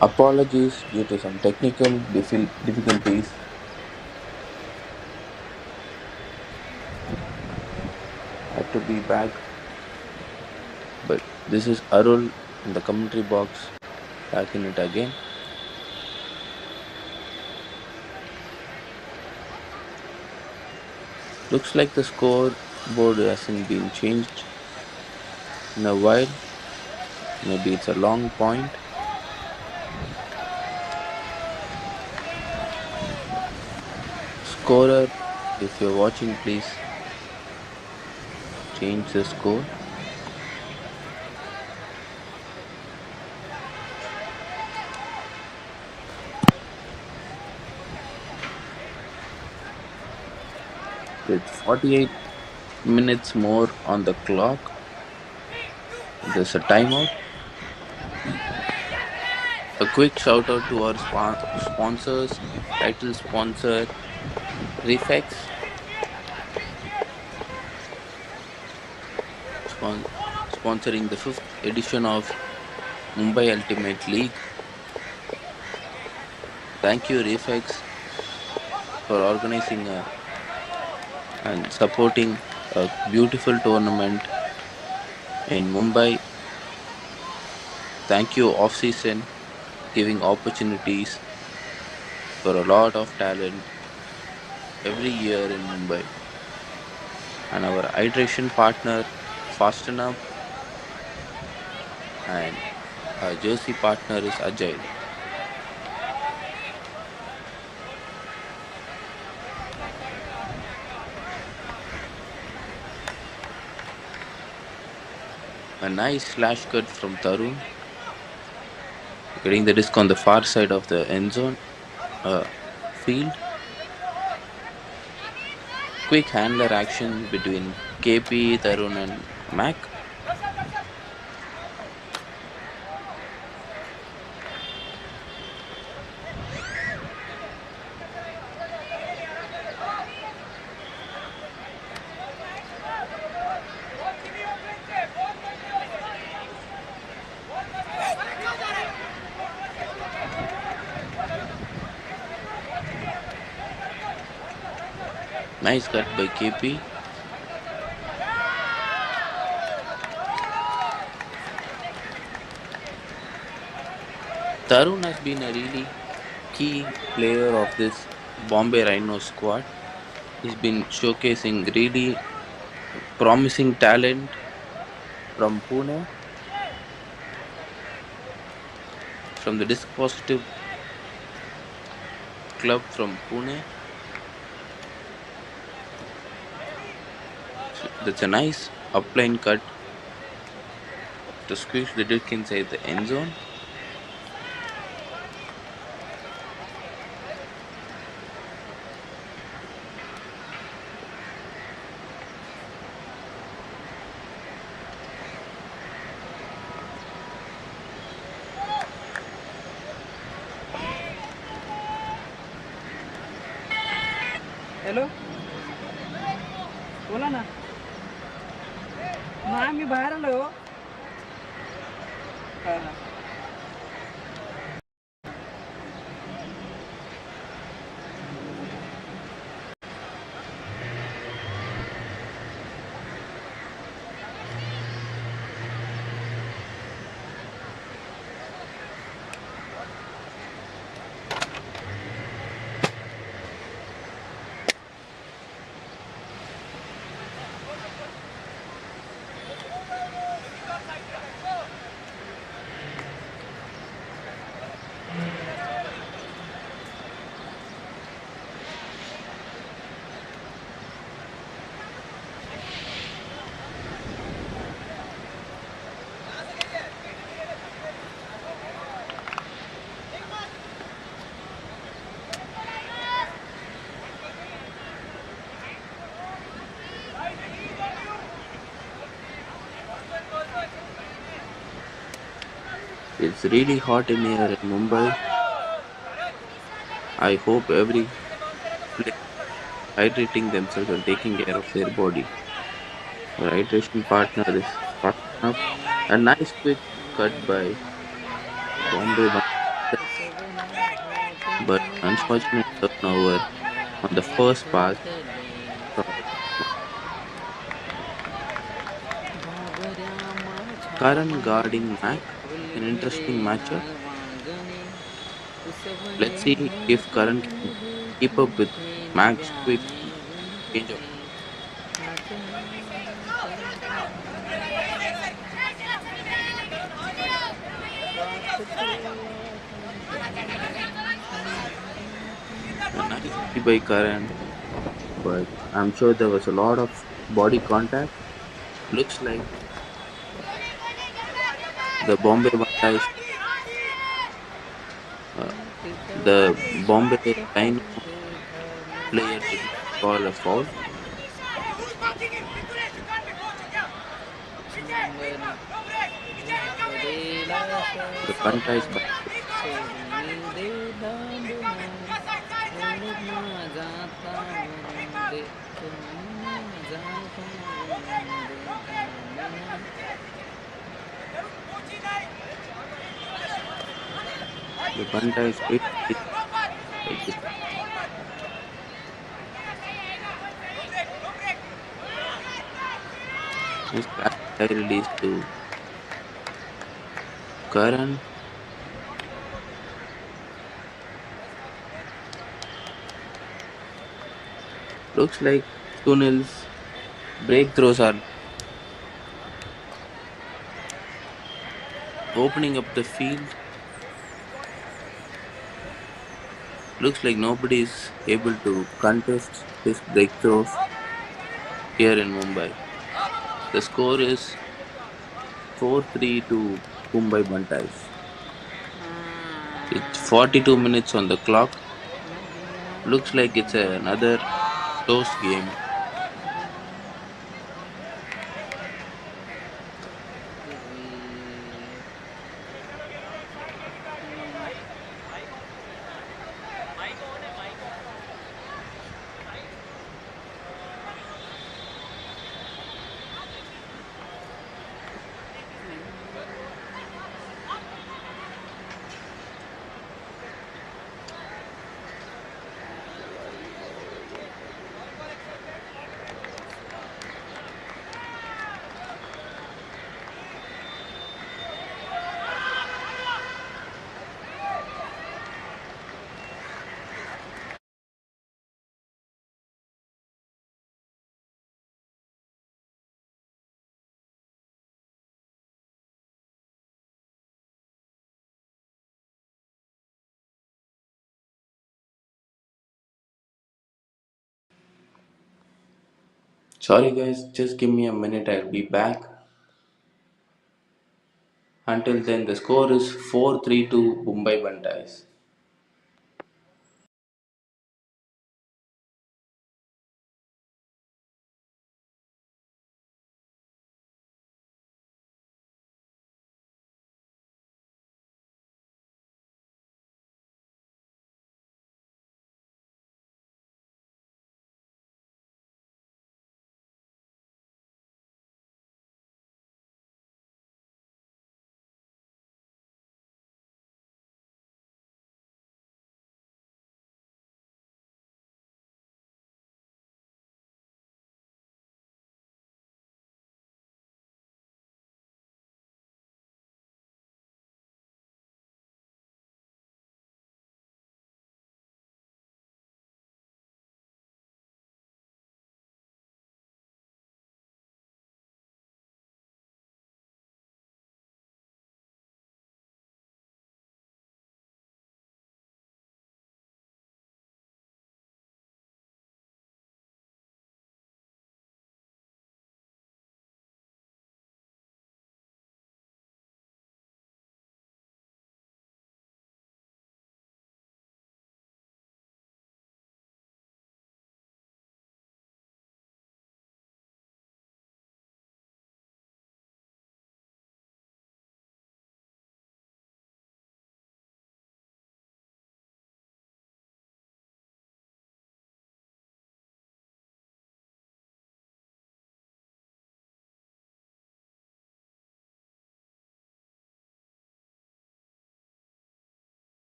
Apologies due to some technical difficulties. Had to be back, but this is Arul in the commentary box, back in it again. Looks like the scoreboard hasn't been changed in a while. Maybe it's a long point. Scorer, if you're watching, please change the score. With 48 minutes more on the clock, there's a timeout. A quick shout out to our sponsors, title sponsor Refex, spon- sponsoring the 5th edition of Mumbai Ultimate League. Thank you, Refex, for organizing and supporting a beautiful tournament in Mumbai. Thank you, off season, giving opportunities for a lot of talent every year in Mumbai. And our hydration partner, Fast&Up, and our jersey partner is Agile. A nice slash cut from Tarun, getting the disc on the far side of the end zone field. Quick handler action between KP, Tarun, and Mac. Nice cut by KP. Tarun has been a really key player of this Bombay Rhinos squad. He's been showcasing really promising talent from Pune, from the disc positive club from Pune. That's a nice upline cut to squish the disc inside the end zone. Hello बोला ना नाही मी बाहेर आलो हो हां हां It's really hot in here in Mumbai. I hope every player hydrating themselves and taking care of their body. Our hydration partner is fastened up. A nice quick cut by Bombay. but unfortunate turnover on the first pass from Karan guarding Mac. An interesting matchup. Let's see if Karan can keep up with Mac's quick change of. A nice kill by Karan, but I'm sure there was a lot of body contact. Looks like the Bombay Bantais, uh, the Bombay Rhino player did not call a foul. The Bantais basket. The Bantais bit like this. Nice classic high release to Karan. Looks like Sunil's breakthroughs are opening up the field. Looks like nobody is able to contest his breakthroughs here in Mumbai. The score is 4-3 to Mumbai Bantais. It's 42 minutes on the clock. Looks like it's another close game. Sorry guys, just give me a minute, I'll be back. Until then, the score is 4-3 to Mumbai Bantais.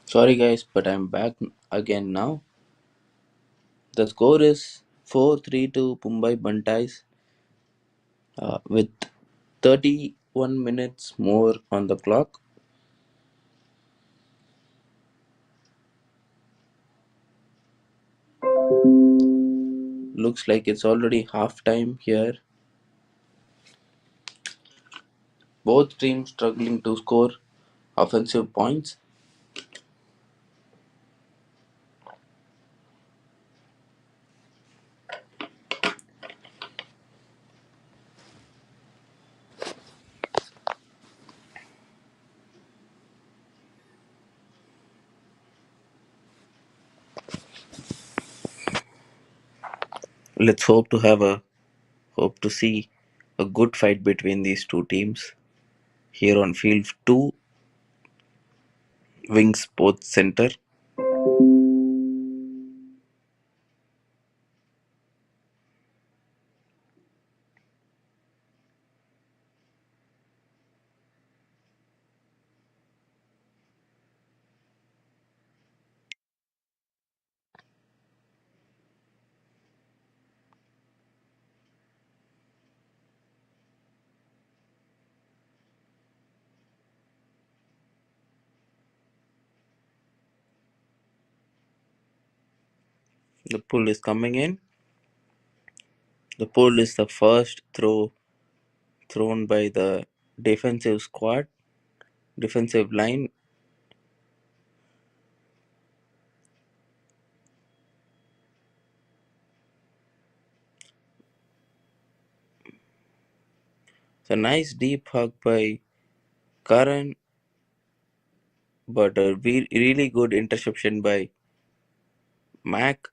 Sorry guys, but I'm back again now. The score is 4-3 to Mumbai Bantais with 31 minutes more on the clock. Looks like it's already half time here. Both teams struggling to score offensive points. Let's hope to see a good fight between these two teams here on field 2, Wing Sports Center. The pull is coming in. The pull is the first throw thrown by the defensive line. It's a nice deep hug by Karan, but a really good interception by Mac.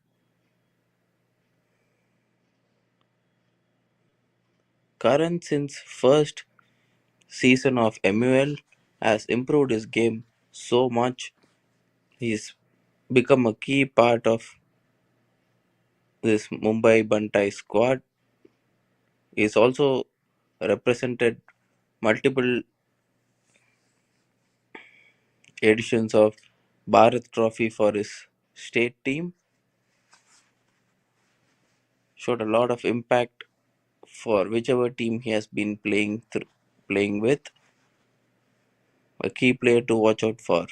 Karan, since first season of MUL, has improved his game so much. He's become a key part of this Mumbai Bantai squad. He's also represented multiple editions of Bharat Trophy for his state team. Showed a lot of impact for whichever team he has been playing with. A key player to watch out for.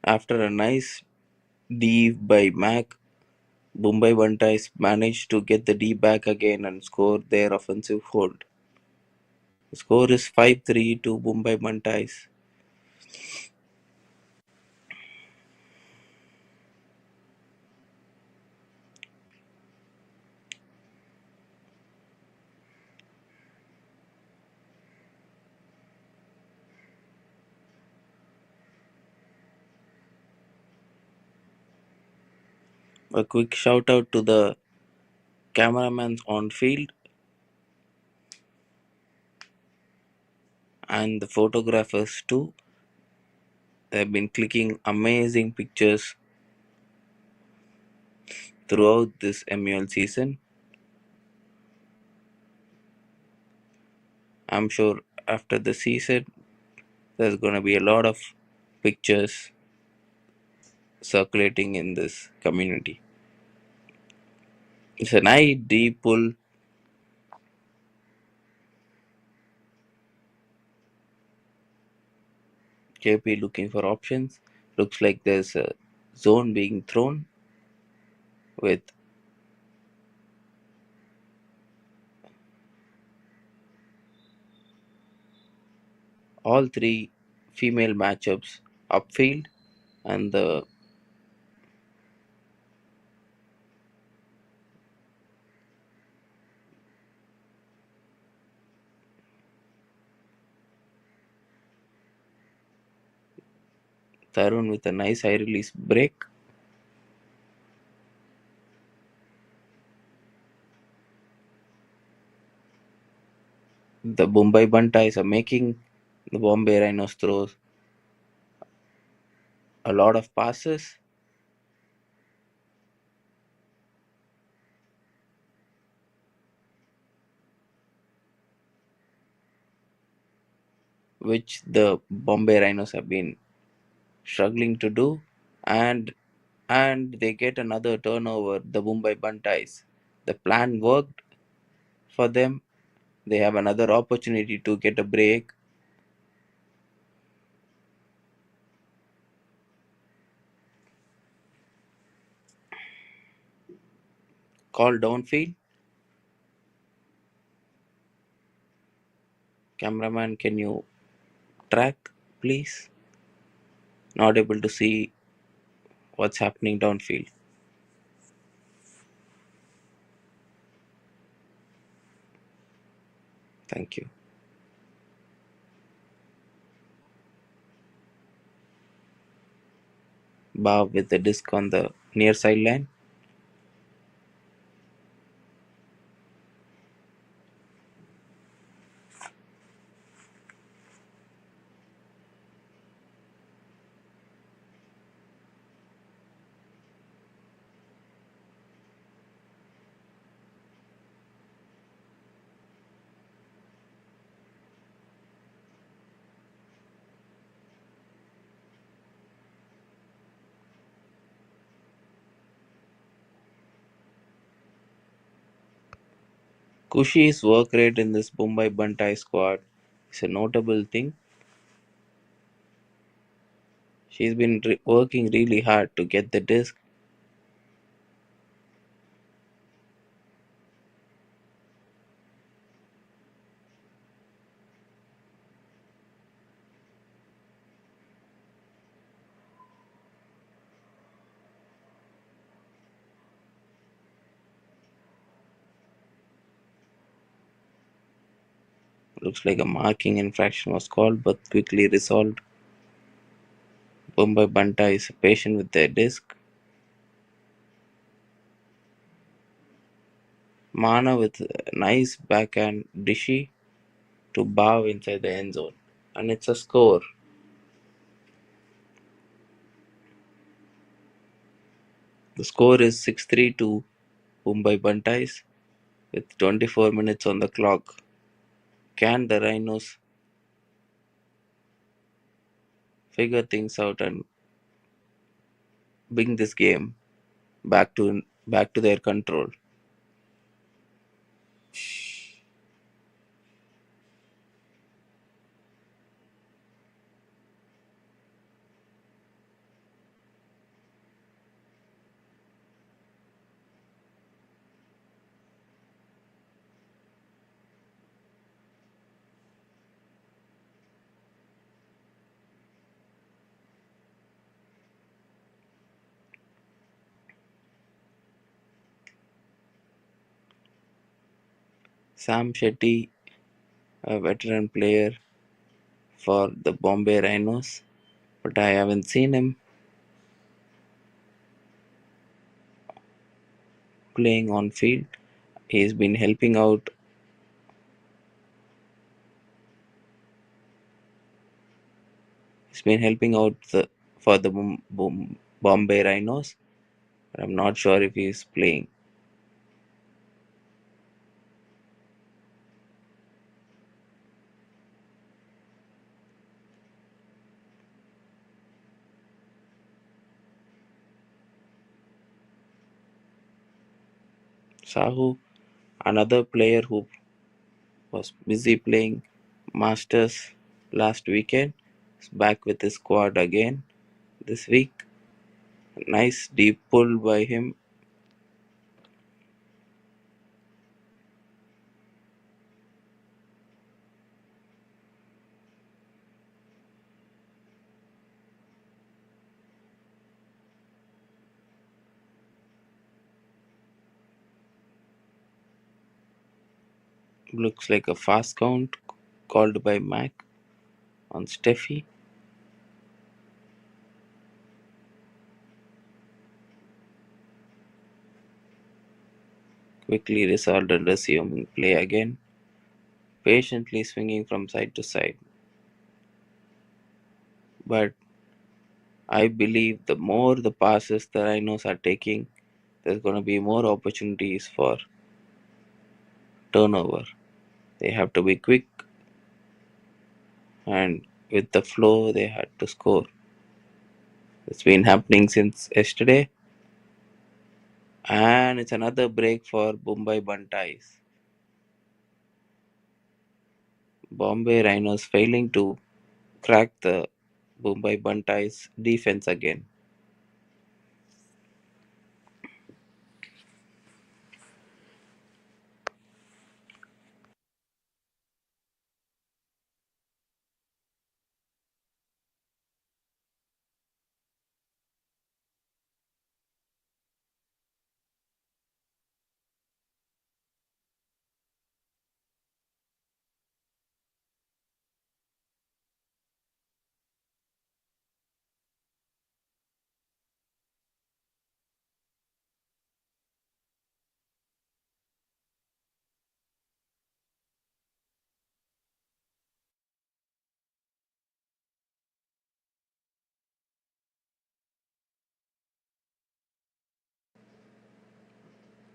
After a nice D by Mac, Mumbai Bantais managed to get the D back again and score their offensive hold. The score is 5-3 to Mumbai Bantais. A quick shout out to the cameramans on field and the photographers too. They've been clicking amazing pictures throughout this MUL season. I'm sure after the season, there's going to be a lot of pictures circulating in this community. It's a nice deep pull. JP looking for options. Looks like there's a zone being thrown with all three female matchups upfield and the Tarun with a nice high release break. The Mumbai Bantais are making the Bombay Rhinos throw a lot of passes, which the Bombay Rhinos have been struggling to do, and they get another turnover. The Mumbai Bantais. The plan worked for them. They have another opportunity to get a break. Call downfield. Cameraman, can you track, please? Not able to see what's happening downfield. Thank you. Bob with the disc on the near sideline. Kushi's work rate in this Mumbai Bantai squad is a notable thing. She's been working really hard to get the disc. Looks like a marking infraction was called but quickly resolved. Mumbai Bantai is patient with their disc. Mana with a nice backhand dishy to bow inside the end zone. And it's a score. The score is 6-3 to Mumbai Bantais with 24 minutes on the clock. Can the Rhinos figure things out and bring this game back to their control? Sam Shetty, a veteran player for the Bombay Rhinos, but I haven't seen him playing on field. He's been helping out. He's been helping out for the Bombay Rhinos, but I'm not sure if he's playing. Sahu, another player who was busy playing Masters last weekend, is back with his squad again this week. Nice deep pull by him. Looks like a fast count called by Mac on Steffi. Quickly resolved and resuming play again. patiently swinging from side to side. But I believe the more the passes the Rhinos are taking, there's going to be more opportunities for turnover. They have to be quick, and with the flow, they had to score. It's been happening since yesterday, and it's another break for Mumbai Bantais. Bombay Rhinos failing to crack the Mumbai Bantais defense again.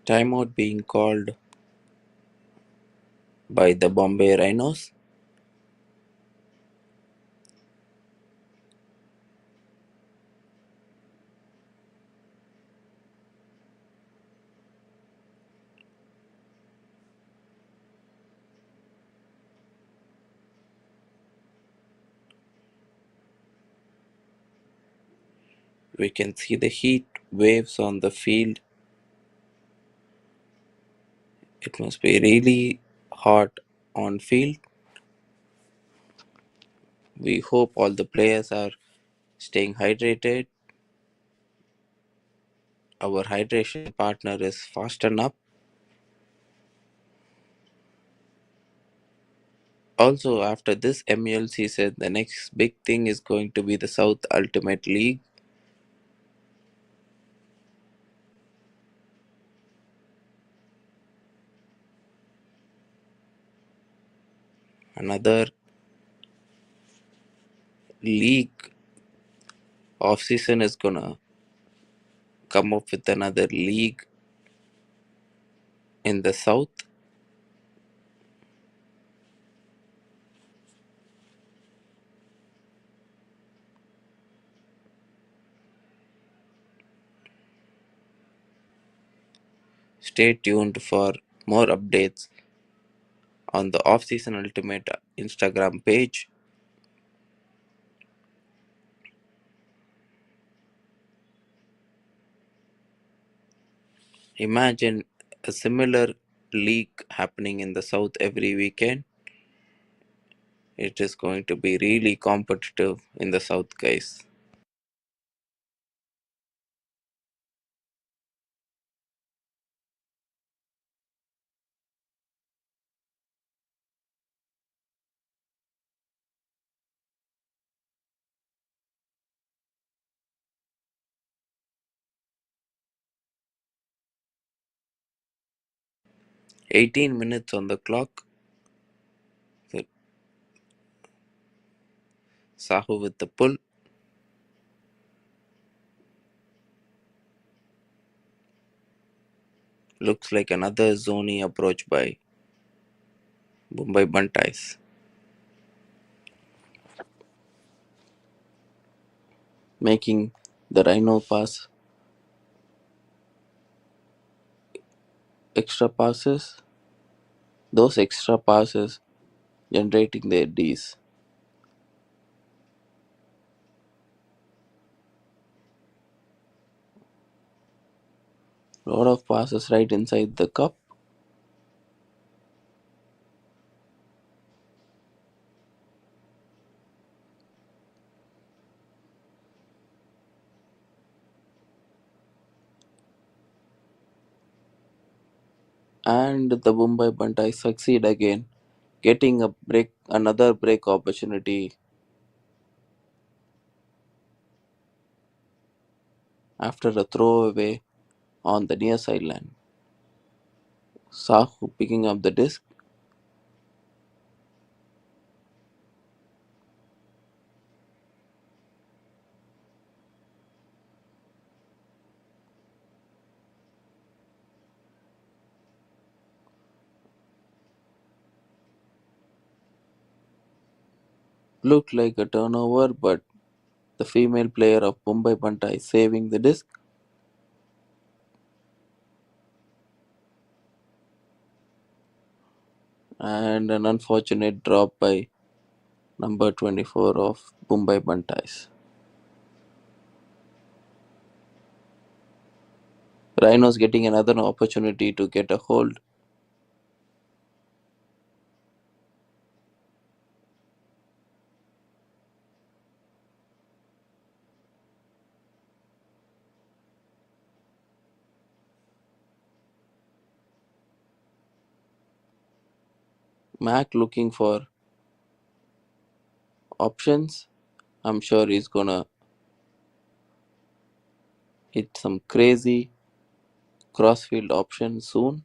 Timeout being called by the Bombay Rhinos. We can see the heat waves on the field. It must be really hot on field. We hope all the players are staying hydrated. Our hydration partner is Fast&Up. Also, after this MUL season, the next big thing is going to be the South Ultimate League. Another league off season is gonna come up with another league in the South. Stay tuned for more updates on the off season Ultimate Instagram page. Imagine a similar league happening in the South every weekend. It is going to be really competitive in the South, guys. 18 minutes on the clock. The Sahu with the pull. Looks like another zony approach by Mumbai Bantais. Making the Rhino pass extra passes. Those extra passes generating their Ds. Lot of passes right inside the cup. And the Mumbai Bantai succeed again, getting a break, another break opportunity after a throwaway on the near sideline. Sahu picking up the disc. Looked like a turnover, but the female player of Mumbai Bantai is saving the disc, and an unfortunate drop by number 24 of Mumbai Bantais. Rhinos getting another opportunity to get a hold. Mac looking for options. I'm sure he's gonna hit some crazy crossfield option soon.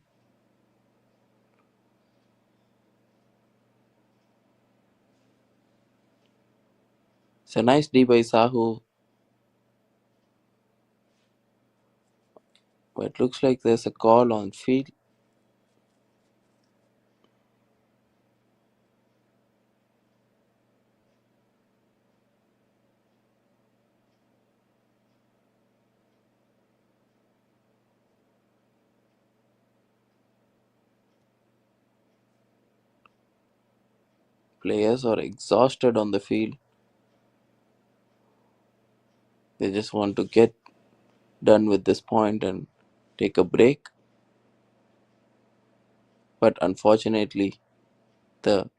It's a nice D by Sahu, but it looks like there's a call on field. Players are exhausted on the field. They just want to get done with this point and take a break. But unfortunately, the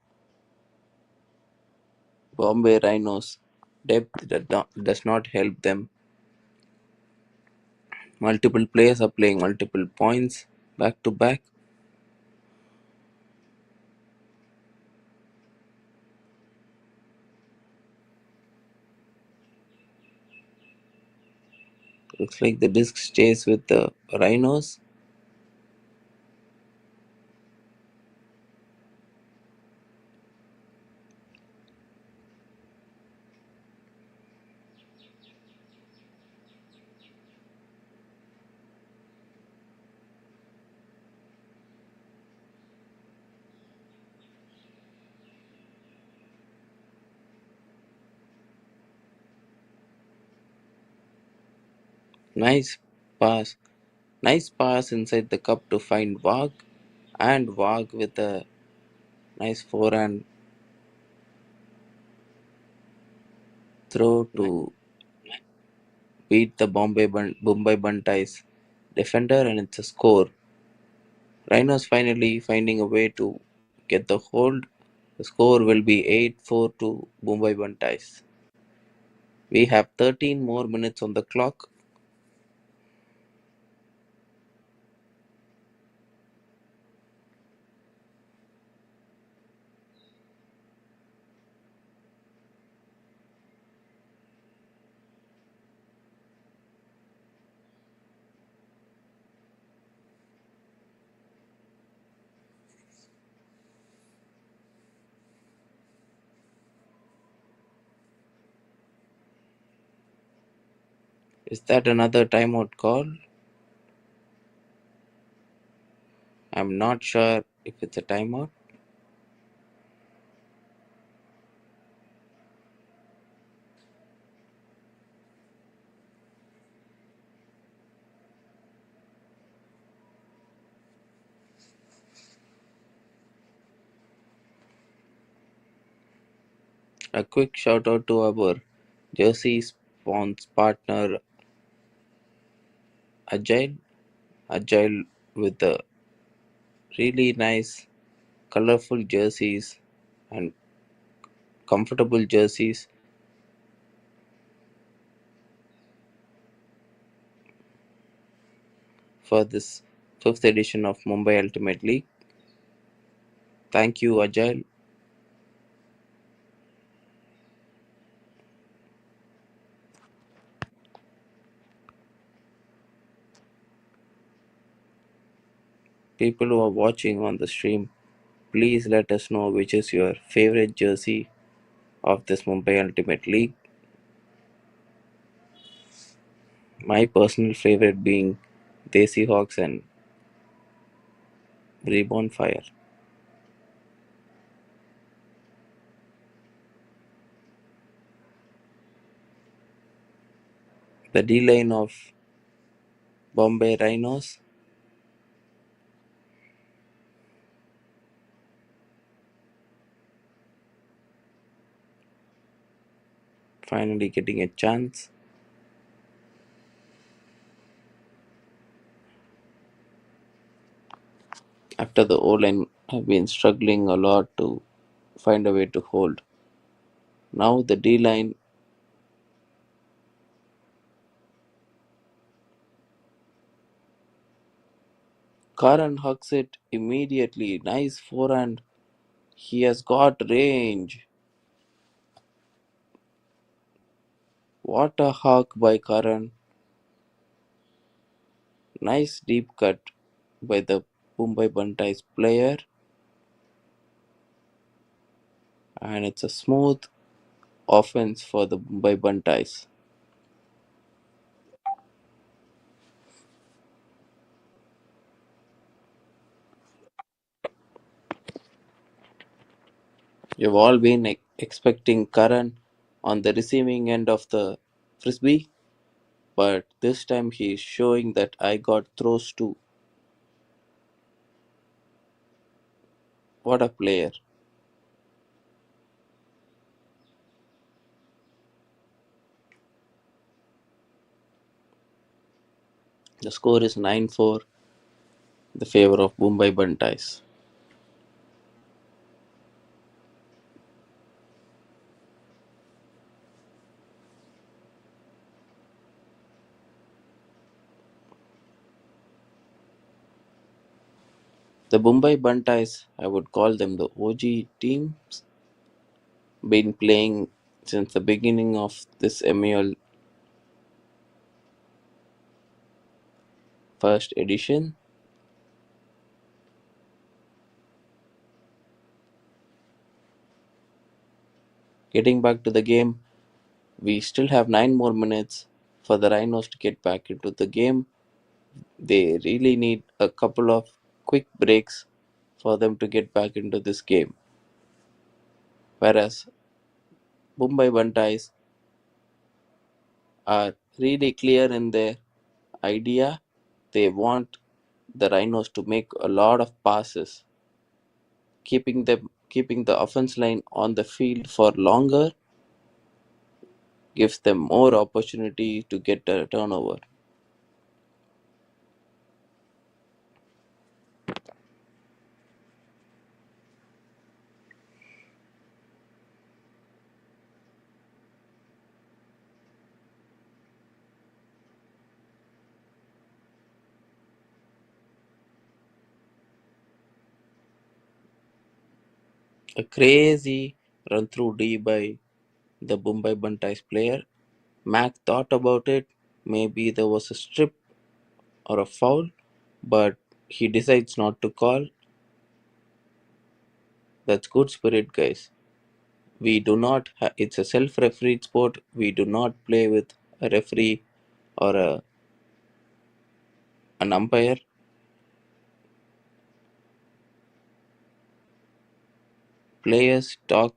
Bombay Rhinos depth does not help them. Multiple players are playing multiple points back to back. Looks like the disc stays with the Rhinos. Nice pass. Nice pass inside the cup to find Wag. And Wag with a nice forehand throw to beat the Mumbai Bantais defender, and it's a score. Rhinos finally finding a way to get the hold. The score will be 8-4 to Mumbai Bantais. We have 13 more minutes on the clock. Is that another timeout call? I'm not sure if it's a timeout. A quick shout out to our jersey spawns partner Agile. Agile with the really nice colorful jerseys and comfortable jerseys for this fifth edition of Mumbai Ultimate League. Thank you, Agile. People who are watching on the stream, please let us know which is your favorite jersey of this Mumbai Ultimate League. My personal favorite being Desi Hawks and Reborn Fire. The D-line of Bombay Rhinos finally getting a chance after the O-line have been struggling a lot to find a way to hold. Now the D-line Karan hugs it immediately. Nice forehand. He has got range. What a hug by Karan. Nice deep cut by the Mumbai Bantais player. And it's a smooth offense for the Mumbai Bantais. You've all been expecting Karan on the receiving end of the Frisbee, but this time he is showing that I got throws too. What a player. The score is 9-4 in the favor of Mumbai Bantais. The Mumbai Bantais, I would call them the OG teams, been playing since the beginning of this MUL first edition. Getting back to the game, we still have 9 more minutes for the Rhinos to get back into the game. They really need a couple of quick breaks for them to get back into this game. Whereas Mumbai Bantais are really clear in their idea. They want the Rhinos to make a lot of passes, keeping the offense line on the field for longer gives them more opportunity to get a turnover. A crazy run through D by the Mumbai Bantais player. Mac thought about it. Maybe there was a strip or a foul, but he decides not to call. That's good spirit, guys. We do not. It's a self-refereed sport. We do not play with a referee or an umpire. Players talk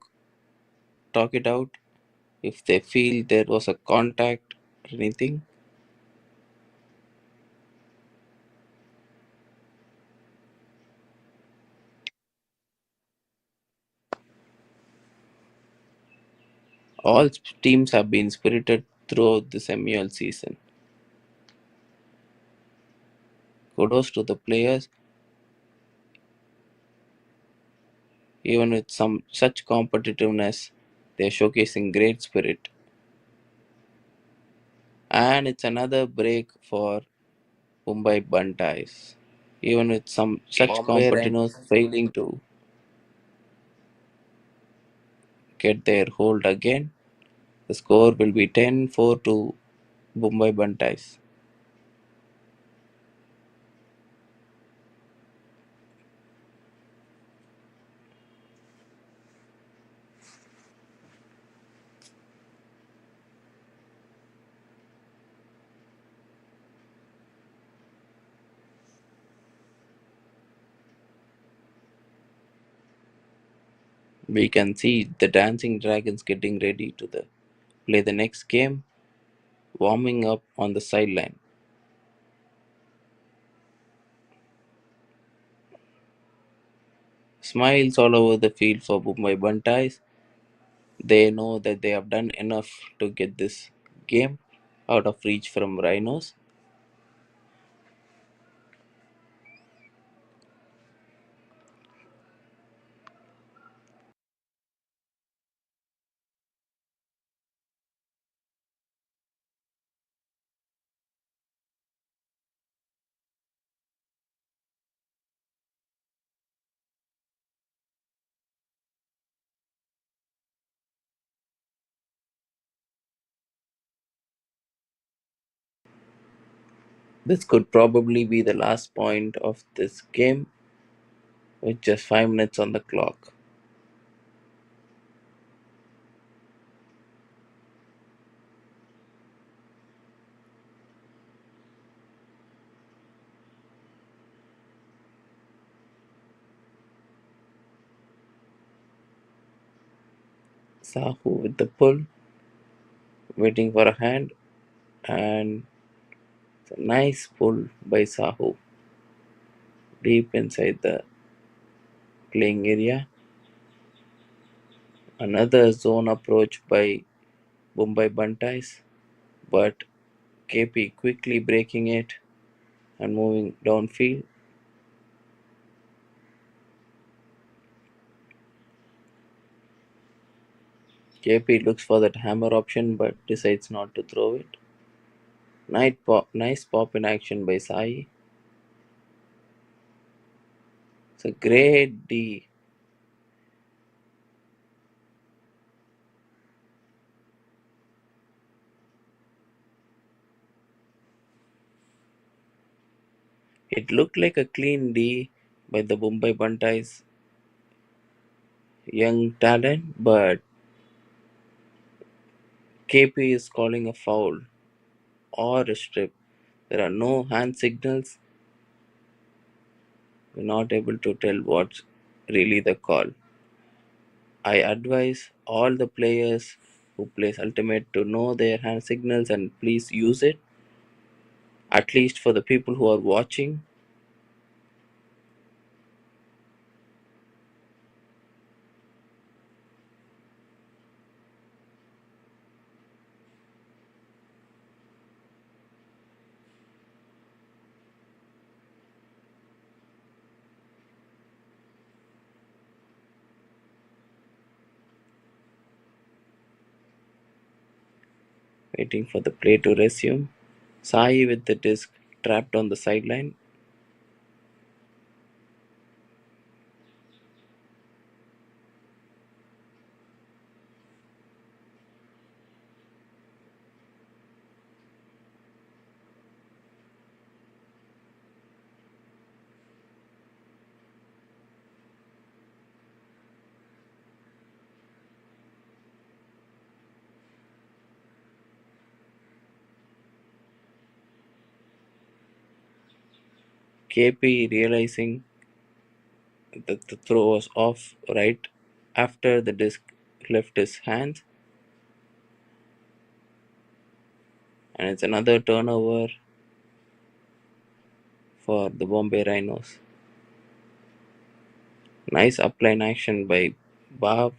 it out. If they feel there was a contact or anything, all teams have been spirited throughout the MUL season. Kudos to the players, even with some such competitiveness, they are showcasing great spirit. And it's another break for Mumbai Bantais. Even with some such Bombay rank. competitors failing to get their hold again, the score will be 10-4 to Mumbai Bantais. We can see the Dancing Dragons getting ready to play the next game. warming up on the sideline. Smiles all over the field for Mumbai Bantais. They know that they have done enough to get this game out of reach from Rhinos. This could probably be the last point of this game with just 5 minutes on the clock. Sahu with the pull, waiting for a hand, and it's a nice pull by Sahu deep inside the playing area. Another zone approach by Mumbai Bantais, but KP quickly breaking it and moving downfield. KP looks for that hammer option but decides not to throw it. Nice pop in action by Sai. It's a great D. It looked like a clean D by the Mumbai Bantais young talent, but KP is calling a foul or a strip. There are no hand signals. We're not able to tell what's really the call. I advise all the players who plays Ultimate to know their hand signals and please use it. At least for the people who are watching. Waiting for the play to resume. Sai with the disc trapped on the sideline. KP realizing that the throw was off right after the disc left his hands, and it's another turnover for the Bombay Rhinos. Nice upline action by Bob.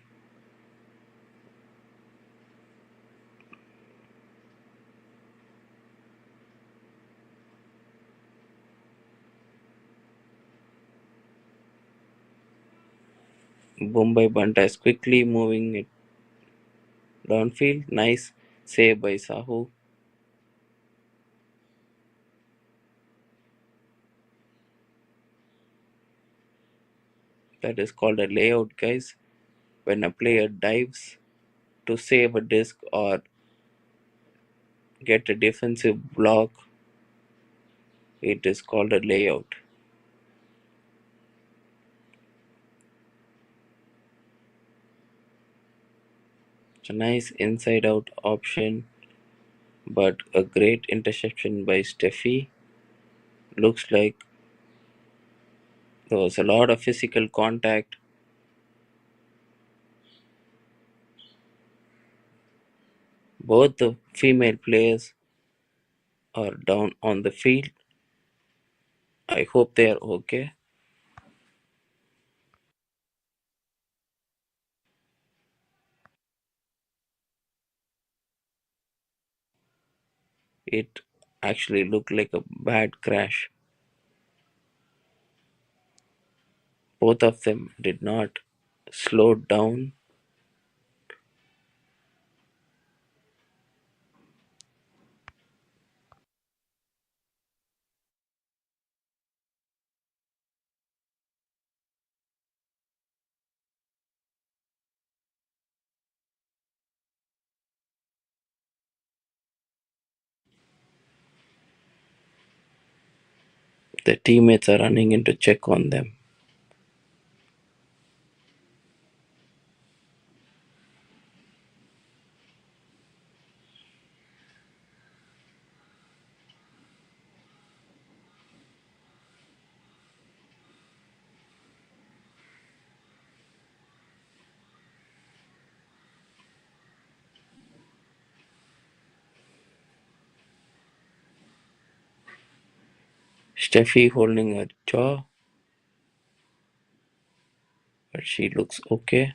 Bombay Bantais quickly moving it downfield. Nice save by Sahu. That is called a layout, guys. When a player dives to save a disc or get a defensive block, it is called a layout. It's a nice inside out option, but a great interception by Steffi. Looks like there was a lot of physical contact. Both the female players are down on the field. I hope they are okay. It actually looked like a bad crash. Both of them did not slow down. The teammates are running in to check on them. Steffi holding her jaw, but she looks okay.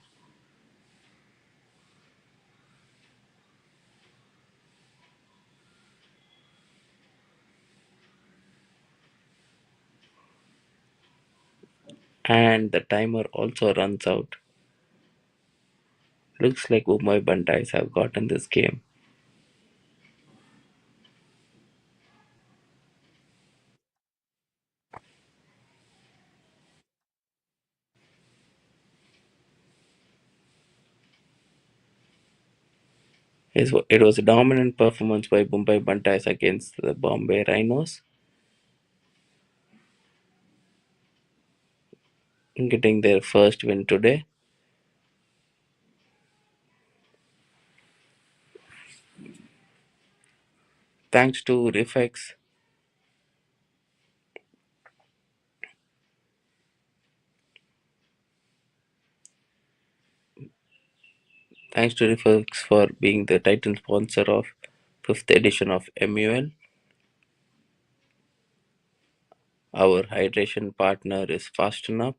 And the timer also runs out. Looks like Mumbai Bantais have gotten this game. It was a dominant performance by Mumbai Bantais against the Bombay Rhinos, getting their first win today. Thanks to Refex, thanks to Refex for being the title sponsor of fifth edition of MUL. Our hydration partner is Fast&Up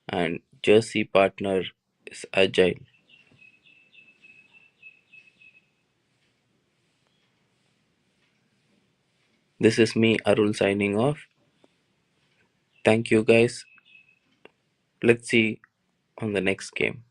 and jersey partner is Agile. This is me, Arul, signing off. Thank you, guys. Let's see on the next game.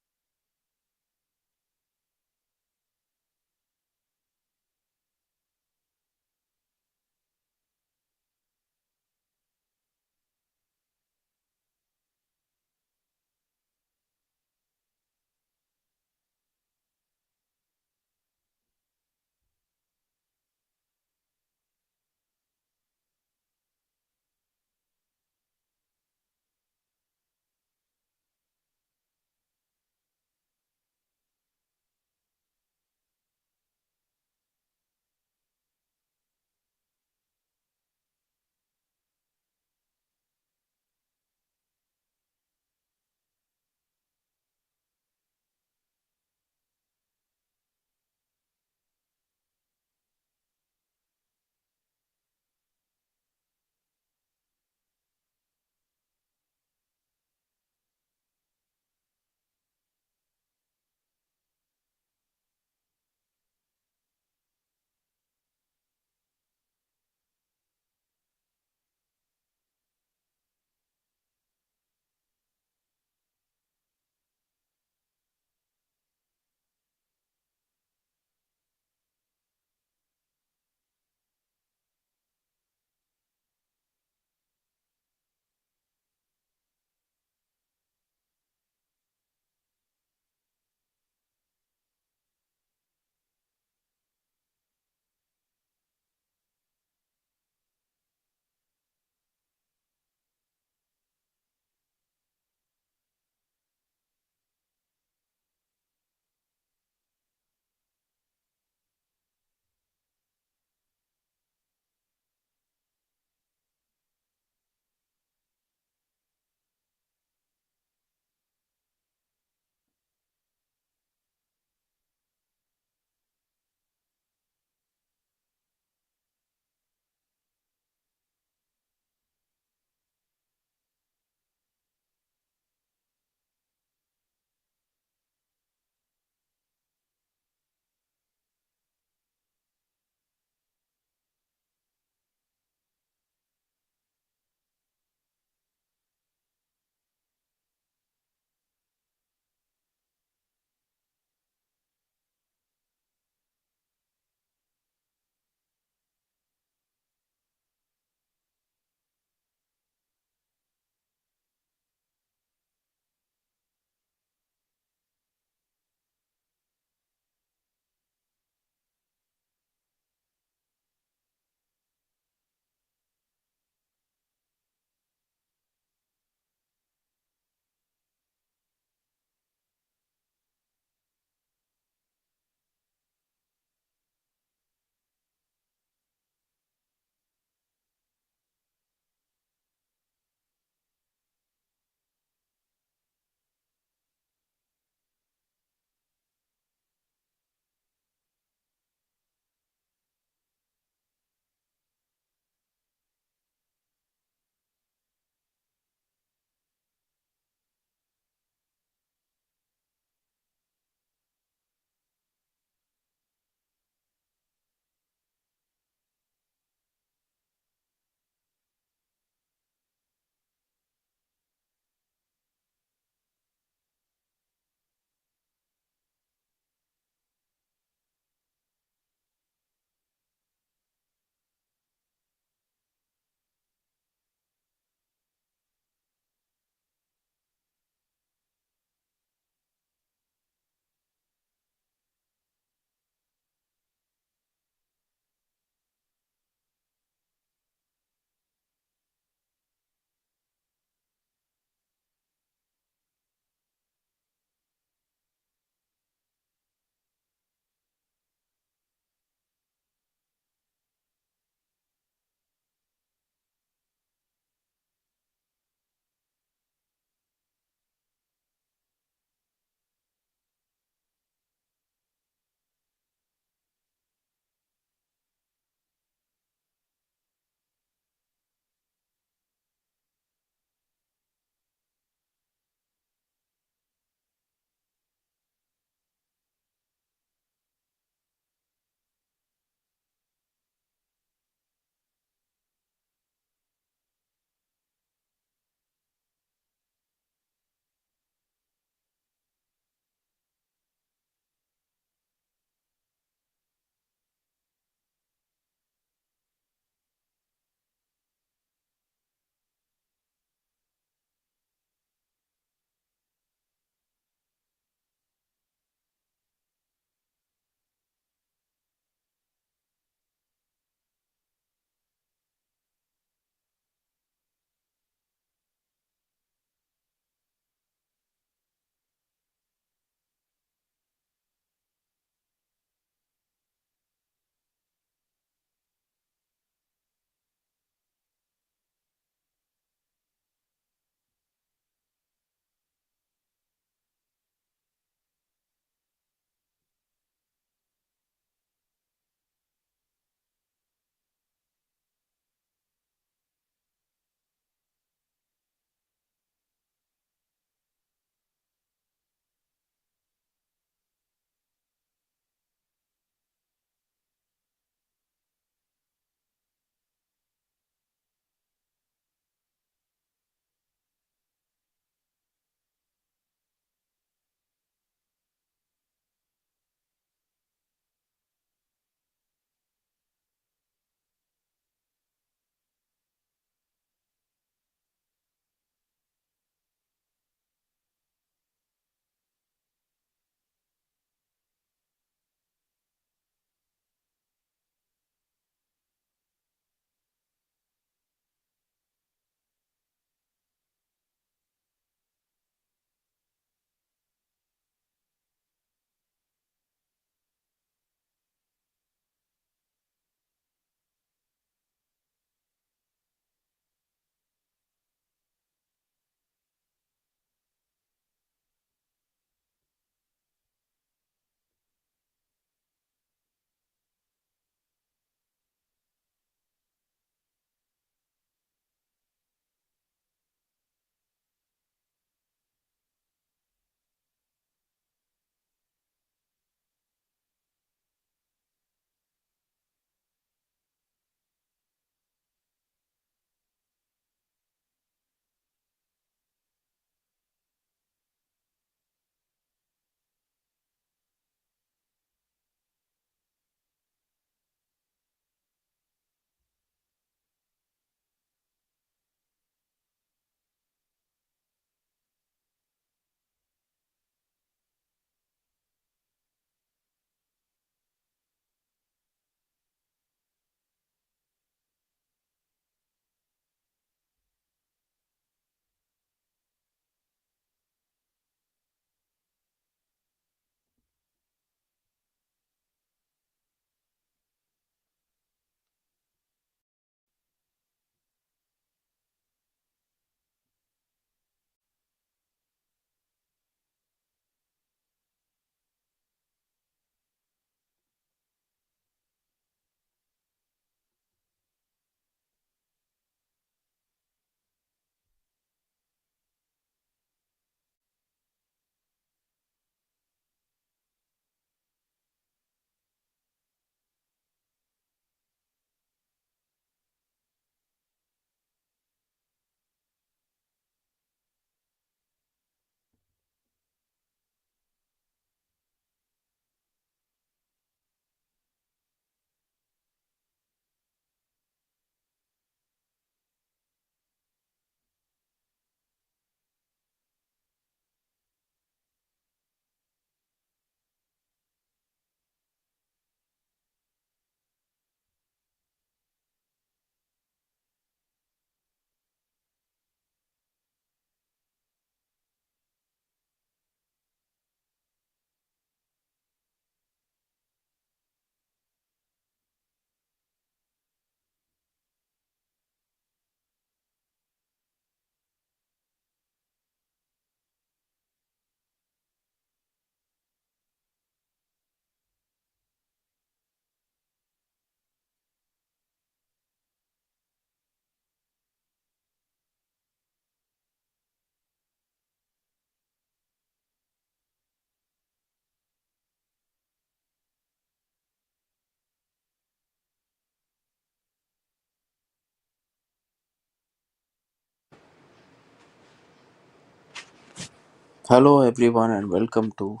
Hello, everyone, and welcome to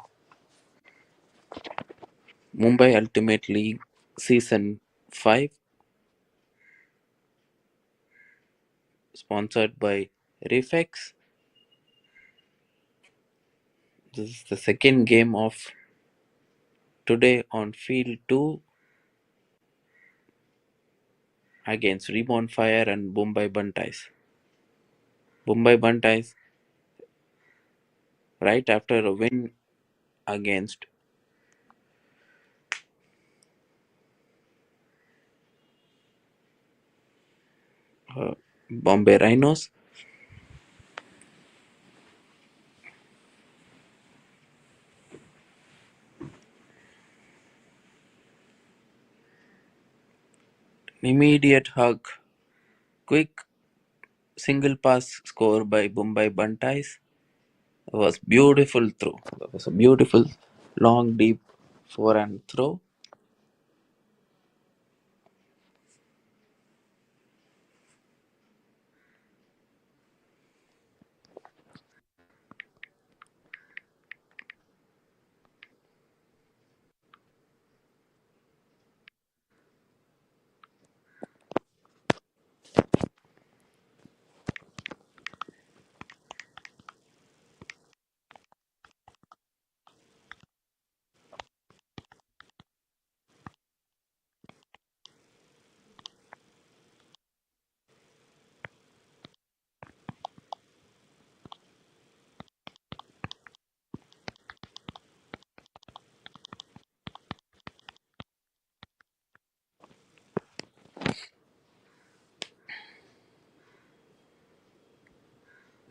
Mumbai Ultimate League Season 5, sponsored by Refex. This is the second game of today on Field 2 against Reborn Fire and Bombay Bantais. Bombay Bantais, right after a win against Bombay Rhinos, immediate hug, quick single pass score by Bombay Bantais. It was beautiful throw. It was a beautiful long deep forehand throw.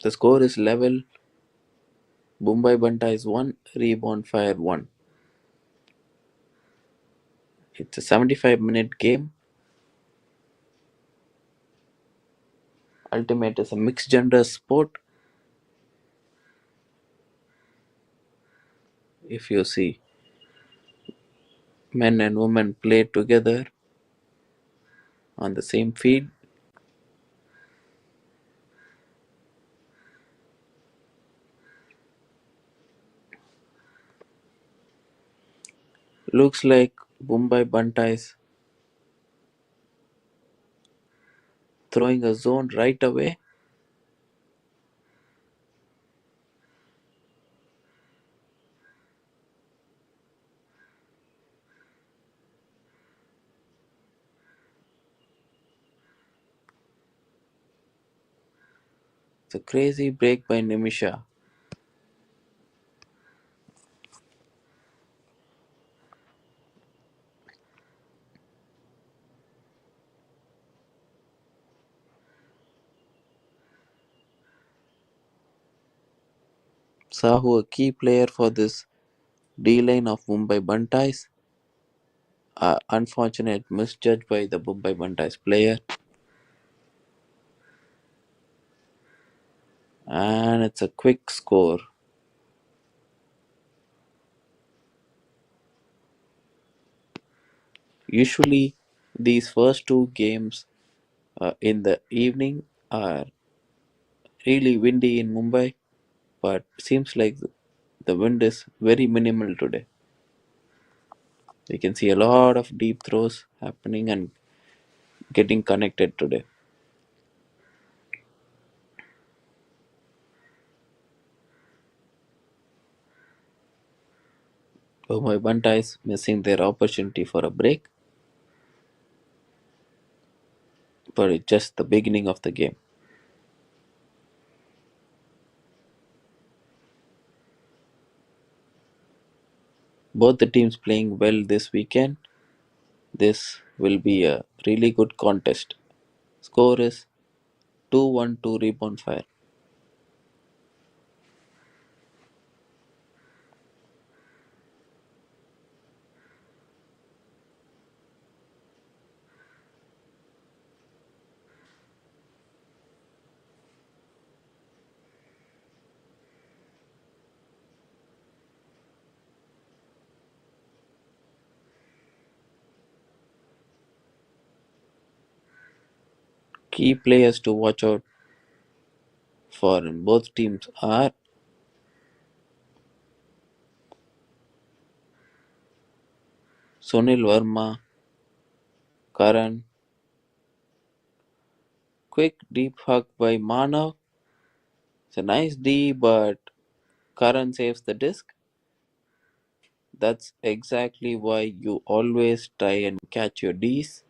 The score is level. Mumbai Bantais 1, Reborn Fire 1. It's a 75-minute game. Ultimate is a mixed gender sport. If you see men and women play together on the same field, looks like Mumbai Bantais throwing a zone right away. It's a crazy break by Nimisha. Sahu, a key player for this D-line of Mumbai Bantais. Unfortunate misjudge by the Mumbai Bantais player. And it's a quick score. Usually, these first two games in the evening are really windy in Mumbai, but seems like the wind is very minimal today. You can see a lot of deep throws happening and getting connected today. Mumbai Banta is missing their opportunity for a break, but it's just the beginning of the game. Both the teams playing well this weekend. This will be a really good contest. Score is 2-1 to Reborn Fire. Key players to watch out for in both teams are Sunil Verma, Karan. Quick deep hug by Manav. It's a nice D, but Karan saves the disc. That's exactly why you always try and catch your Ds.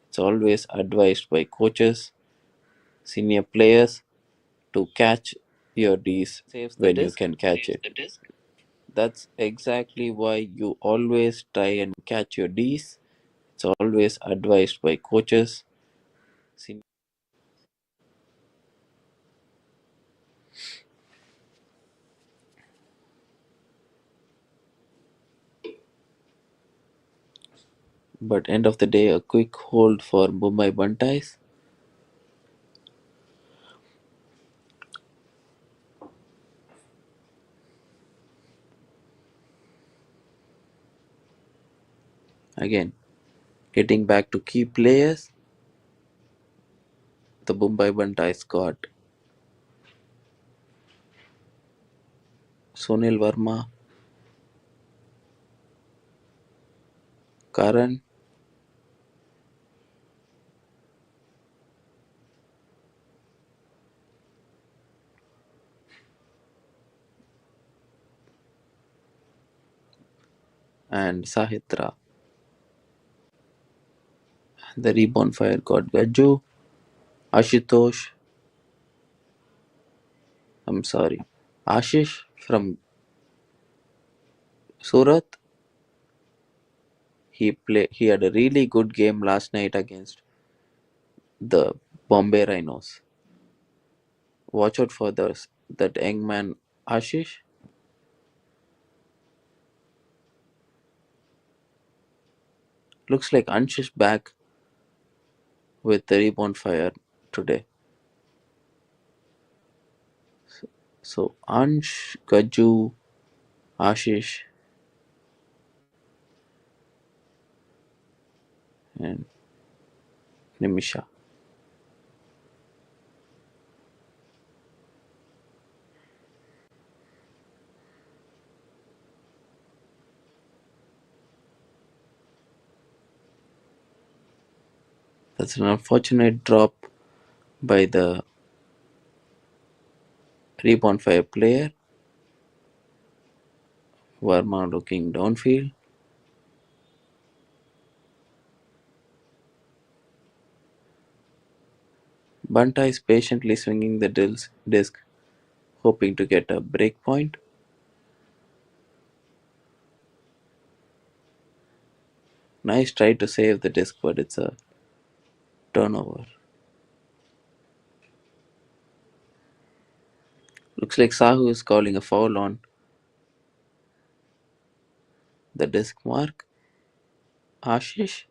It's always advised by coaches, senior players to catch your Ds Saves the when you disc. can catch it. That's exactly why you always try and catch your Ds. It's always advised by coaches. But end of the day, a quick hold for Mumbai Bantais. Again, getting back to key players, the Mumbai Bantais got Sunil Verma, Karan, and Sahitra. The Reborn Fire got Gaju, Ashutosh, I'm sorry, Ashish from Surat. He had a really good game last night against the Bombay Rhinos. Watch out for that young man Ashish. Looks like Anshish back with the Reborn Fire today. So Ansh, Gaju, Ashish, and Nimisha. That's an unfortunate drop by the Reborn Fire player. Verma looking downfield. Banta is patiently swinging the disc, hoping to get a break point. Nice try to save the disc, but it's a turnover. Looks like Sahu is calling a foul on the disc mark. Ashish,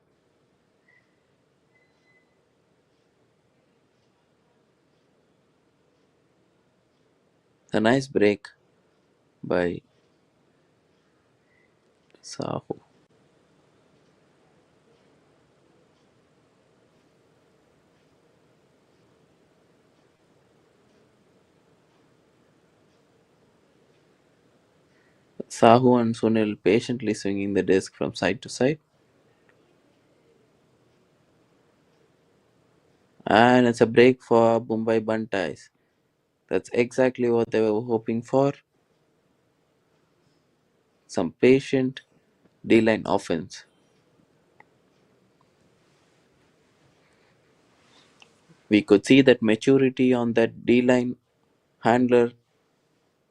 a nice break by Sahu. Sahu and Sunil patiently swinging the disc from side to side. And it's a break for Mumbai Bantais. That's exactly what they were hoping for. Some patient D-line offense. We could see that maturity on that D-line handler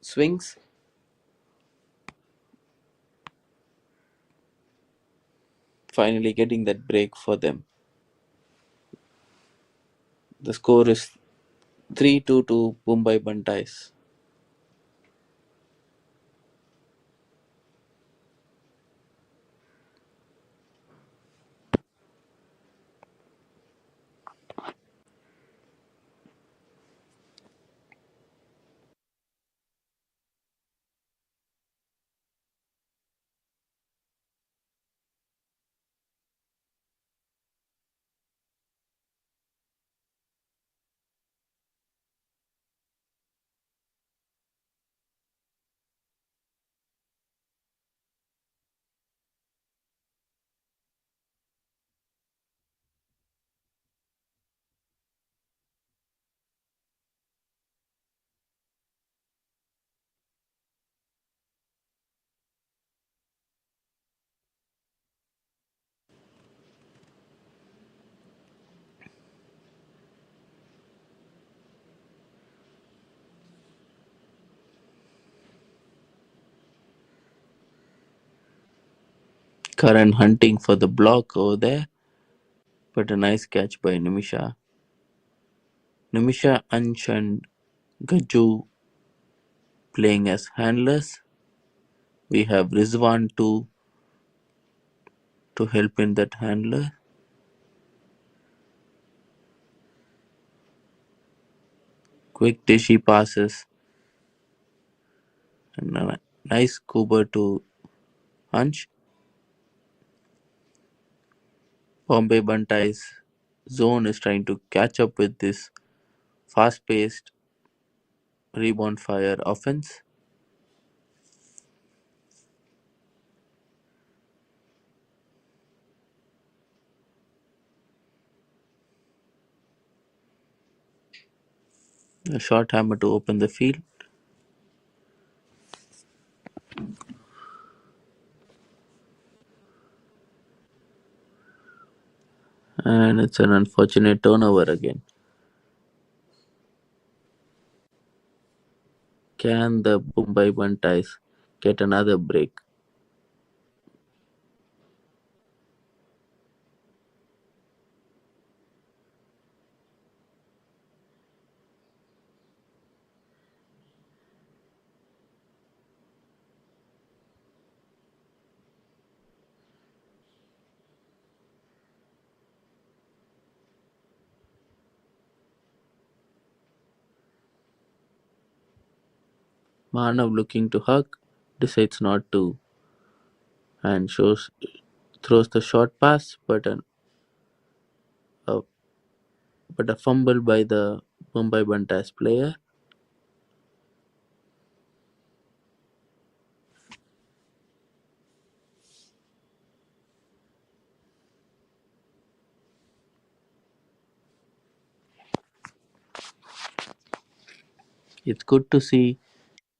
swings. Finally getting that break for them. The score is 3-2 to Mumbai Bantais. Karan hunting for the block over there, but a nice catch by Nimisha. Nimisha, Ansh, and Gaju playing as handlers. We have Rizwan to help in that handler. Quick Desi passes and a nice scuba to Ansh. Bombay Bantais zone is trying to catch up with this fast paced Reborn fire offense. A short hammer to open the field. And it's an unfortunate turnover again. Can the Mumbai Bantais get another break? Manav looking to hug, decides not to, and throws the short pass, a, but a fumble by the Mumbai Bantais player. It's good to see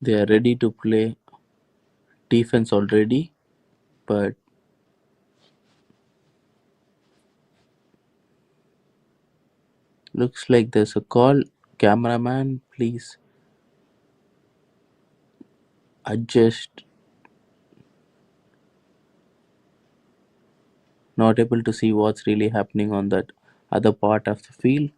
they are ready to play defense already, but looks like there's a call. Cameraman, please adjust. Not able to see what's really happening on that other part of the field.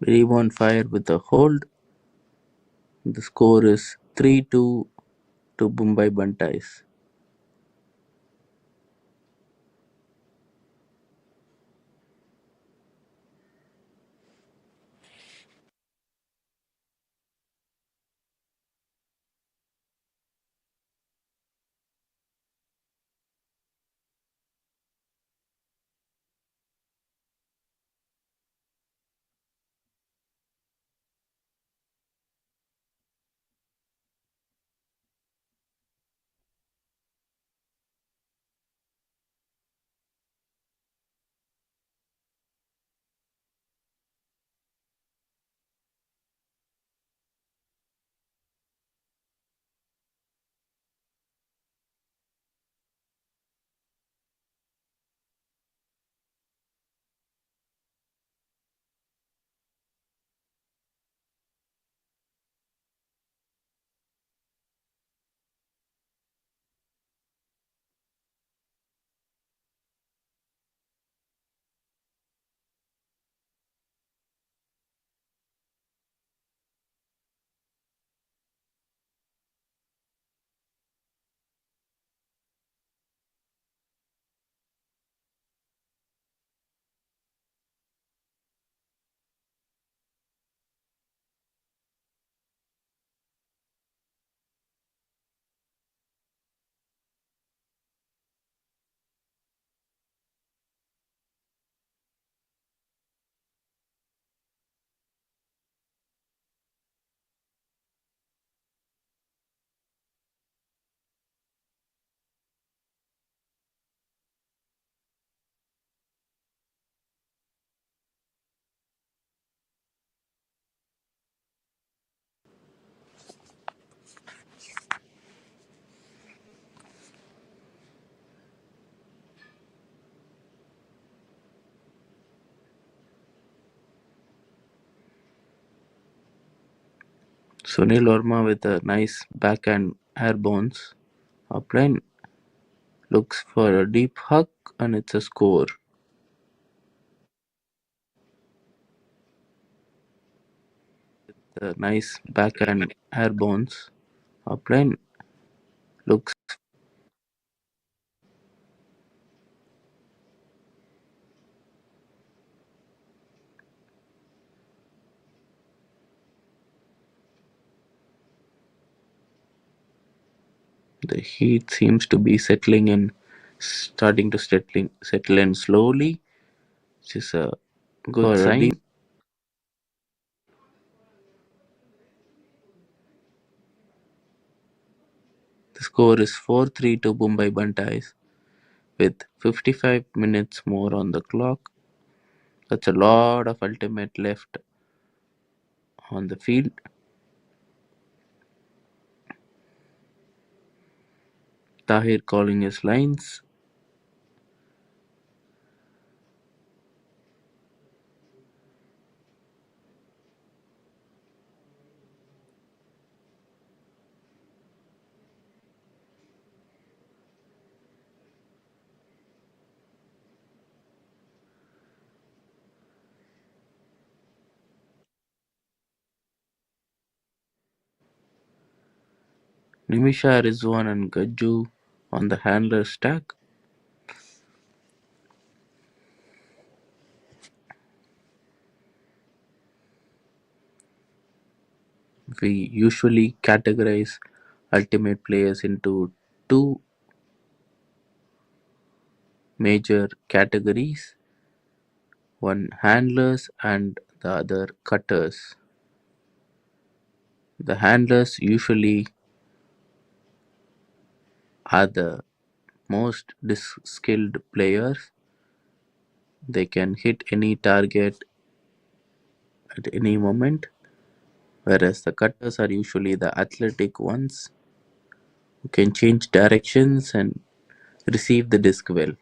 Reborn fire with a hold. The score is 3-2 to Mumbai Bantais. Sunil Verma with a nice backhand airbounce. Upline looks for a deep hook and it's a score. The nice backhand airbounce. Upline looks. The heat seems to be settling in, starting to settle in slowly, which is a good sign. The score is 4-3 to Mumbai Bantais with 55 minutes more on the clock. That's a lot of ultimate left on the field. Tahir calling his lines. Nimisha, Rizwan, and Gajju on the handler stack. We usually categorize ultimate players into two major categories, one handlers and the other cutters. The handlers usually are the most skilled players. They can hit any target at any moment, whereas the cutters are usually the athletic ones who can change directions and receive the disc well.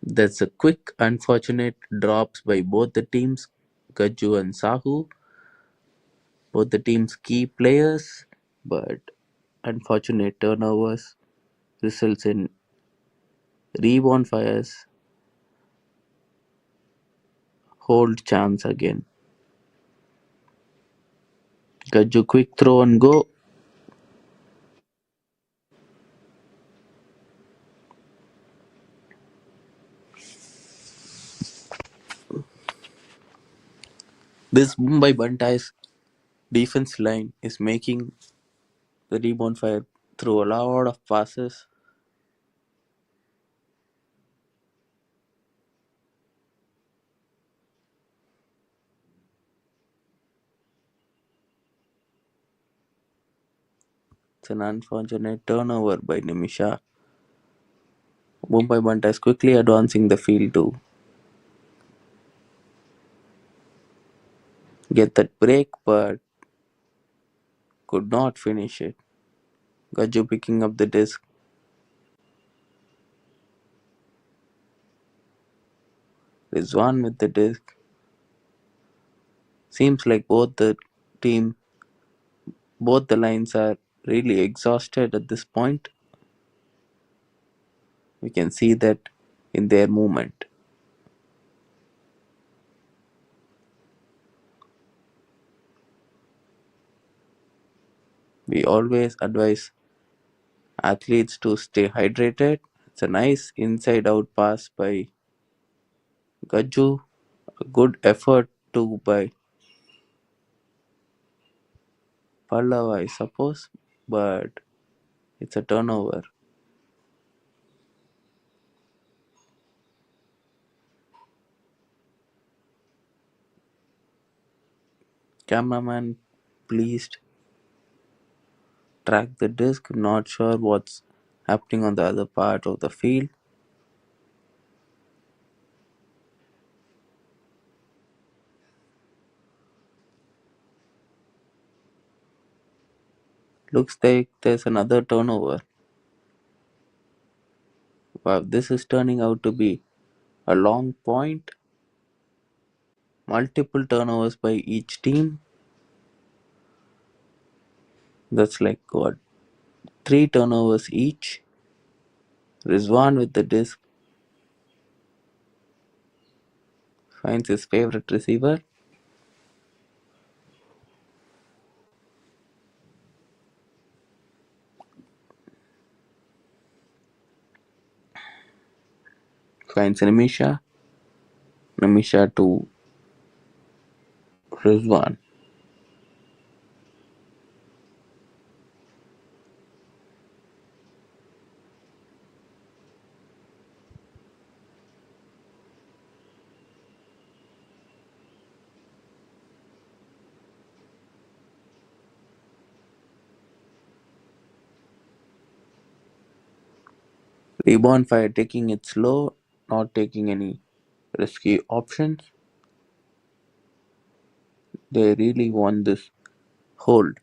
That's a quick, unfortunate drops by both the teams, Gaju and Sahu, both the teams' key players, but unfortunate turnovers results in Reborn fires hold chance again. Gaju quick throw and go. This Mumbai Bantais defense line is making the Reborn fire throw a lot of passes. It's an unfortunate turnover by Nimisha. Mumbai Bantais quickly advancing the field to get that break, but could not finish it. Gaju picking up the disc. Rizwan with the disc. Seems like team, both the lines are really exhausted at this point. We can see that in their movement. We always advise athletes to stay hydrated. It's a nice inside out pass by Gaju. A good effort too by Pallav, I suppose, but it's a turnover. Cameraman, please track the disc. Not sure what's happening on the other part of the field. Looks like there's another turnover. Wow, this is turning out to be a long point. Multiple turnovers by each team. That's like what? Three turnovers each. Rizwan with the disc finds his favorite receiver. Finds Nimisha. Nimisha to Rizwan. Reborn Fire taking it slow, not taking any risky options. They really want this hold.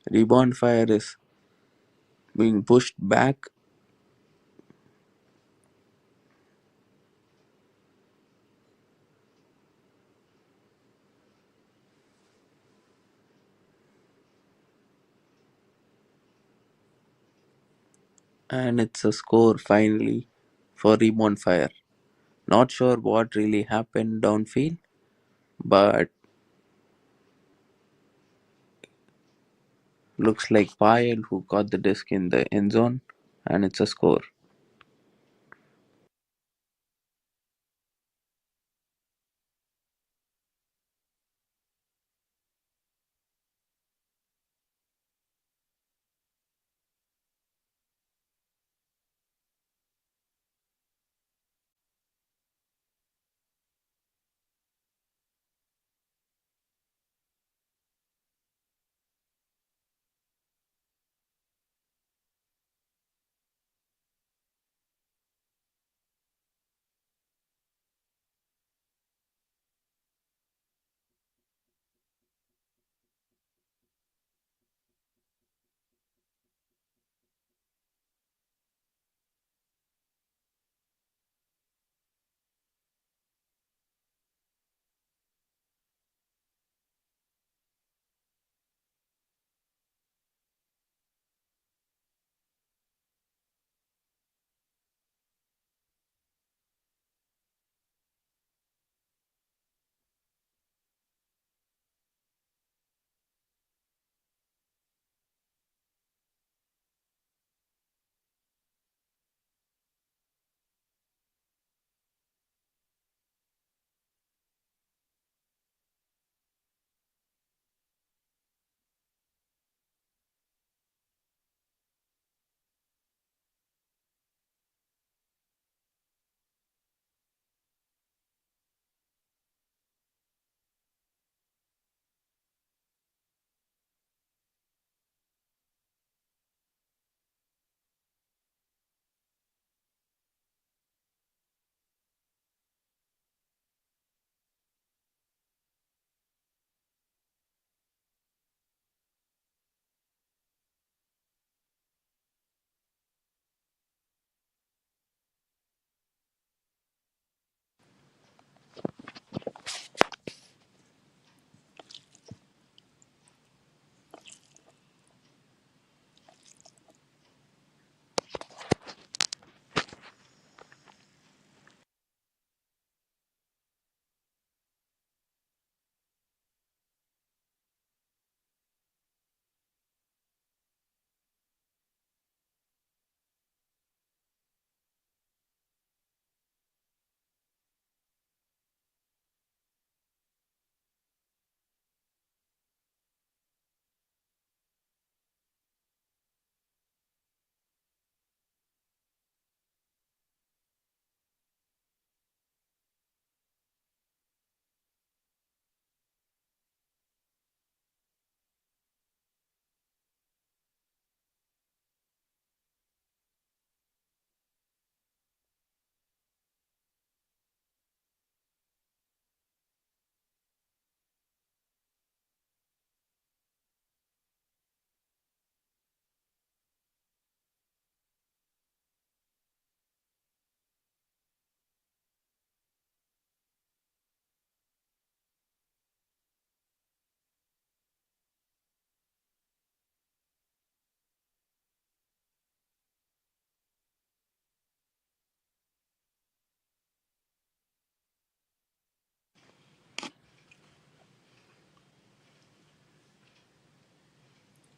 Reborn Fire is being pushed back, and it's a score finally for Reborn Fire. Not sure what really happened downfield, but looks like Payal who got the disc in the end zone, and it's a score.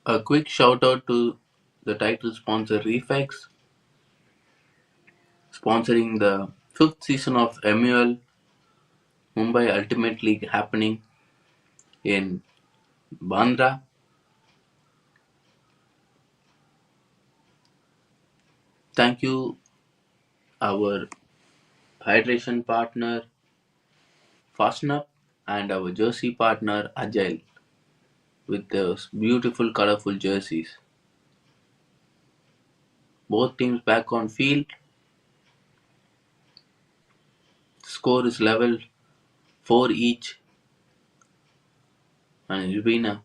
A quick shout out to the title sponsor Refex, sponsoring the fifth season of MUL Mumbai Ultimate League happening in Bandra. Thank you, our hydration partner Fast&Up and our jersey partner Agile with those beautiful colorful jerseys. Both teams back on field. Score is level 4 each, and it's been a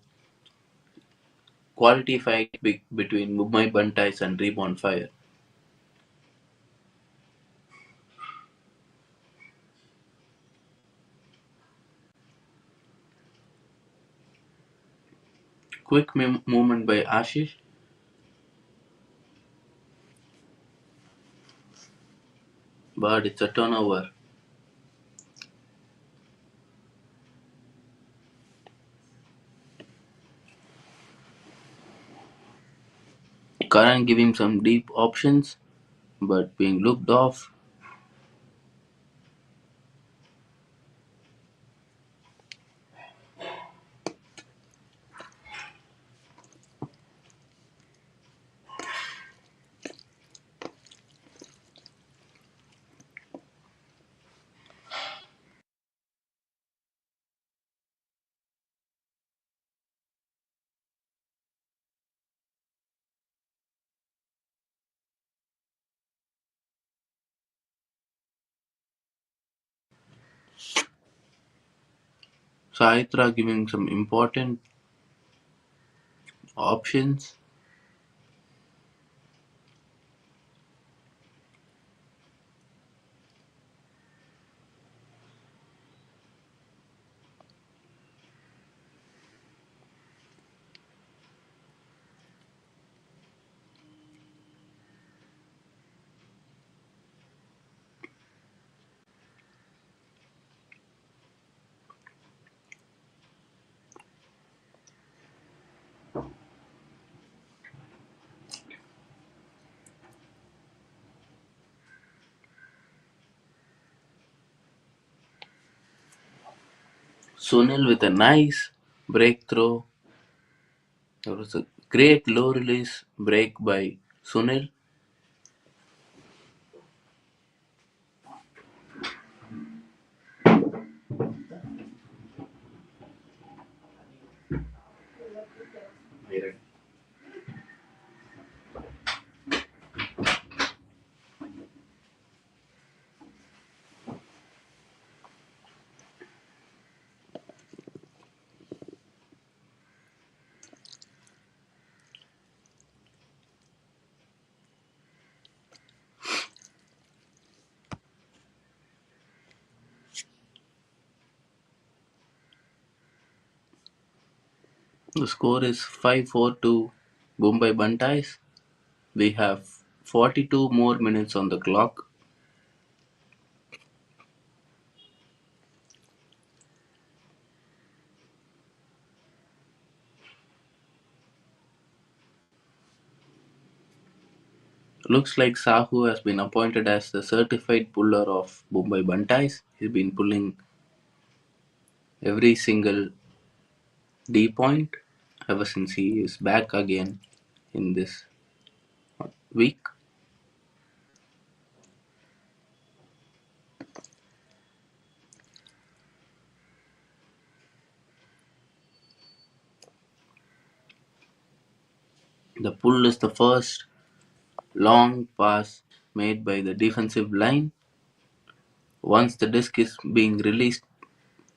quality fight between Mumbai Bantais and Reborn Fire. Quick movement by Ashish, but it's a turnover. Karan giving some deep options, but being looked off. Saitra giving some important options. Sunil with a nice breakthrough. There was a great low release break by Sunil. The score is 5-4 to Bombay Bantais. We have 42 more minutes on the clock. Looks like Sahu has been appointed as the certified puller of Bombay Bantais. He's been pulling every single D point ever since he is back again in this week. The pull is the first long pass made by the defensive line. Once the disc is being released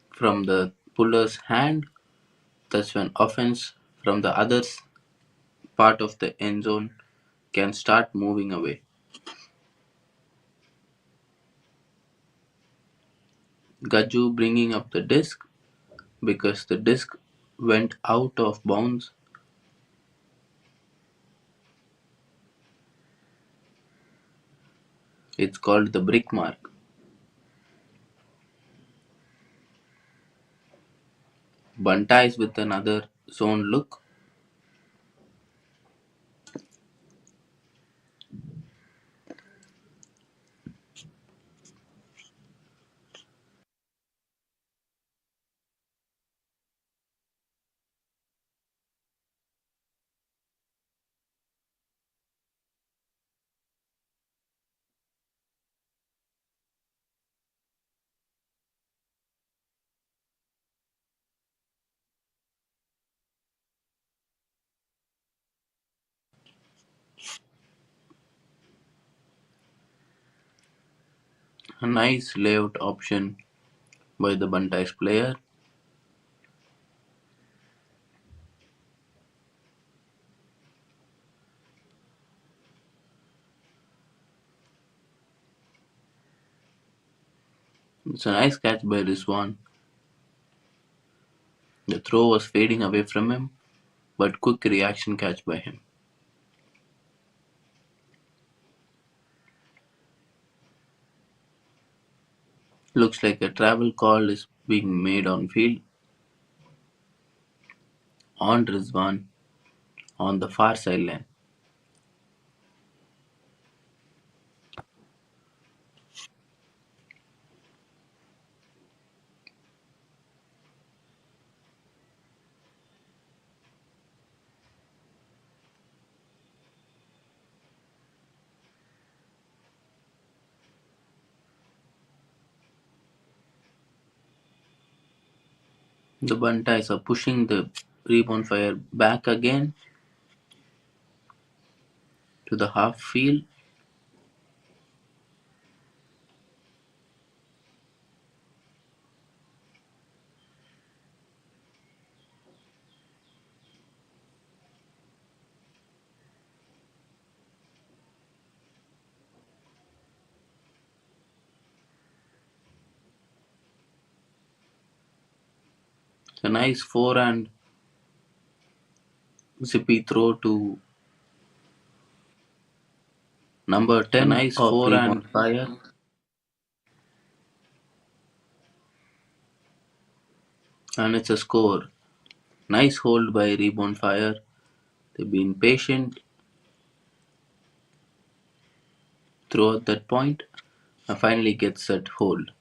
from the puller's hand, that's when offense from the other part of the end zone can start moving away. Gaju bringing up the disc because the disc went out of bounds. It's called the brick mark. Bantais with another zone look. A nice layout option by the Bantais player. It's a nice catch by Rizwan. The throw was fading away from him, but quick reaction catch by him. Looks like a travel call is being made on field on Rizwan on the far sideline. The Bantais are pushing the Reborn fire back again to the half field. It's a nice forehand zippy throw to number 10 nice of Reborn fire. And it's a score. Nice hold by Reborn fire. They've been patient throughout that point and finally gets that hold.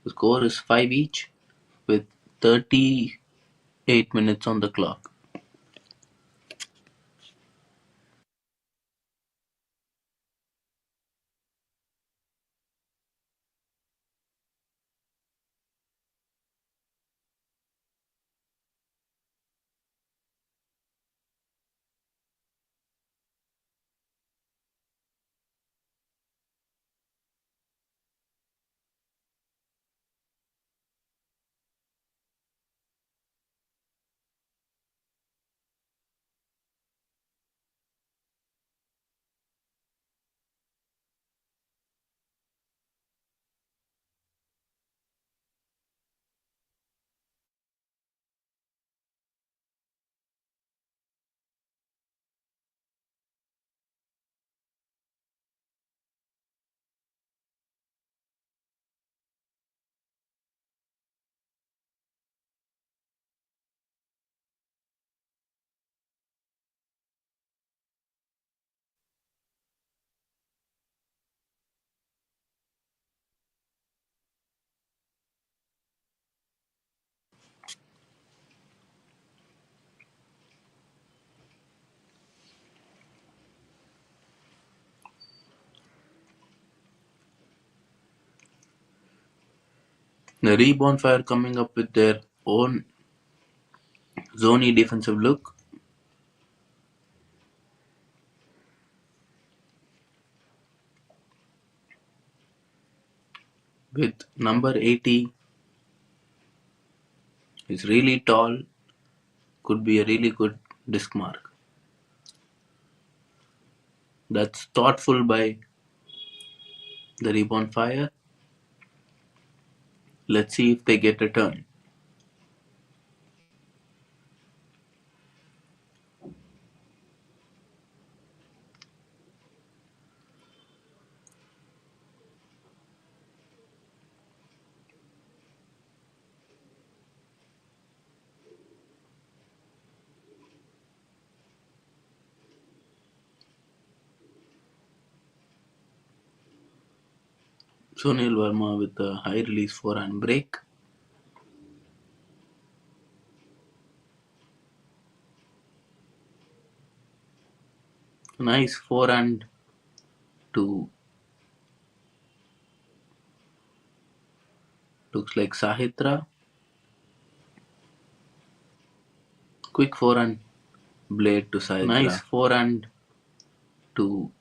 The score is 5 each with 38 minutes on the clock. The Reborn fire coming up with their own zony defensive look. With number 80 is really tall, could be a really good disc mark. That's thoughtful by the Reborn fire. Let's see if they get a turn. Sunil Verma with a high release forehand break. Nice forehand to looks like Sahitra. Quick forehand blade to Sahitra. Nice forehand to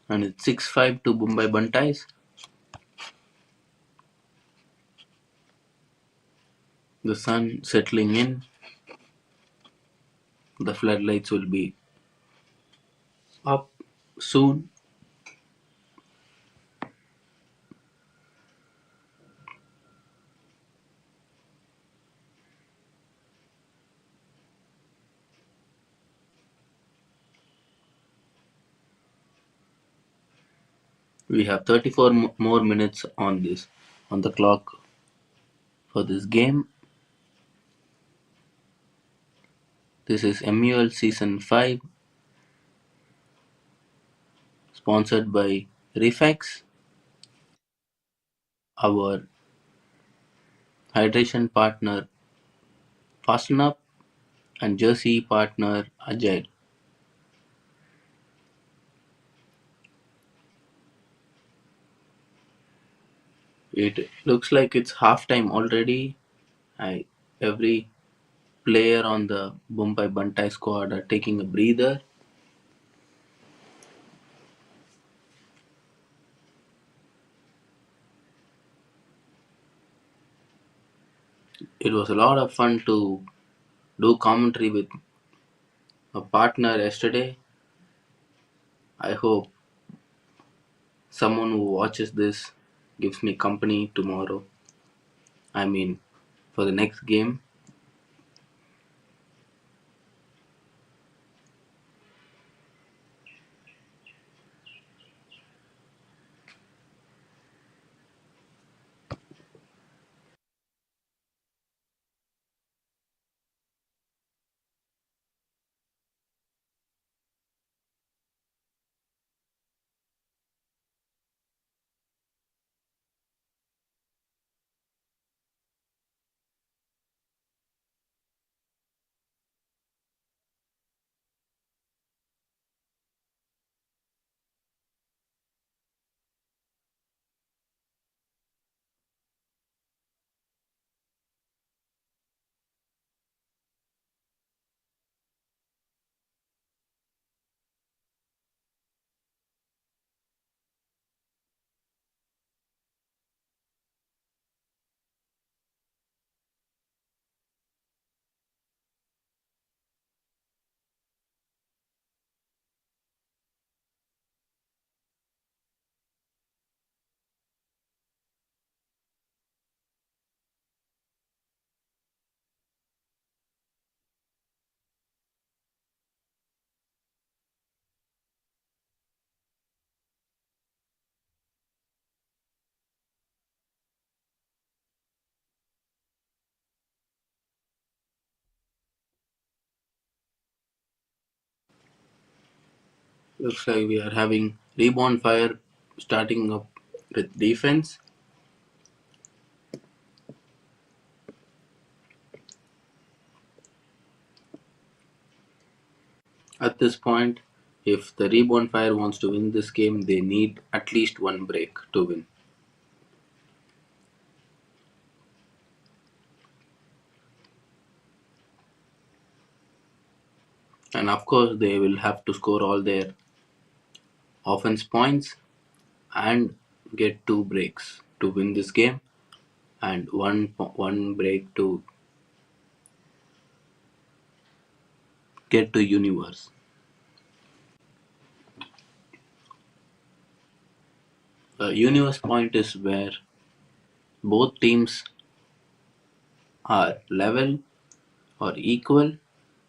and it's 6-5 to Mumbai Bantais. The sun settling in, the floodlights will be up soon. We have 34 more minutes on the clock for this game. This is MUL Season 5, sponsored by Refex, our hydration partner Fast&Up, and jersey partner Agile. It looks like it's halftime already. Every player on the Mumbai Bantai squad are taking a breather. It was a lot of fun to do commentary with a partner yesterday. I hope someone who watches this gives me company tomorrow. I mean, for the next game. Looks like we are having Reborn fire starting up with defense. At this point, if the Reborn Fire wants to win this game, they need at least one break to win. And of course, they will have to score all their offense points and get two breaks to win this game, and one break to get to Universe. Universe point is where both teams are level or equal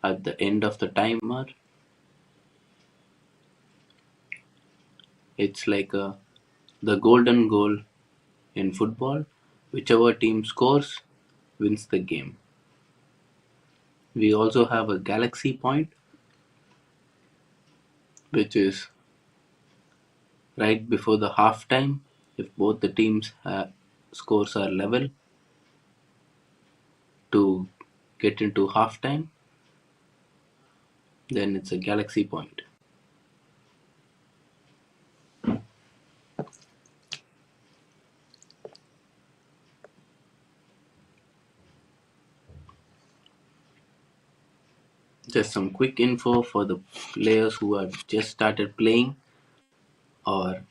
at the end of the timer. It's like the golden goal in football. Whichever team scores wins the game. We also have a galaxy point, which is right before the half time. If both the teams' scores are level to get into half time, then it's a galaxy point. Just some quick info for the players who have just started playing. or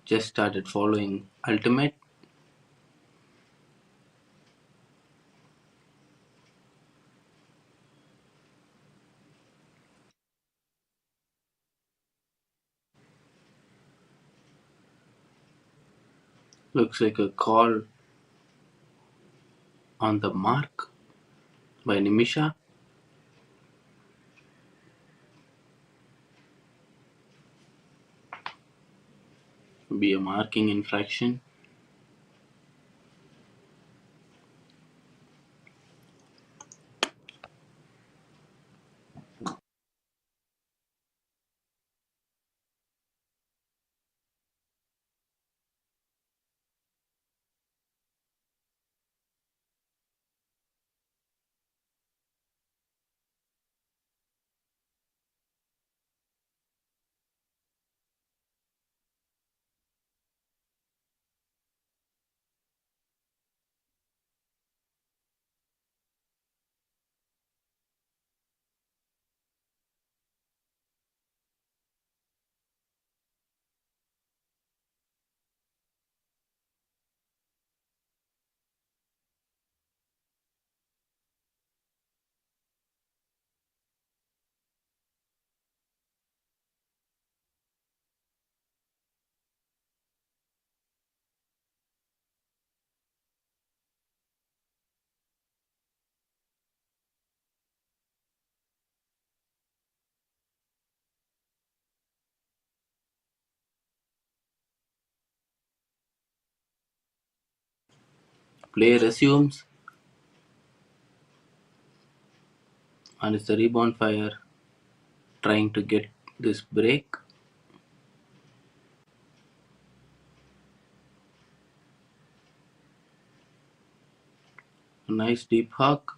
just started following Ultimate? Looks like a call on the mark by Nimisha. Be a marking infraction. Play resumes, and it's the Reborn Fire trying to get this break. A nice deep hug.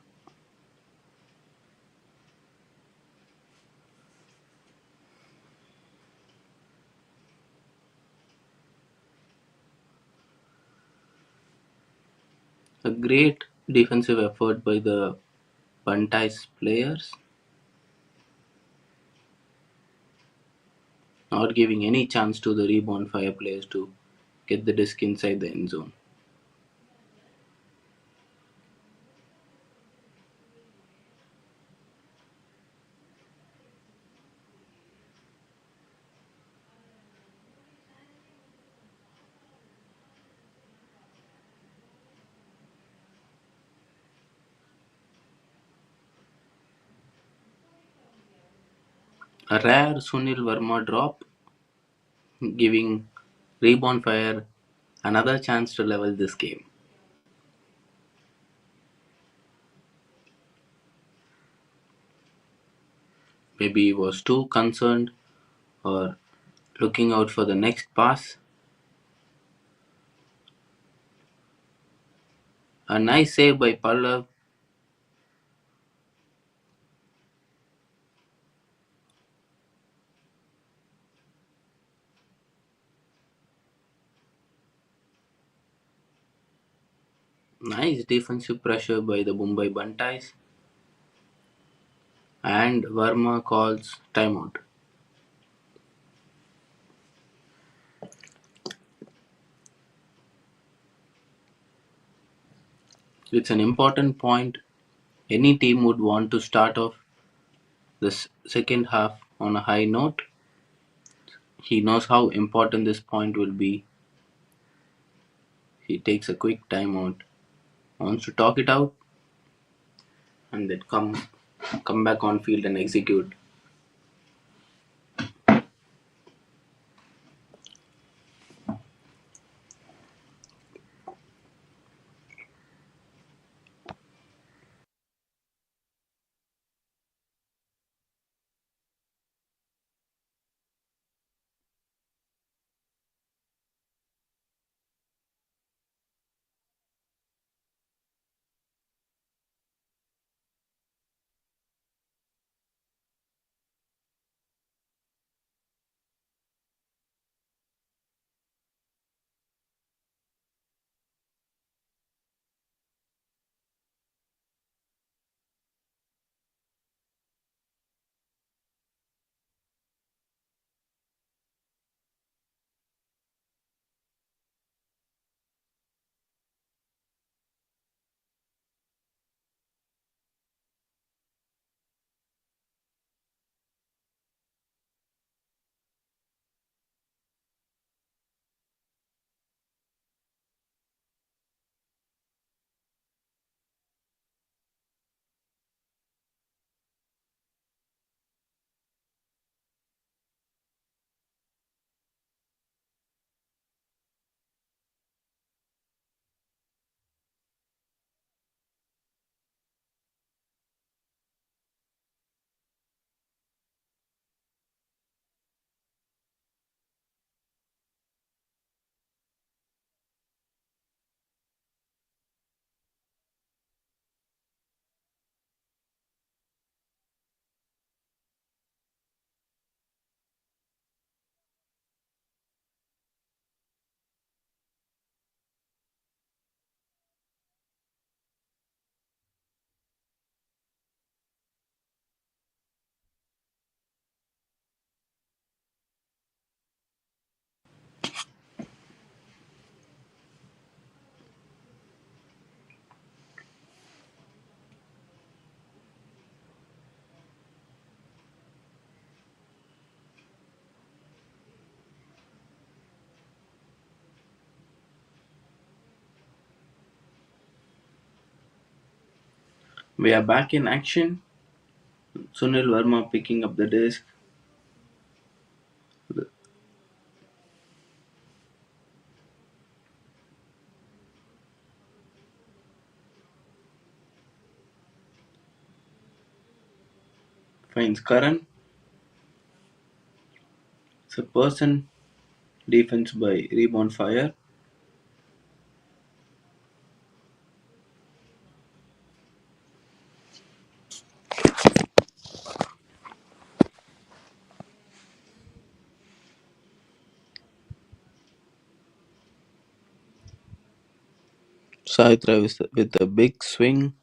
A great defensive effort by the Bantais players, not giving any chance to the Reborn Fire players to get the disc inside the end zone. A rare Sunil Verma drop, giving Reborn Fire another chance to level this game. Maybe he was too concerned or looking out for the next pass. A nice save by Pallav. Nice defensive pressure by the Mumbai Bantais. And Verma calls timeout. It's an important point. Any team would want to start off the second half on a high note. He knows how important this point will be. He takes a quick timeout, wants to talk it out, and then come back on field and execute. We are back in action. Sunil Verma picking up the disc. Finds Karan. It's a person defense by Reborn Fire. Saitra with a big swing.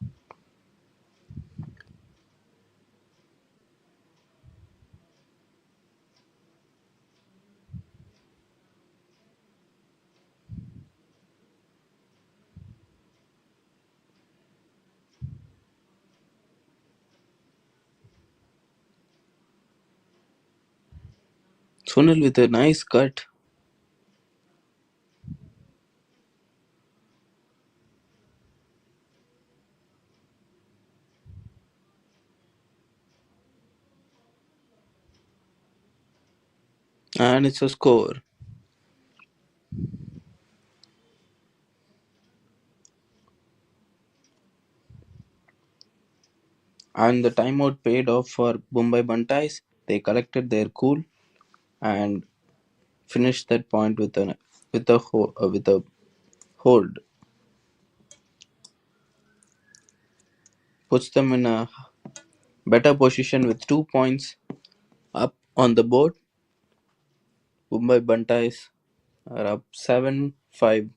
Sunil with a nice cut. And it's a score. And the timeout paid off for Mumbai Bantais. They collected their cool and finished that point with a hold. Puts them in a better position with 2 points up on the board. Mumbai Bantais are up 7-5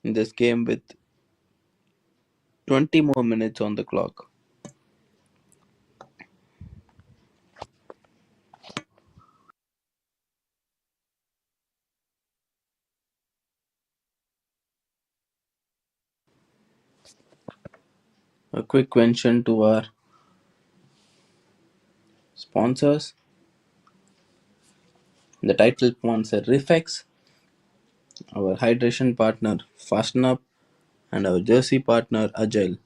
in this game with 20 more minutes on the clock. A quick mention to our sponsors. The title sponsor Refex, our hydration partner Fast&Up, and our jersey partner Agile.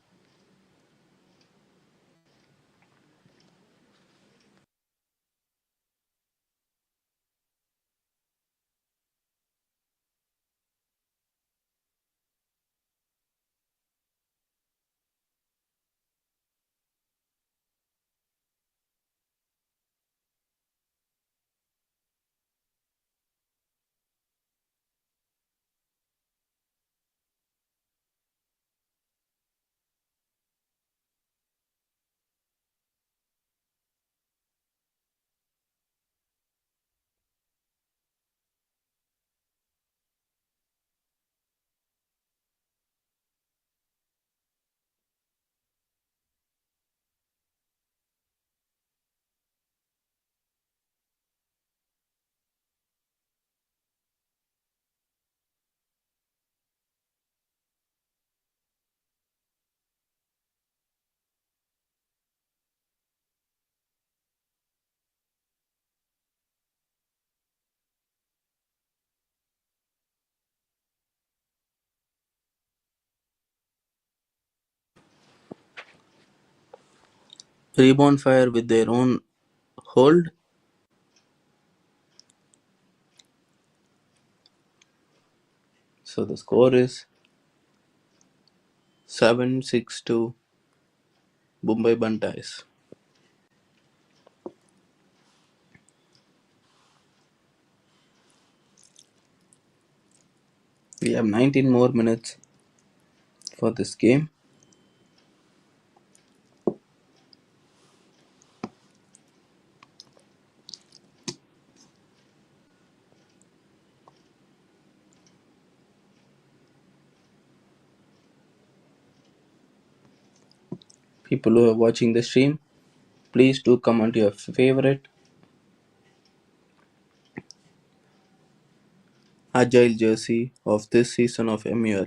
Reborn Fire with their own hold. So the score is 7-6 to Mumbai Bantais. We have 19 more minutes for this game. People who are watching the stream, please do comment your favorite Agile jersey of this season of MUL.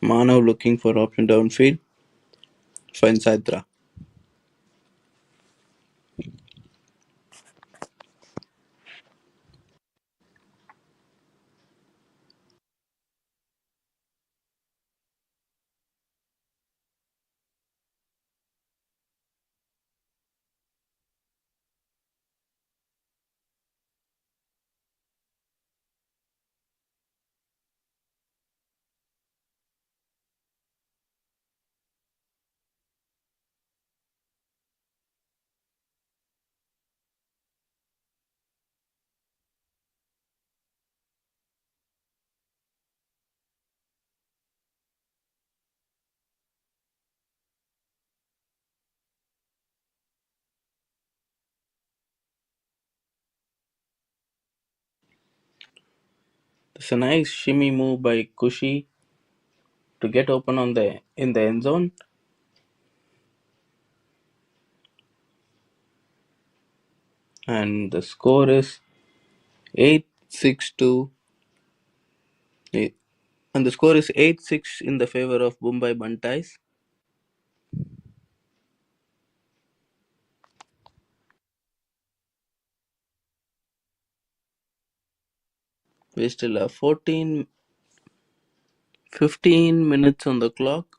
Manav looking for option downfield. Finds Hydra. There's a nice shimmy move by Kushi to get open on the in the end zone, and the score is 8-6 to and the score is 8-6 in the favor of Mumbai Bantais. We still have 15 minutes on the clock.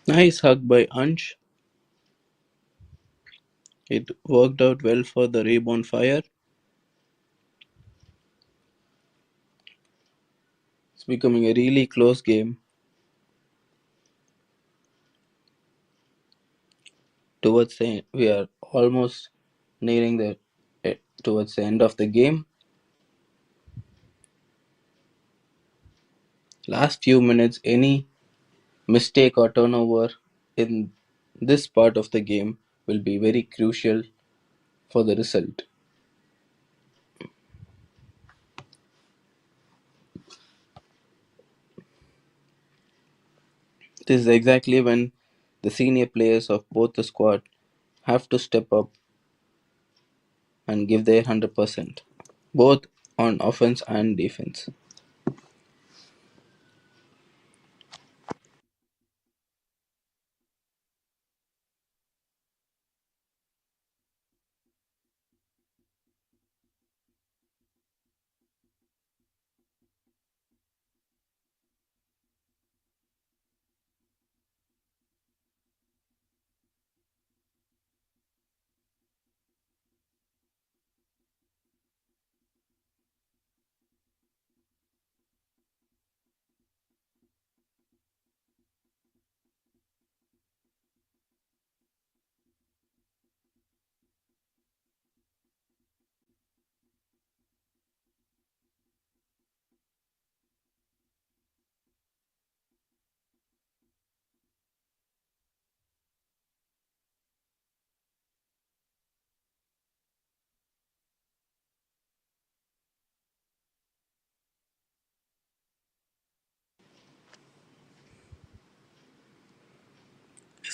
Nice hug by Ansh. It worked out well for the Reborn Fire. It's becoming a really close game. We are almost nearing the towards the end of the game. Last few minutes, any mistake or turnover in this part of the game will be very crucial for the result. This is exactly when the senior players of both the squad have to step up and give their 100%, both on offense and defense.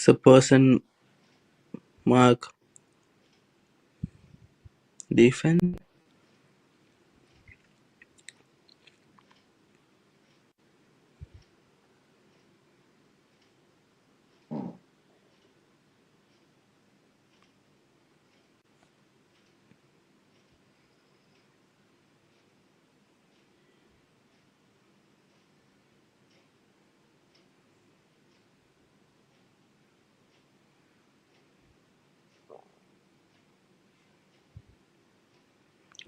It's a person mark defense.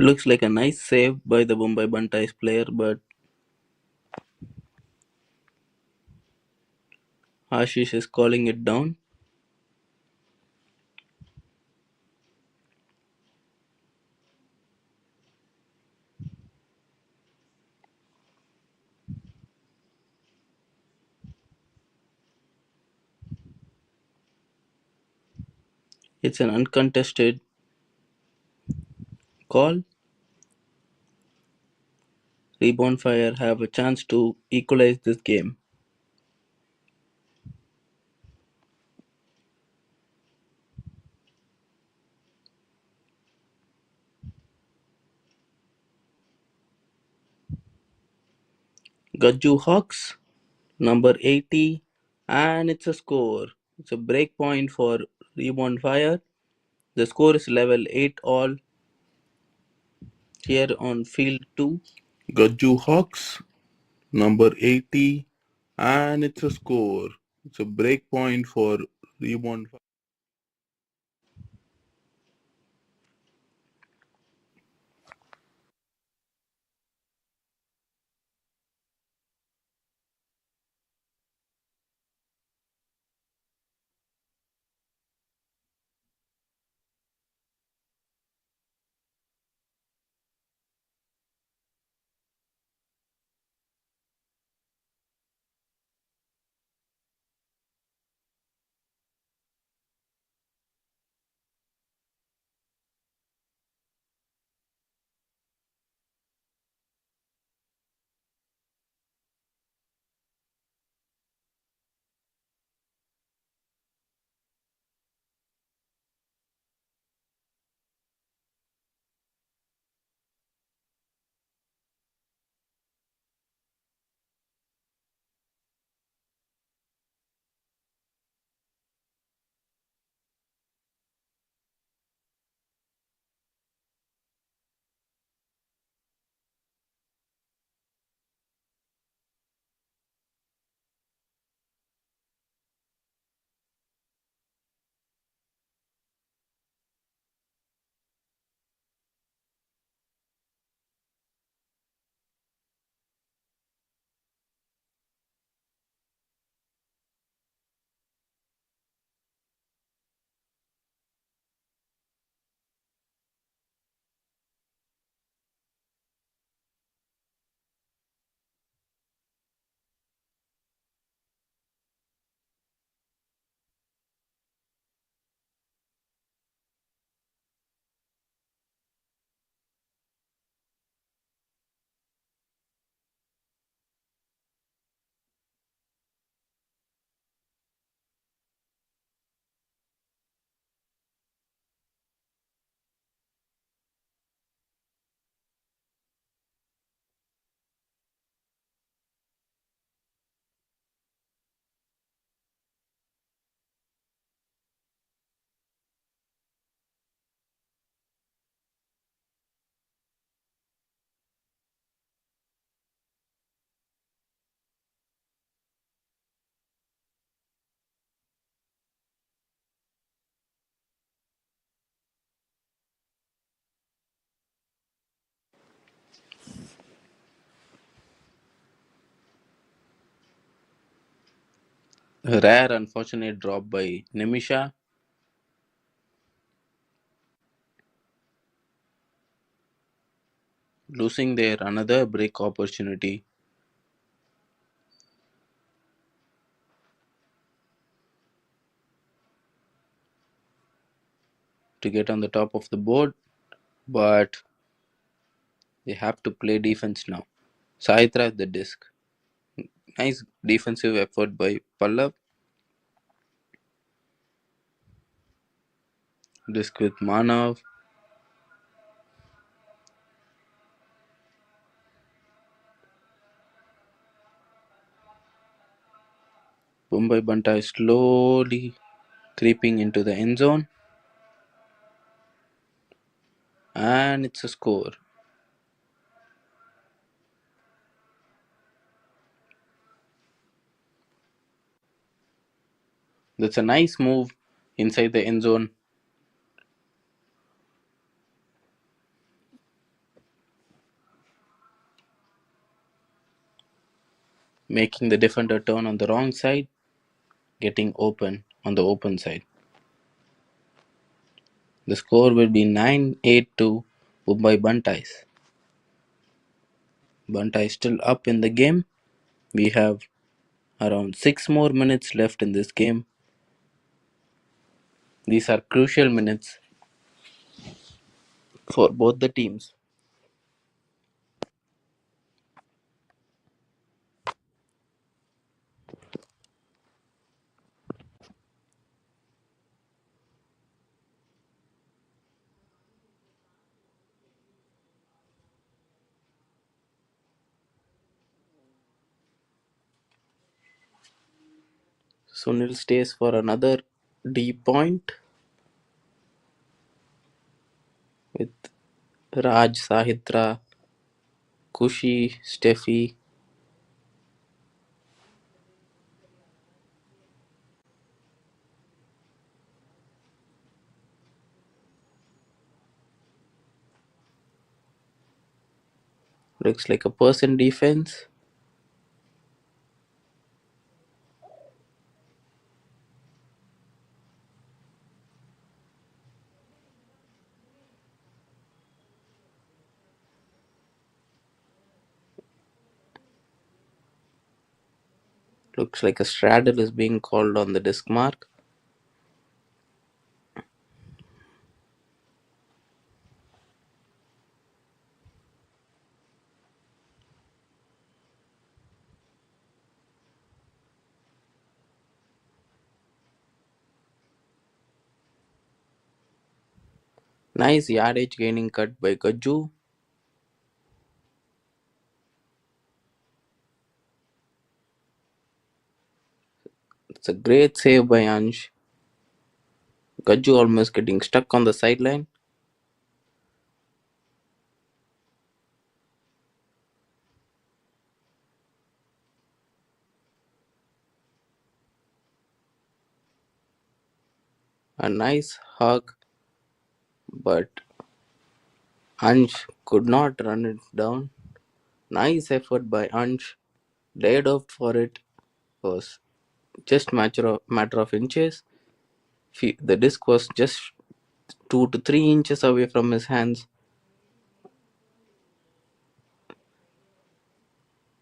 Looks like a nice save by the Mumbai Bantais player, but Ashish is calling it down. It's an uncontested call. Reborn Fire have a chance to equalize this game. Gajju Hawks, number 80, and it's a score. It's a break point for Reborn Fire. The score is level 8 all here on field 2. Gajju Hawks, number 80, and it's a score. It's a break point for Reborn. A rare unfortunate drop by Nimisha, losing their another break opportunity to get on the top of the board, but they have to play defense now. Saitra at the disc. Nice defensive effort by Pallav. Disc with Manav. Mumbai Bantai slowly creeping into the end zone. And it's a score. That's a nice move inside the end zone, making the defender turn on the wrong side, getting open on the open side. The score will be 9-8 to Mumbai Bantais. Bantai still up in the game. We have around 6 more minutes left in this game. These are crucial minutes for both the teams. Sunil stays for another deep point with Raj, Sahitra, Kushi, Steffi. Looks like a person defense. Looks like a straddle is being called on the disc mark. Nice yardage gaining cut by Gajju. It's a great save by Ansh. Gajju almost getting stuck on the sideline. A nice hug, but Ansh could not run it down. Nice effort by Ansh. Laid off for it was just matter of inches. The disc was just 2 to 3 inches away from his hands.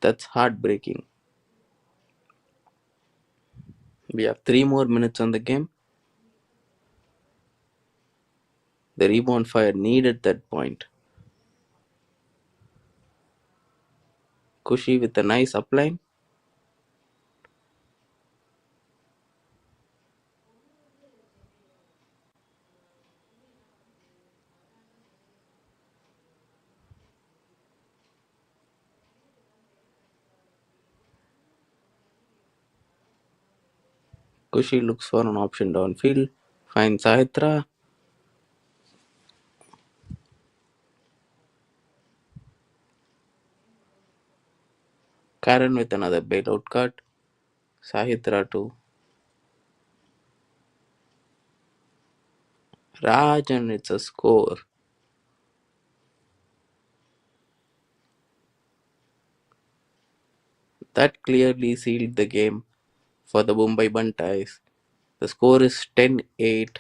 That's heartbreaking. We have 3 more minutes on the game. The rebound fire needed that point. Kushi with a nice upline. Kushi looks for an option downfield. Finds Sahitra. Karen with another bailout cut. Sahitra to Raj, and it's a score. That clearly sealed the game for the Mumbai Bantais. The score is 10-8.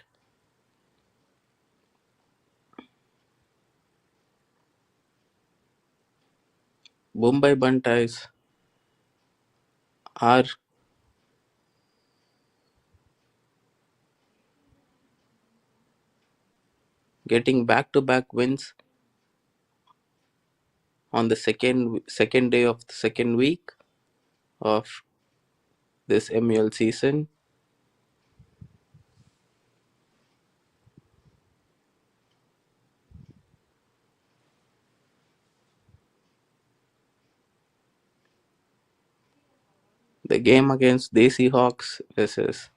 Mumbai Bantais are getting back-to-back wins on the second day of the second week of this MUL season. The game against Desi Hawks versus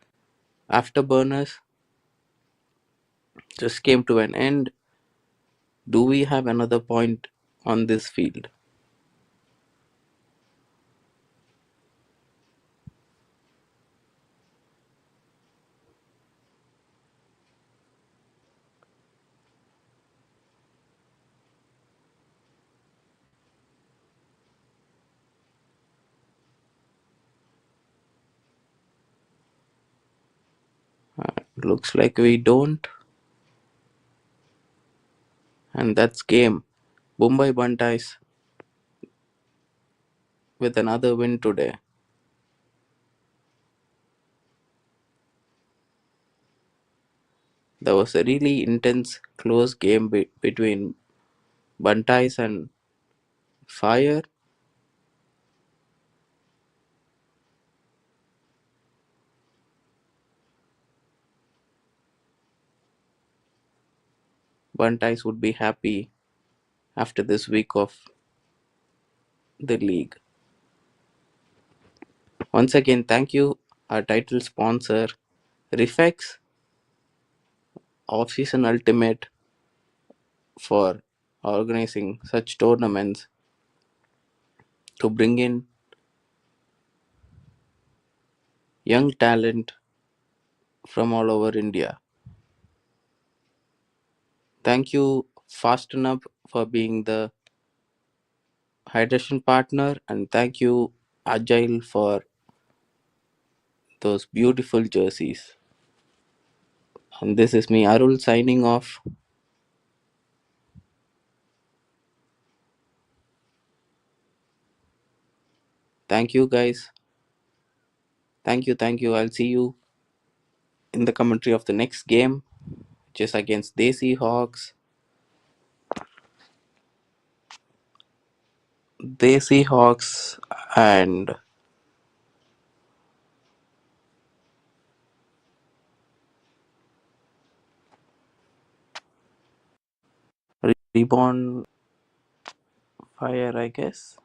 Afterburners just came to an end. Do we have another point on this field? Looks like we don't, and that's game. Mumbai Bantais with another win today. There was a really intense, close game between Bantais and Fire. Bantais would be happy after this week of the league. Once again, thank you, our title sponsor, Refex Off-Season Ultimate, for organizing such tournaments to bring in young talent from all over India. Thank you, Fast&Up, for being the hydration partner, and thank you, Agile, for those beautiful jerseys. And this is me, Arul, signing off. Thank you, guys. Thank you. I'll see you in the commentary of the next game, which is against Desi Hawks. Desi Hawks and Reborn Fire, I guess.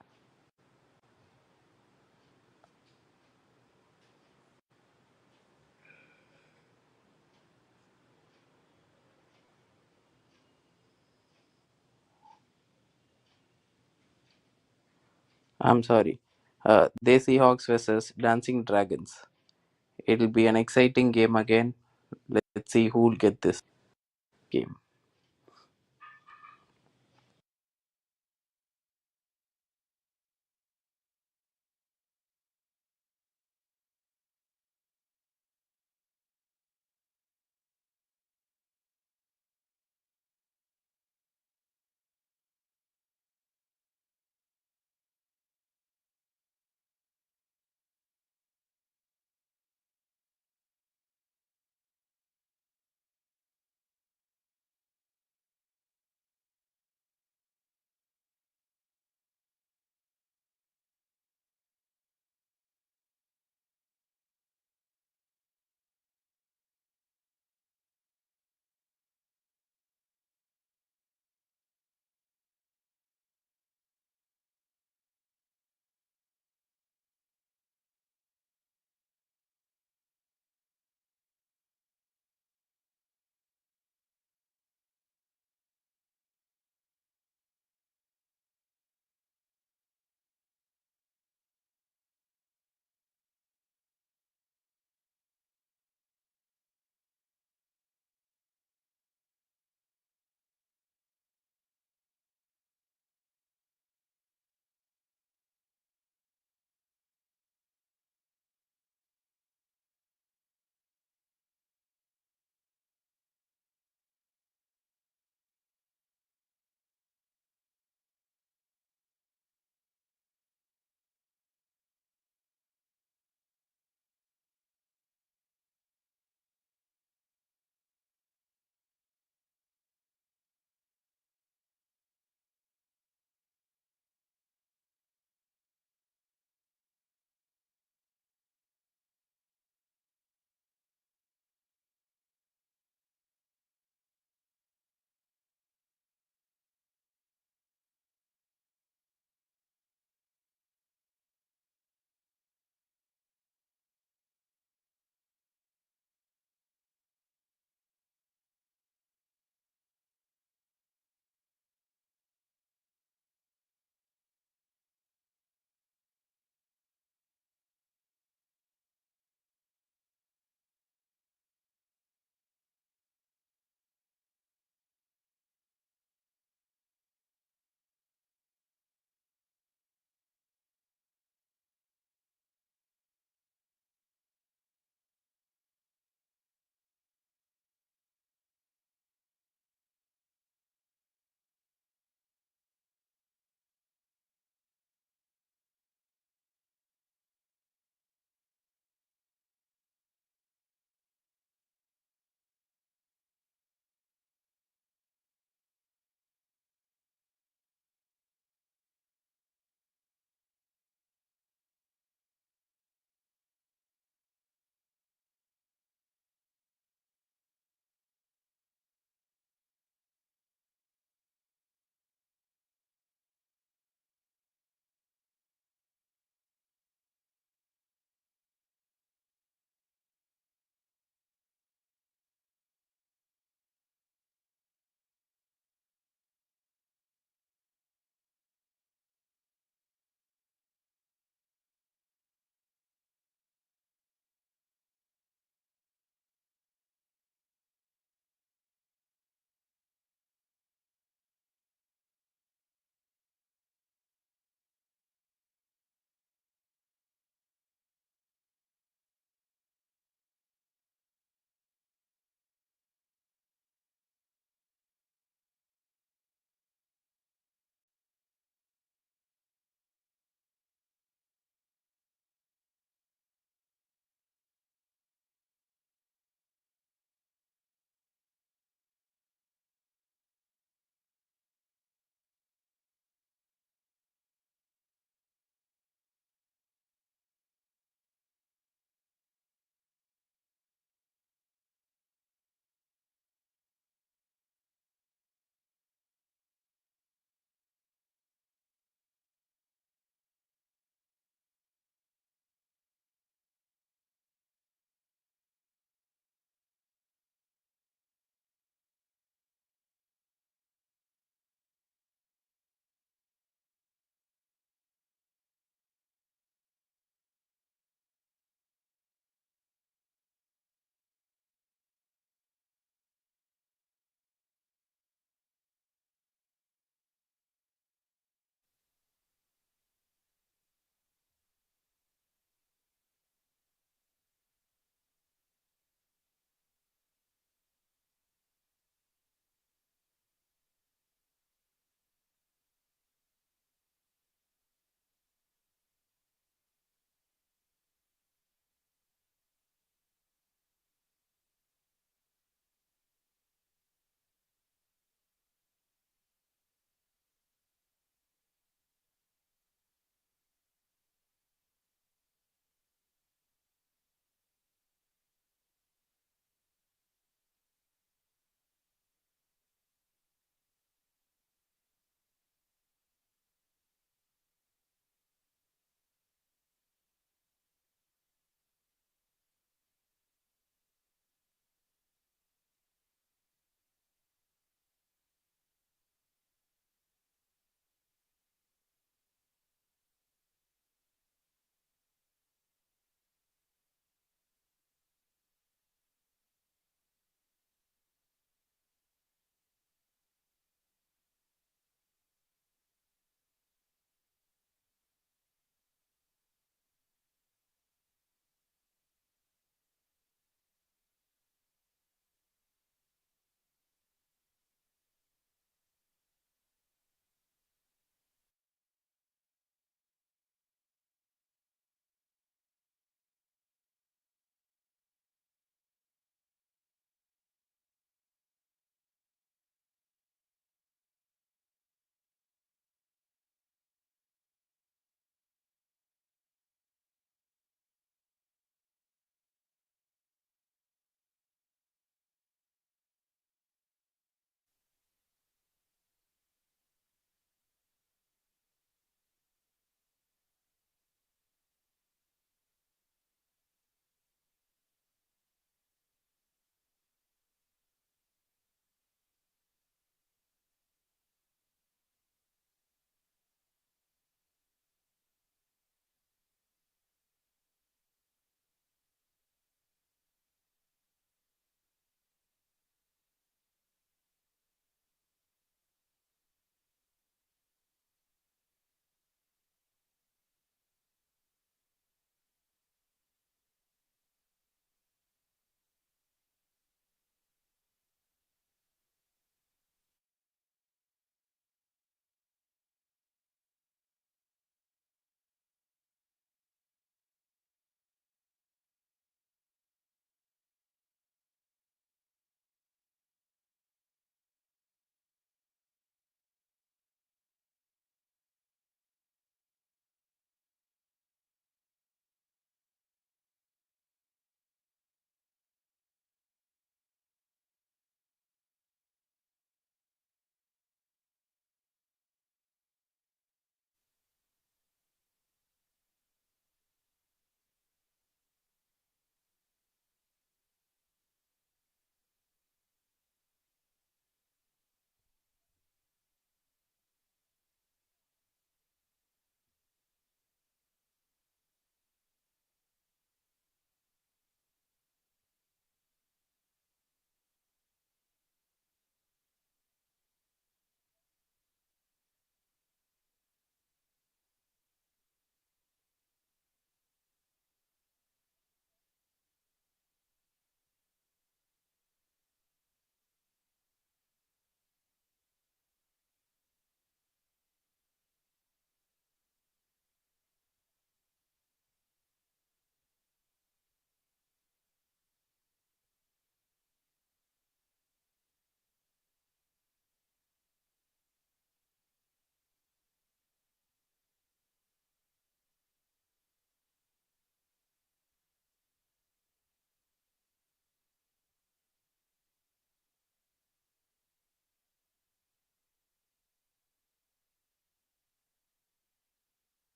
I'm sorry. Desi Hawks versus Dancing Dragons. It'll be an exciting game again. Let's see who'll get this game.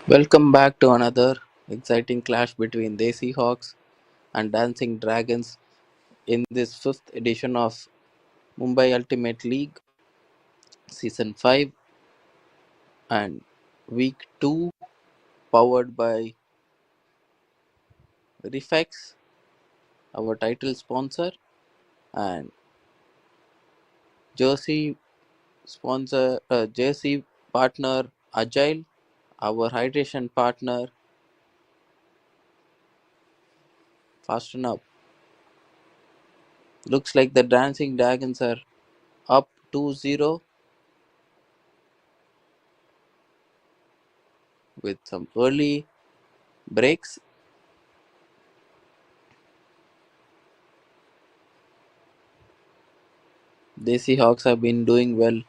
Welcome back to another exciting clash between Desi Hawks and Dancing Dragons in this fifth edition of Mumbai Ultimate League Season 5 and Week 2, powered by Refex, our title sponsor, and Jersey Jersey partner Agile, our hydration partner Fast&Up. Looks like the Dancing Dragons are up 2-0 with some early breaks. Desi Hawks have been doing well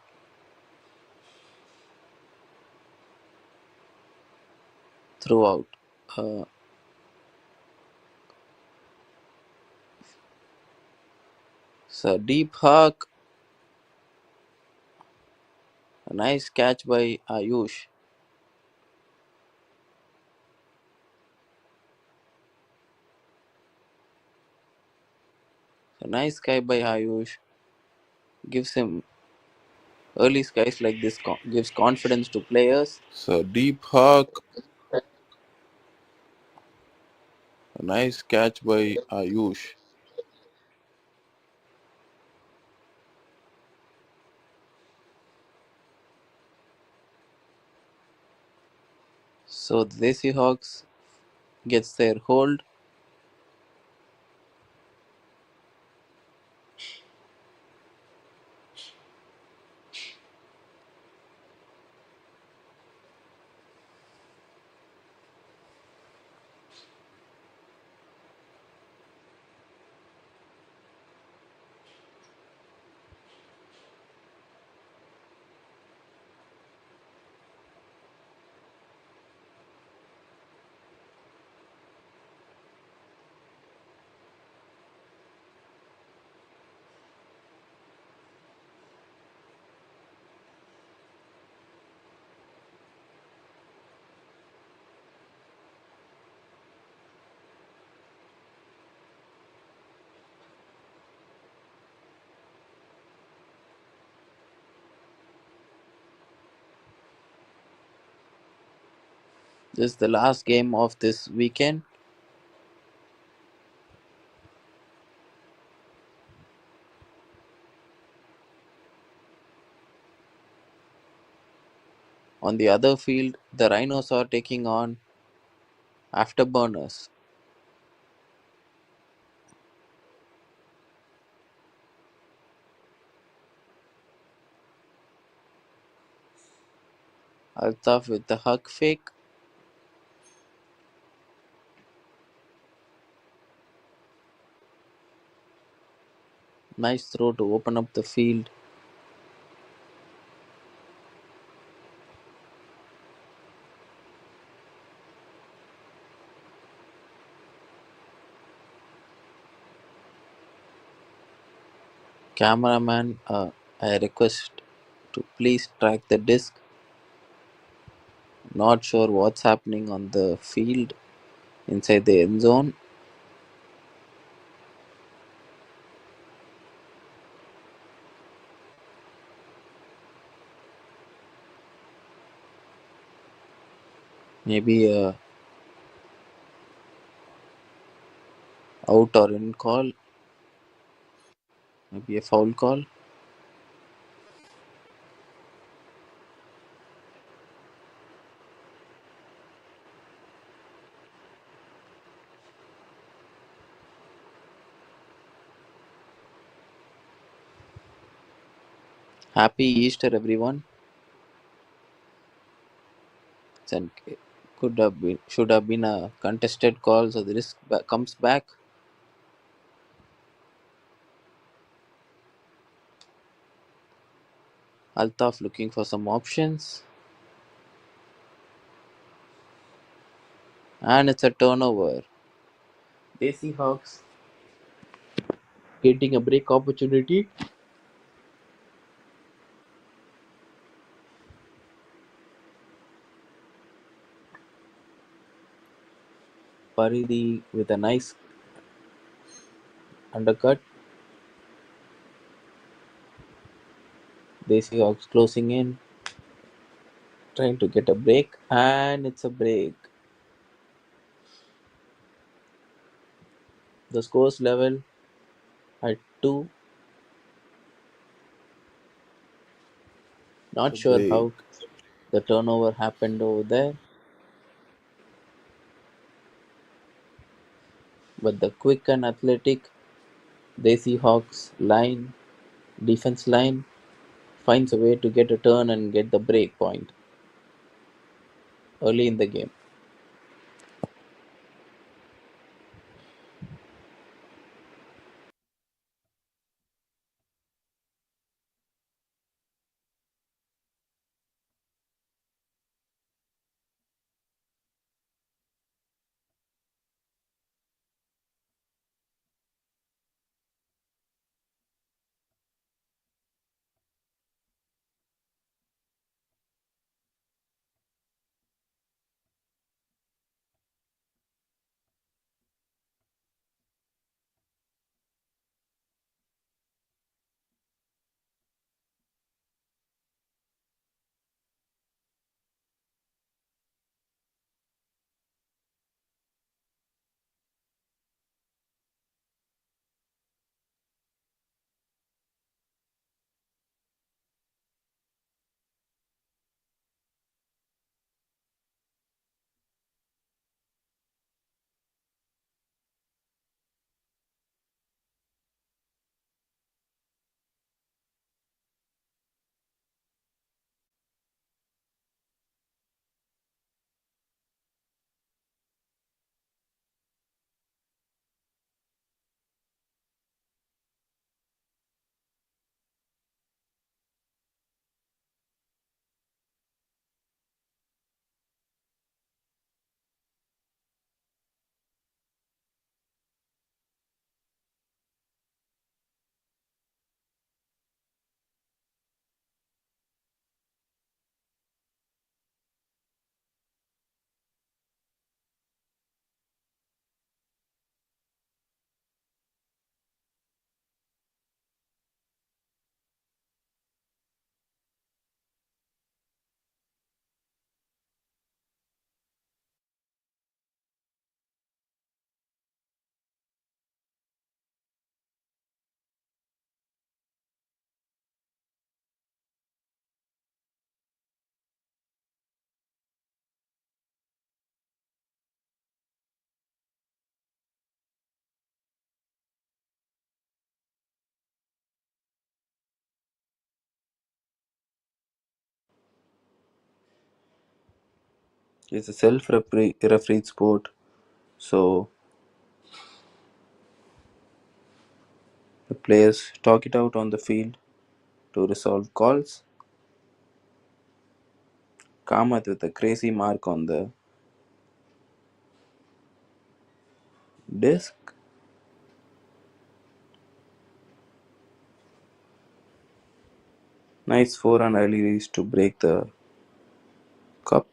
throughout. Uh, so deep hook, a nice catch by Ayush. A nice catch by Ayush gives him early skies like this gives confidence to players. So deep hook, a nice catch by Ayush. So the Desi Hawks gets their hold. This is the last game of this weekend. On the other field, the Rhinos are taking on Afterburners. Altaf with the hug fake. Nice throw to open up the field. Cameraman, I request to please track the disc. Not sure what's happening on the field inside the end zone. Maybe a out or in call. Maybe a foul call. Happy Easter, everyone. And could have been should have been a contested call, so the risk comes back. Altaf looking for some options, and it's a turnover. Desi Hawks getting a break opportunity. Paridi with a nice undercut. Desi Hawks closing in, trying to get a break, and it's a break. The scores level at 2. It's Not a sure break. how the turnover happened over there, but the quick and athletic Desi Hawks line, defense line, finds a way to get a turn and get the break point early in the game. It's a self-refereed sport, so the players talk it out on the field to resolve calls. Kamath with a crazy mark on the disc. Nice forehand early release to break the cup.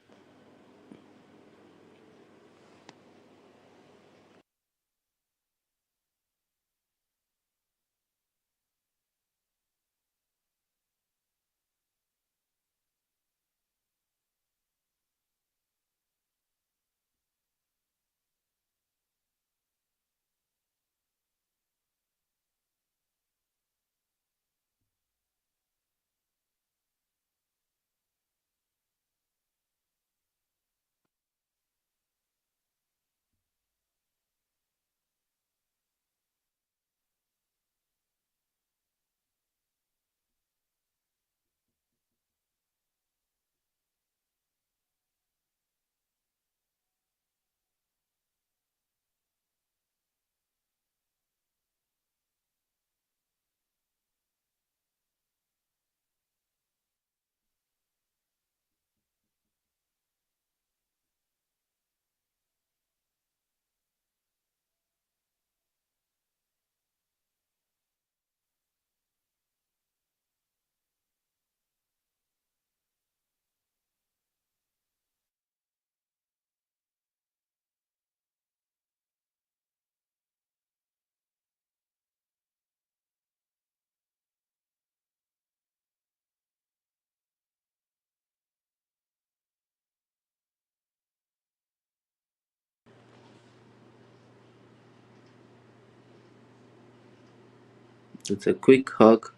It's a quick hug,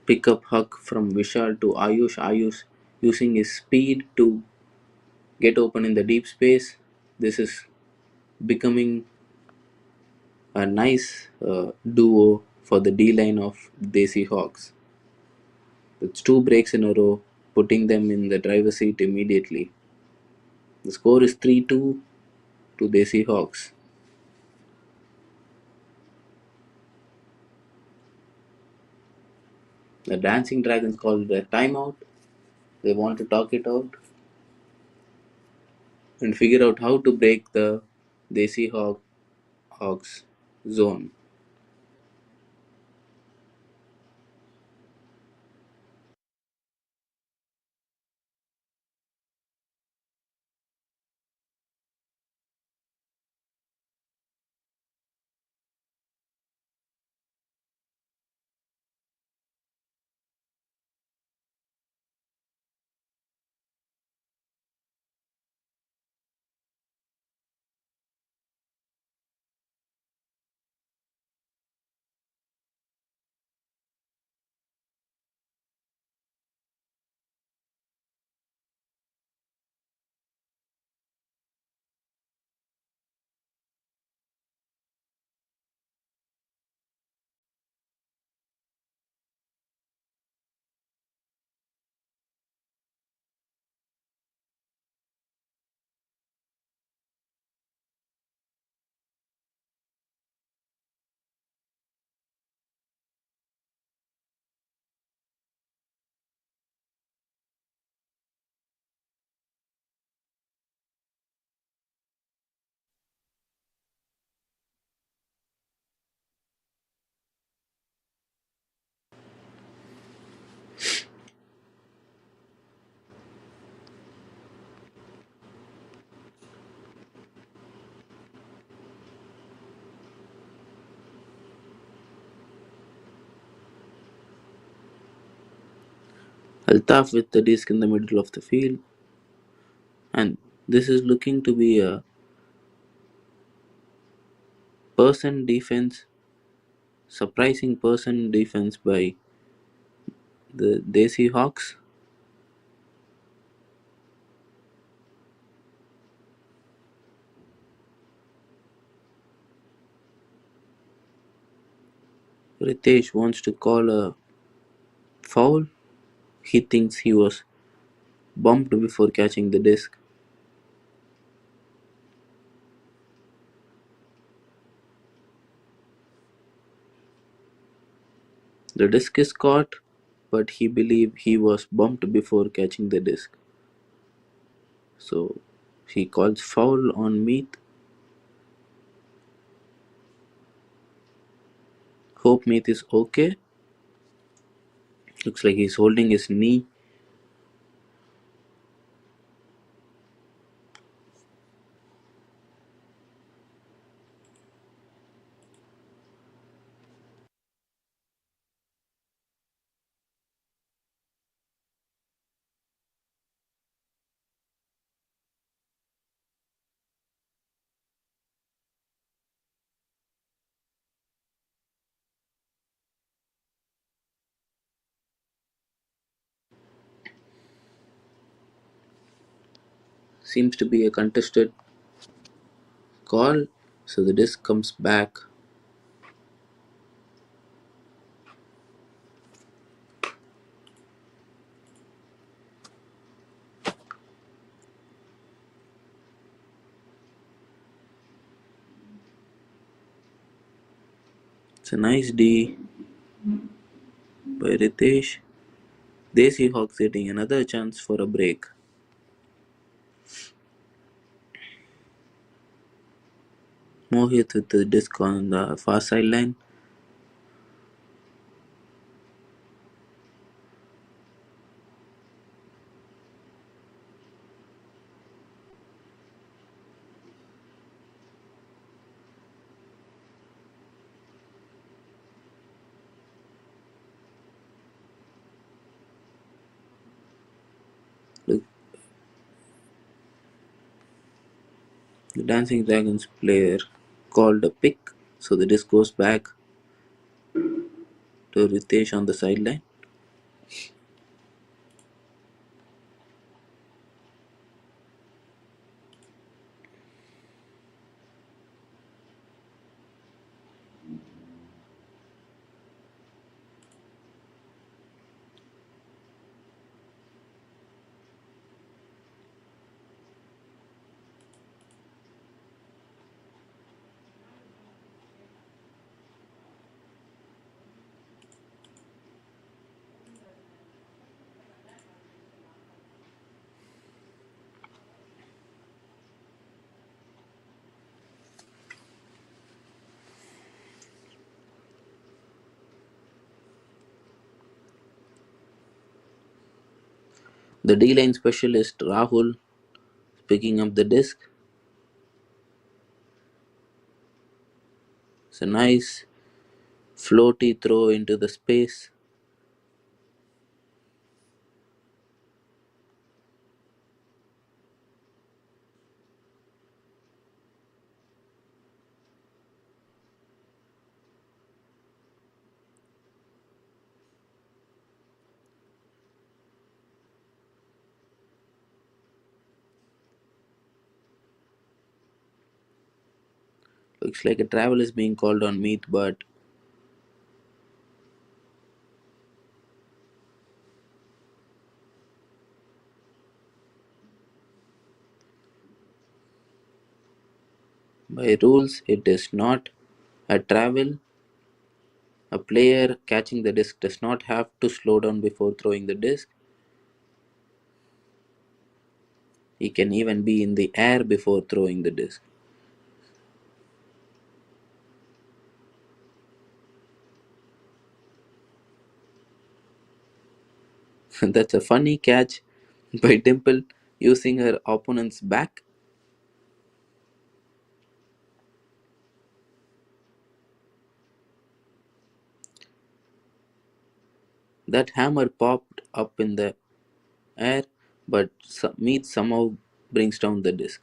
pick up hug from Vishal to Ayush. Ayush using his speed to get open in the deep space. This is becoming a nice duo for the D line of Desi Hawks. With two breaks in a row, putting them in the driver's seat immediately. The score is 3-2 to Desi Hawks. The Dancing Dragons called a timeout. They want to talk it out and figure out how to break the Desi Hawks zone. Altaf with the disc in the middle of the field, and this is looking to be a person defense, surprising person defense by the Desi Hawks. Ritesh wants to call a foul. He thinks he was bumped before catching the disc. The disc is caught, but he believes he was bumped before catching the disc. So he calls foul on Meath. Hope Meath is okay. Looks like he's holding his knee. Seems to be a contested call. So the disc comes back. It's a nice D by Ritesh. Desi Hawks getting another chance for a break. Mohit with the disc on the far sideline. Look, the Dancing Dragons player called a pick, so the disc goes back. to Ritesh on the sideline. The D line specialist Rahul picking up the disc. It's a nice floaty throw into the space. Looks like a travel is being called on Meath, but by rules it is not a travel. A player catching the disc does not have to slow down before throwing the disc. He can even be in the air before throwing the disc. That's a funny catch by Dimple using her opponent's back. That hammer popped up in the air, but Meath somehow brings down the disc.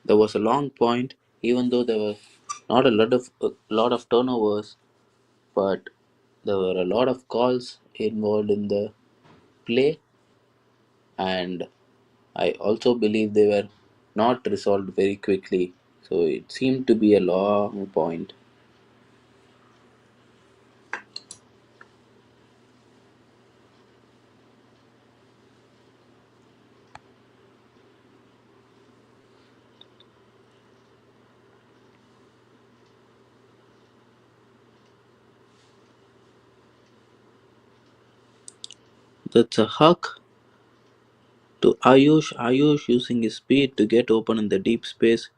There was a long point, even though there was not a lot of turnovers, but there were a lot of calls involved in the play, and I also believe they were not resolved very quickly. So it seemed to be a long point. That's a huck to Ayush. Ayush using his speed to get open in the deep space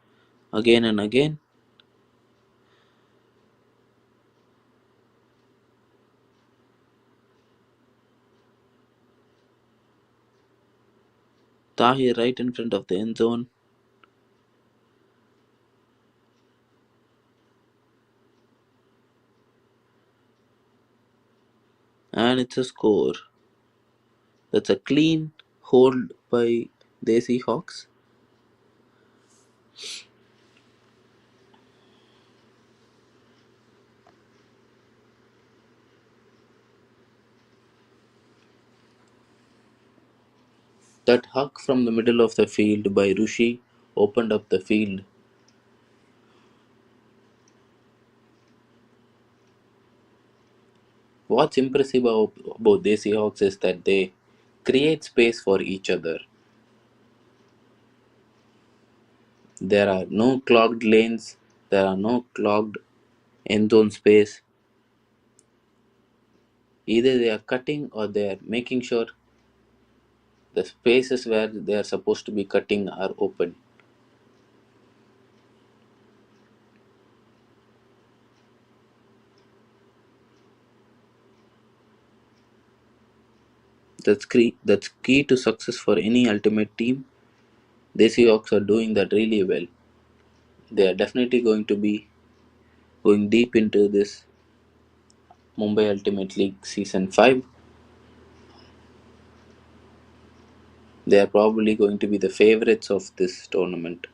again and again. Tahir right in front of the end zone. And it's a score. That's a clean hold by Desi Hawks. That huck from the middle of the field by Rushi opened up the field. What's impressive about Desi Hawks is that they create space for each other. There are no clogged lanes, there are no clogged end zone space. Either they are cutting or they are making sure the spaces where they are supposed to be cutting are open. That's key to success for any ultimate team. Desi Hawks are doing that really well. They are definitely going to be going deep into this Mumbai Ultimate League Season 5. They are probably going to be the favorites of this tournament.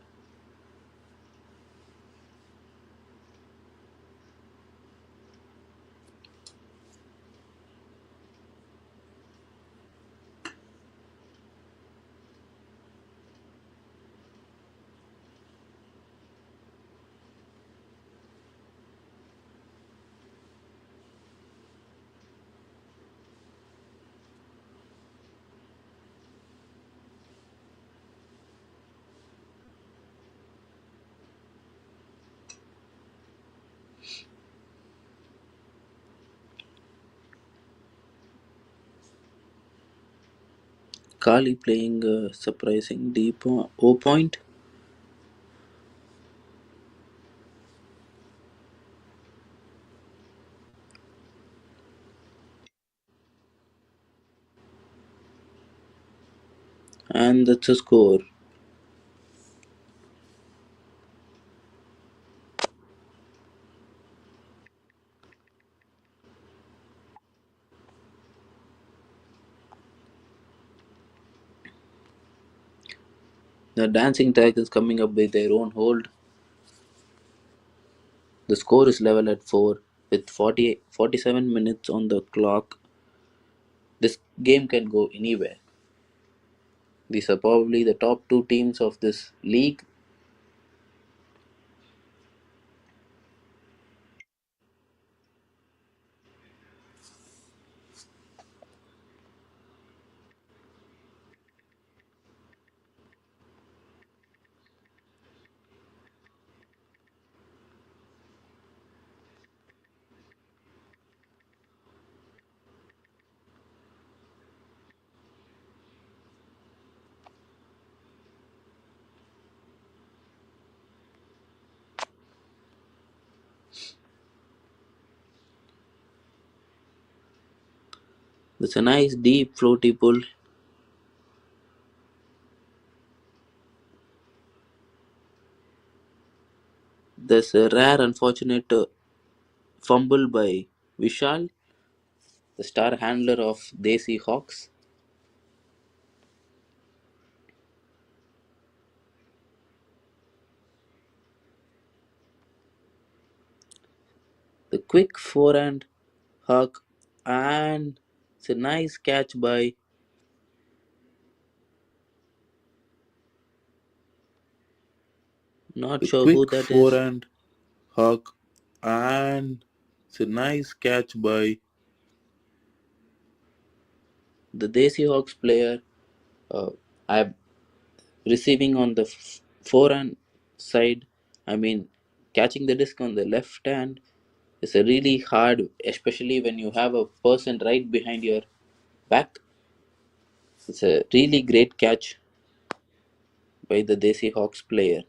Kali playing a surprising deep O point. And that's a score. The Dancing Dragons coming up with their own hold. The score is level at 4 with 47 minutes on the clock. This game can go anywhere. These are probably the top two teams of this league. There's a nice deep floaty pull. There's a rare unfortunate fumble by Vishal, the star handler of Desi Hawks. The quick forehand hook, and it's a nice catch by not The sure who quick that is. forehand hook and it's a nice catch by The Desi Hawks player. I'm receiving on the forehand side. I mean, catching the disc on the left hand is a really hard, especially when you have a person right behind your back. It's a really great catch by the Desi Hawks player.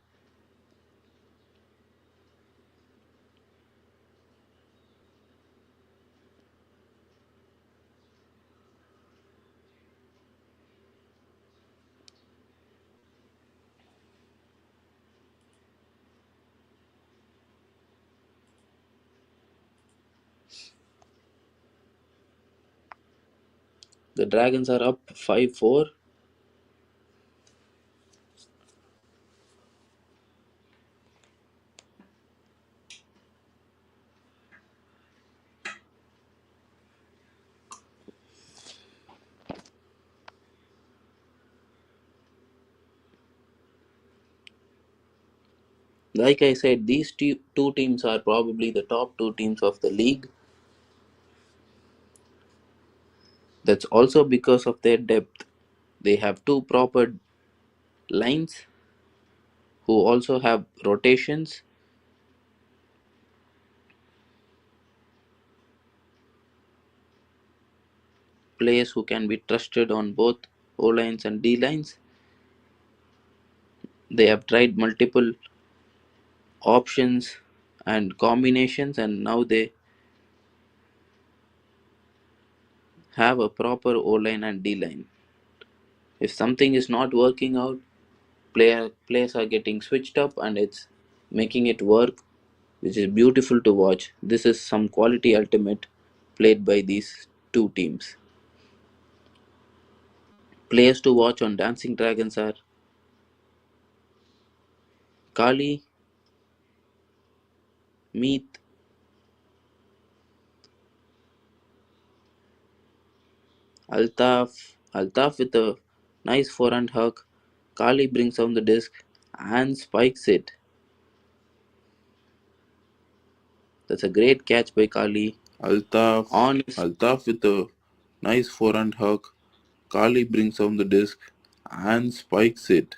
The Dragons are up 5-4. Like I said, these two teams are probably the top two teams of the league. That's also because of their depth. They have two proper lines. who also have rotations, players who can be trusted on both O lines and D lines. They have tried multiple options and combinations, and now they have a proper O line and D line. If something is not working out, players are getting switched up and it's making it work, which is beautiful to watch. This is some quality ultimate played by these two teams. Players to watch on Dancing Dragons are Kali, Meet, Altaf with a nice forehand hook. Kali brings down the disc and spikes it. That's a great catch by Kali. Altaf, On his, Altaf with a nice forehand hook. Kali brings down the disc and spikes it.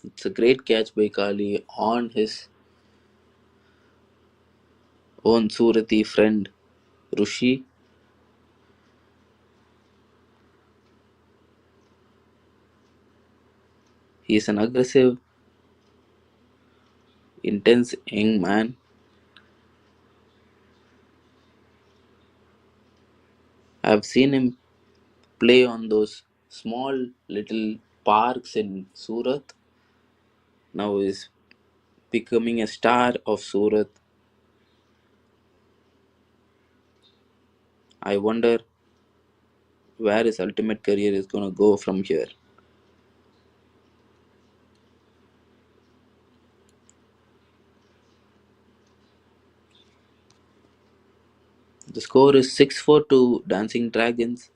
it's a great catch by Kali on his own Surati friend Rushi. He is an aggressive, intense young man. I've seen him play on those small little parks in Surat. Now he's becoming a star of Surat. I wonder where his ultimate career is going to go from here. The score is 6-4 to Dancing Dragons.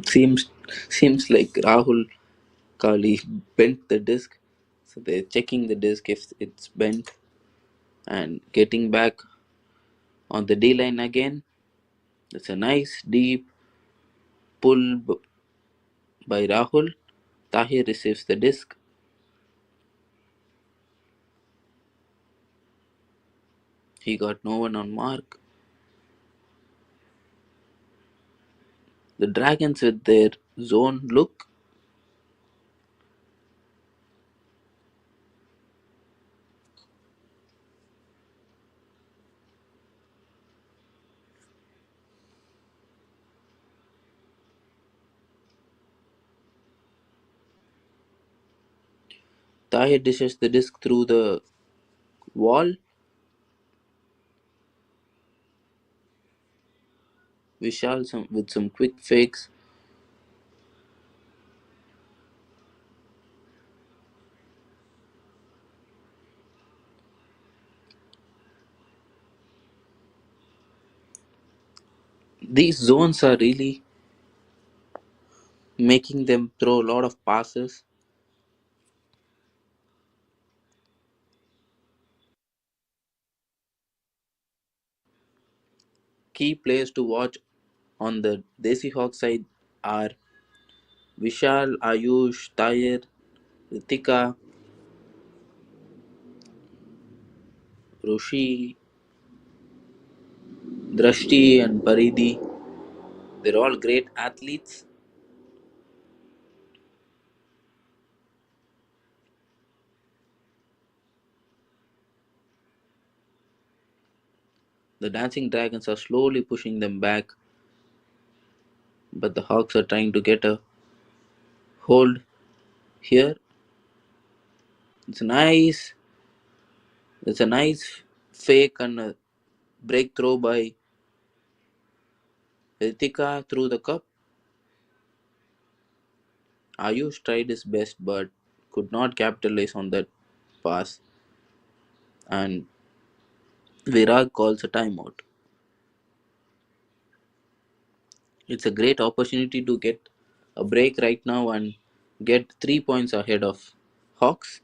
Seems seems like Rahul Kali bent the disc. So they're checking the disc if it's bent and getting back on the D line again. It's a nice deep pull by Rahul. Tahir receives the disc. He got no one on mark. The Dragons with their zone look. Tahir dishes the disc through the wall. Vishal with some quick fakes. These zones are really making them throw a lot of passes. Key players to watch on the Desi Hawk side are Vishal, Ayush, Tahir, Ritika, Roshi, Drashti, and Paridi. They're all great athletes. The Dancing Dragons are slowly pushing them back, but the Hawks are trying to get a hold here. It's a nice, it's a nice fake and a Breakthrough by Ritika through the cup. Ayush tried his best but could not capitalize on that pass, and Virag calls a timeout. It's a great opportunity to get a break right now and get 3 points ahead of Hawks.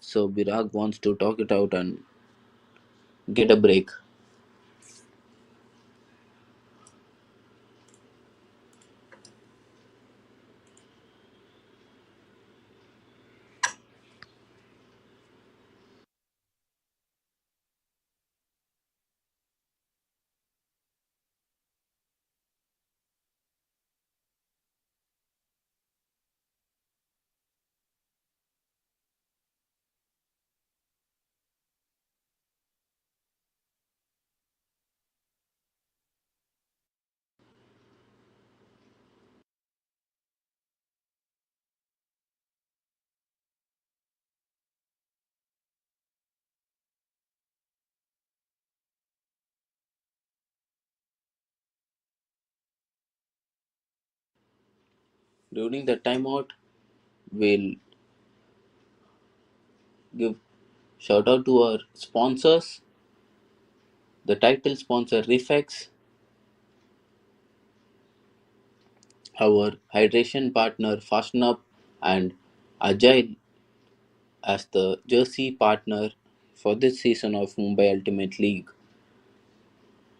So Virag wants to talk it out and get a break. During the timeout, we'll give shout out to our sponsors, the title sponsor Refex, our hydration partner Fast&Up, and Agile as the jersey partner for this season of Mumbai Ultimate League.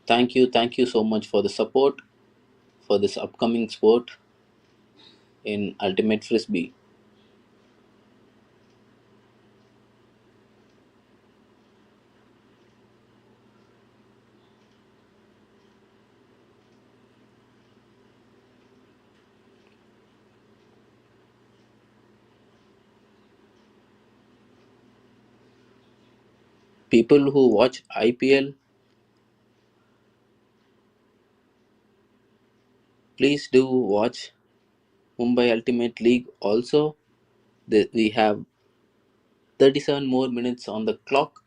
Thank you so much for the support for this upcoming sport in Ultimate Frisbee. People who watch IPL, please do watch Mumbai Ultimate League also. We have 37 more minutes on the clock.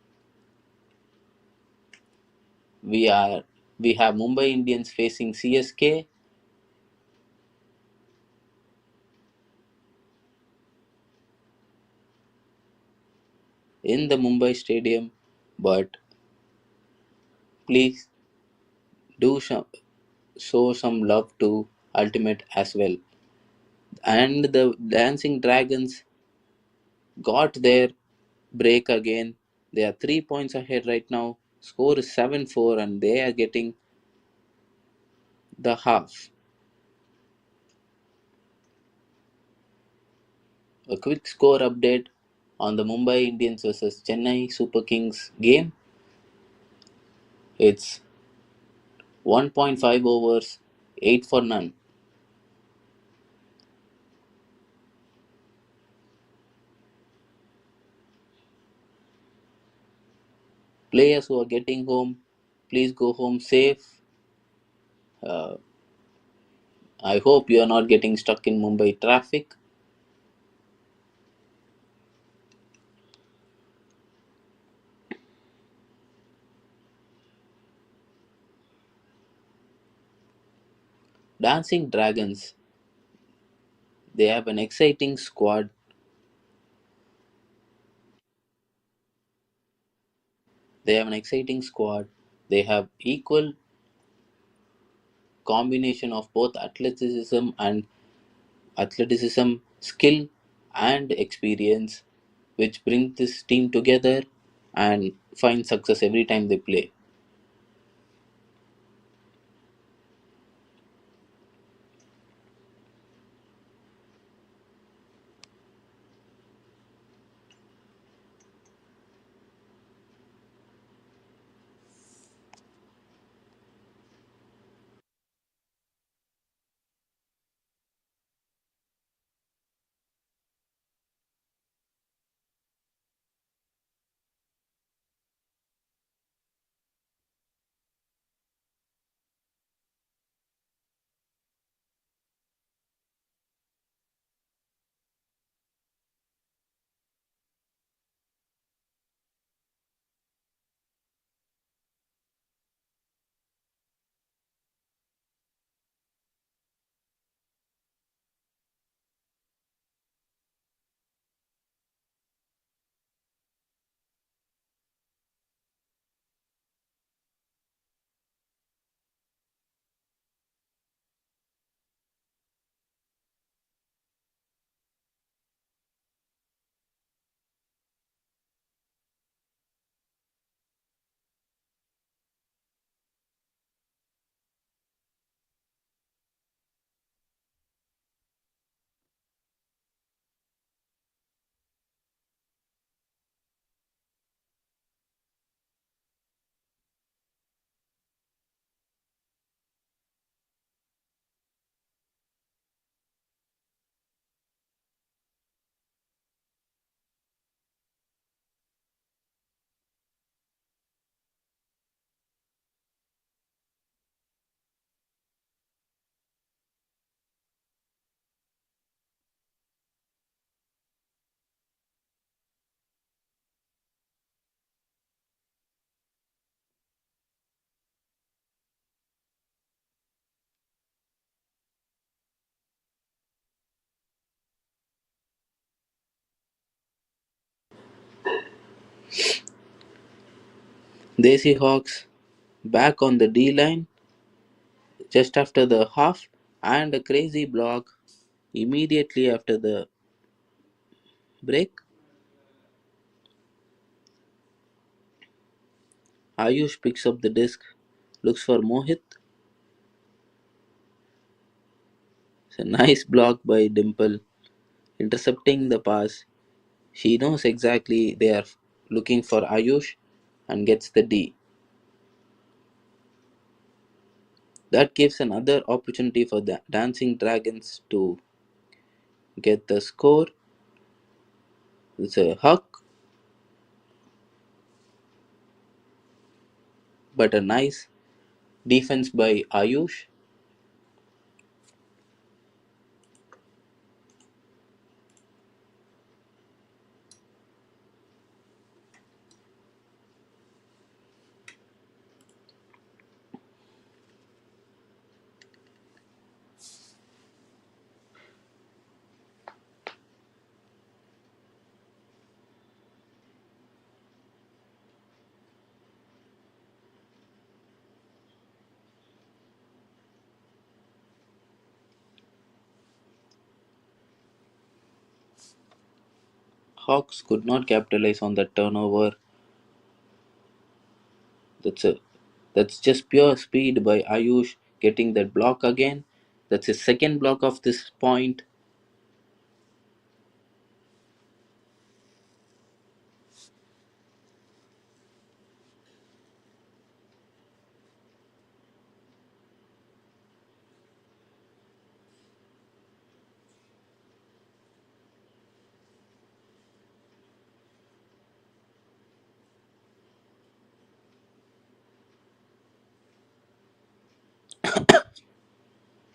We are we have Mumbai Indians facing CSK in the Mumbai Stadium, but please do show some love to Ultimate as well. And the Dancing Dragons got their break again. They are 3 points ahead right now. Score is 7-4, and they are getting the half. A quick score update on the Mumbai Indians versus Chennai Super Kings game. It's 1.5 overs, 8 for none. Players who are getting home, please go home safe. Uh, I hope you are not getting stuck in Mumbai traffic. Dancing Dragons, they have an exciting squad. They have an exciting squad. They have equal combination of both athleticism, skill, and experience, which bring this team together and find success every time they play. Desi Hawks back on the D line just after the half, and a crazy block immediately after the break. Ayush picks up the disc, looks for Mohit. It's a nice block by Dimple, intercepting the pass. She knows exactly they are looking for Ayush and gets the D. That gives another opportunity for the Dancing Dragons to get the score. It's a huck, but a nice defense by Ayush. Hawks could not capitalize on that turnover. That's a that's just pure speed by Ayush getting that block again. That's his second block of this point.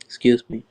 Excuse me.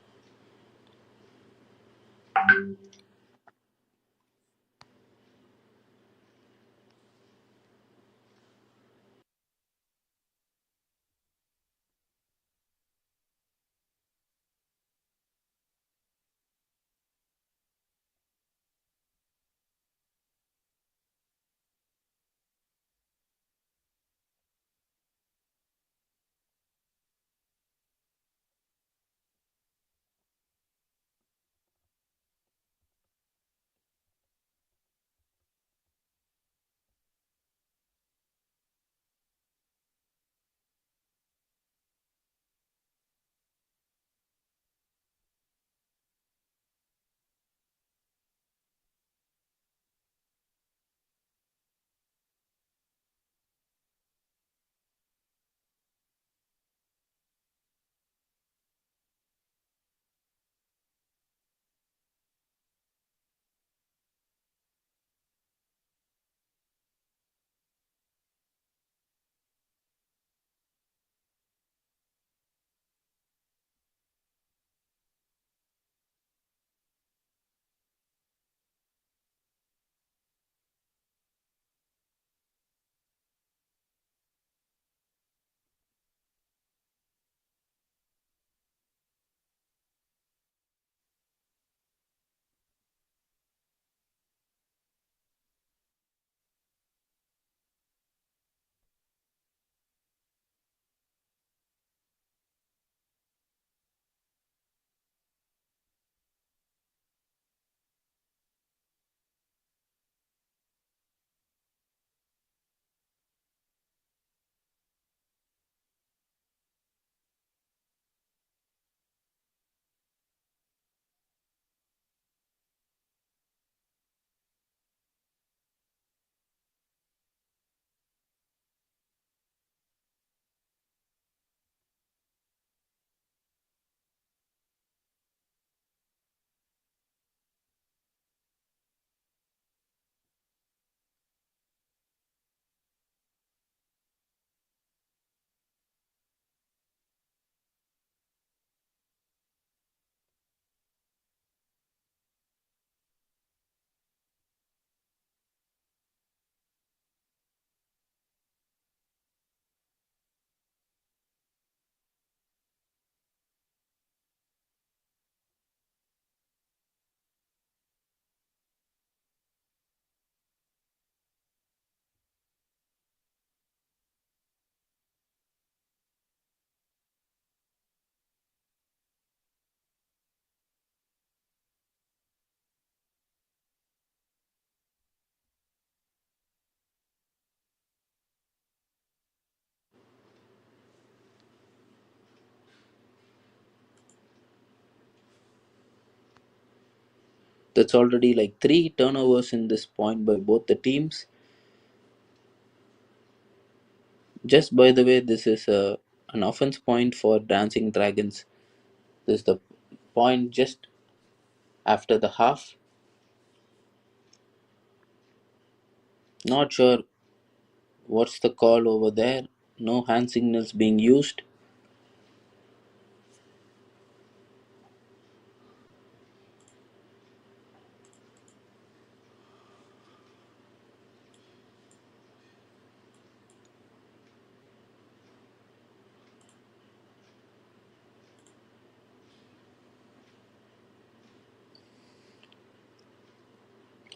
That's already like three turnovers in this point by both the teams. Just by the way, this is an offense point for Dancing Dragons. This is the point just after the half. Not sure what's the call over there. No hand signals being used.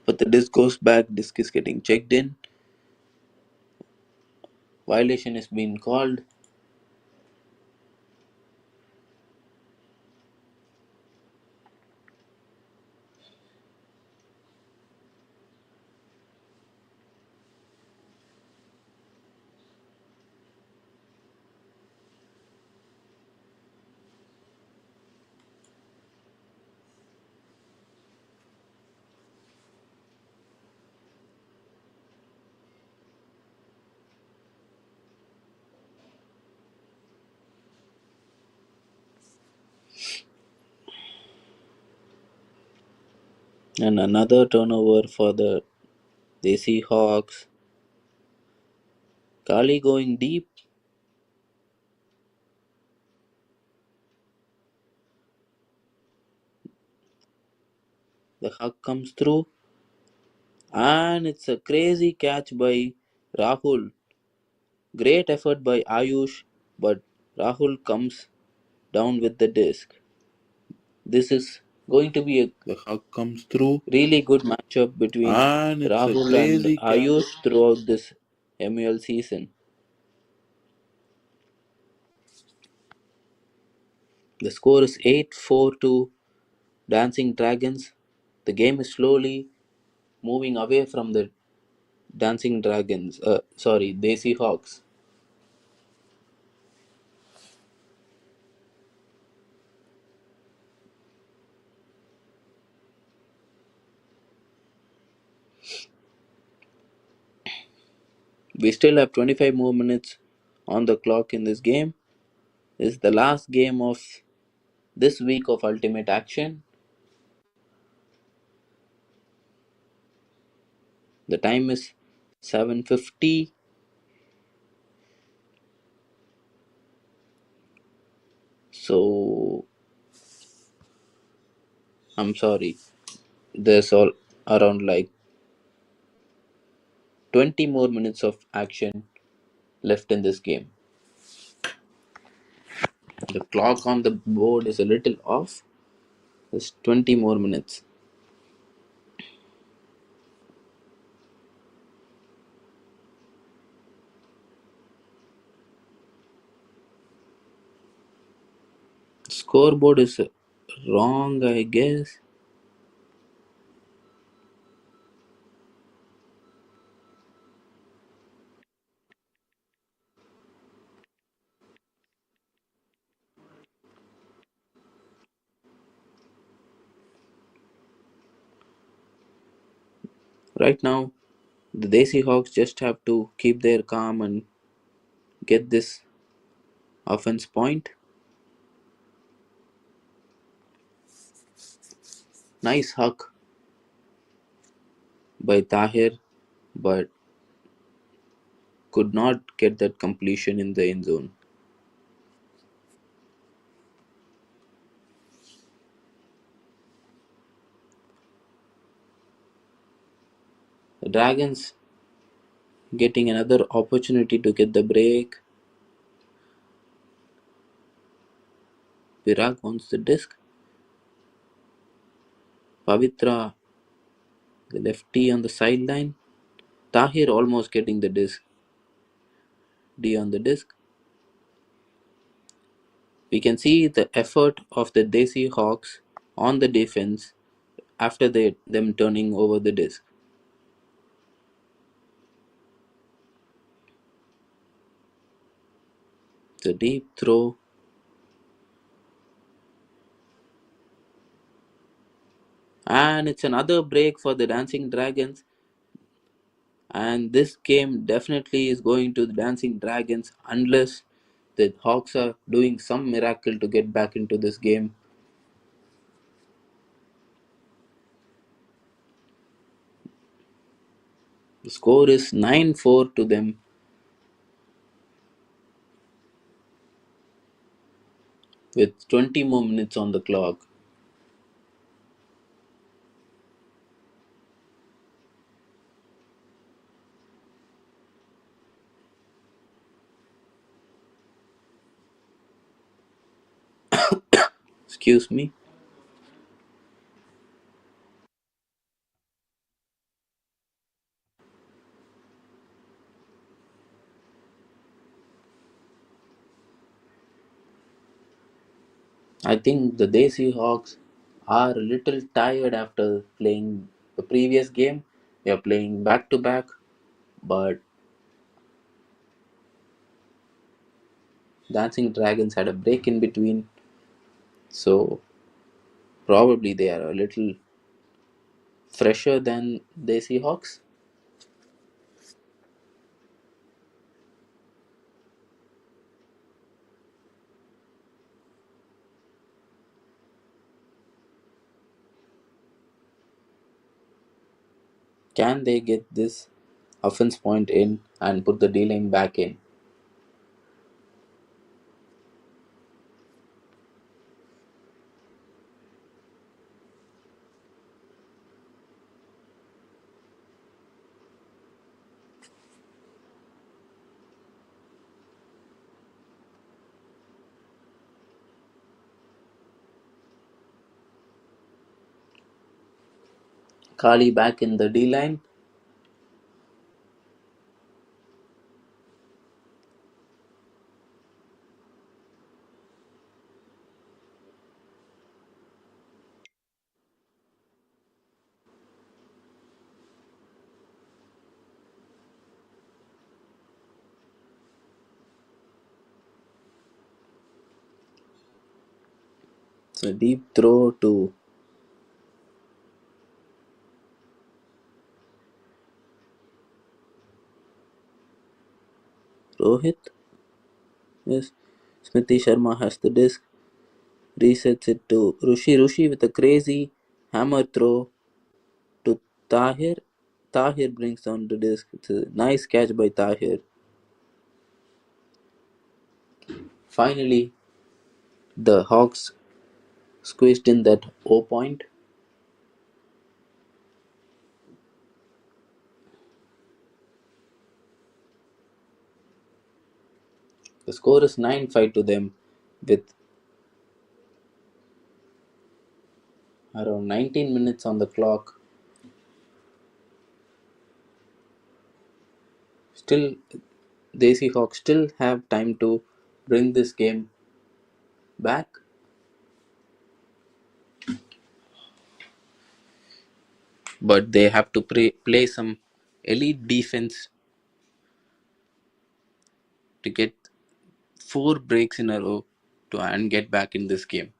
But the disc goes back. Disc is getting checked in. Violation is being called. And another turnover for the Desi Hawks. Kali going deep. The hug comes through. And it's a crazy catch by Rahul. Great effort by Ayush, but Rahul comes down with the disc. This is going to be a The hug comes through, really good matchup between and it's a Rahul and crazy catch. Ayush throughout this MUL season. The score is 8-4 to Dancing Dragons. The game is slowly moving away from the Dancing Dragons. Desi Hawks. We still have 25 more minutes on the clock in this game. This is the last game of this week of Ultimate Action. The time is 7:50. So I'm sorry. There's all around like 20 more minutes of action left in this game. The clock on the board is a little off. There's 20 more minutes. Scoreboard is wrong, I guess. Right now, the Desi Hawks just have to keep their calm and get this offense point. Nice huck by Tahir, but could not get that completion in the end zone. The Dragons getting another opportunity to get the break. Virag wants the disc. Pavitra, the lefty on the sideline. Tahir almost getting the disc. D on the disc. We can see the effort of the Desi Hawks on the defense after them turning over the disc. The deep throw. And it's another break for the Dancing Dragons. And this game definitely is going to the Dancing Dragons unless the Hawks are doing some miracle to get back into this game. The score is 9-4 to them with 20 more minutes on the clock. Excuse me. I think the Desi Hawks are a little tired after playing the previous game. They are playing back to back, but Dancing Dragons had a break in between, so probably they are a little fresher than Desi Hawks. Can they get this offense point in and put the D line back in? Kali back in the D line. So deep throw to Rohit. Yes, Smriti Sharma has the disc, resets it to Rushi. Rushi with a crazy hammer throw to Tahir. Tahir brings down the disc. It's a nice catch by Tahir. Finally, the Hawks squeezed in that O point. The score is 9-5 to them with around 19 minutes on the clock. Still, Desi Hawks still have time to bring this game back, but they have to play some elite defense to get four breaks in a row to and get back in this game.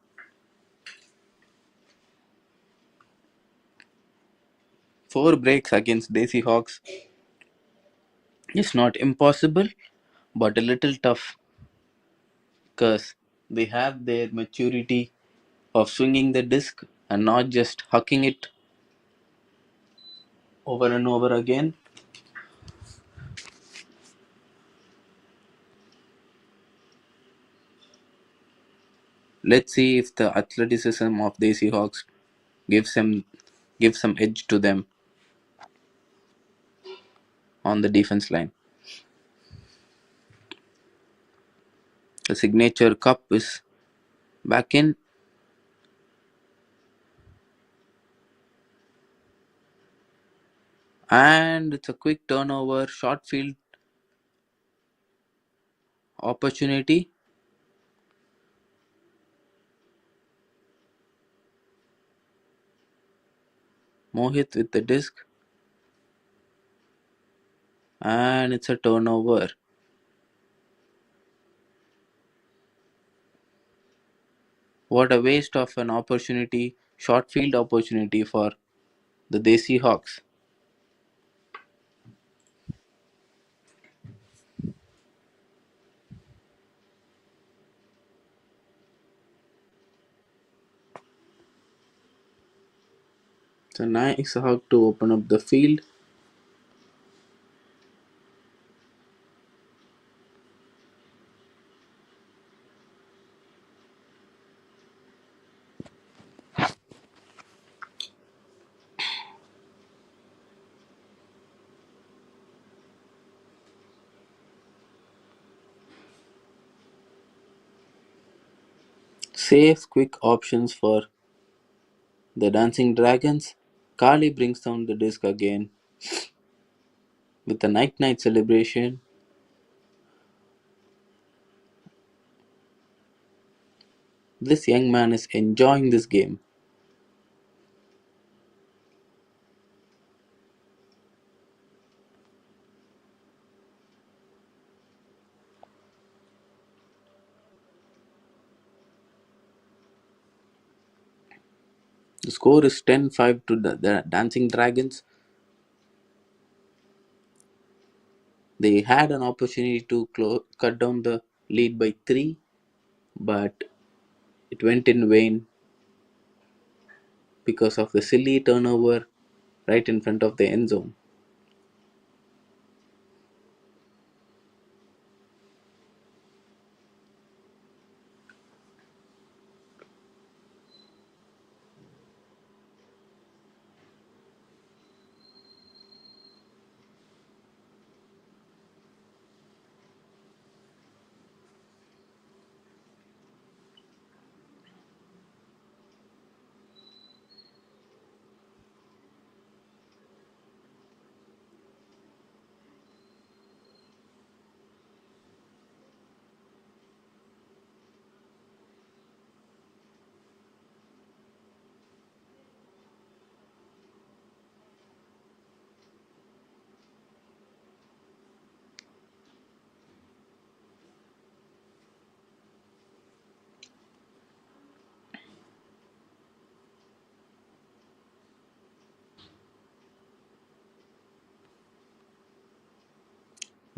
Four breaks against Desi Hawks is not impossible, but a little tough because they have their maturity of swinging the disc and not just hucking it over and over again. Let's see if the athleticism of Desi Hawks gives them gives some edge to them on the defense line. The signature cup is back in, and it's a quick turnover, short field opportunity. Mohit with the disc, and it's a turnover. What a waste of an opportunity. Short field opportunity for the Desi Hawks. It's a nice hug to open up the field. Safe, quick options for the Dancing Dragons. Kali brings down the disc again with a night celebration. This young man is enjoying this game. The score is 10-5 to the Dancing Dragons. They had an opportunity to cut down the lead by 3, but it went in vain because of the silly turnover right in front of the end zone.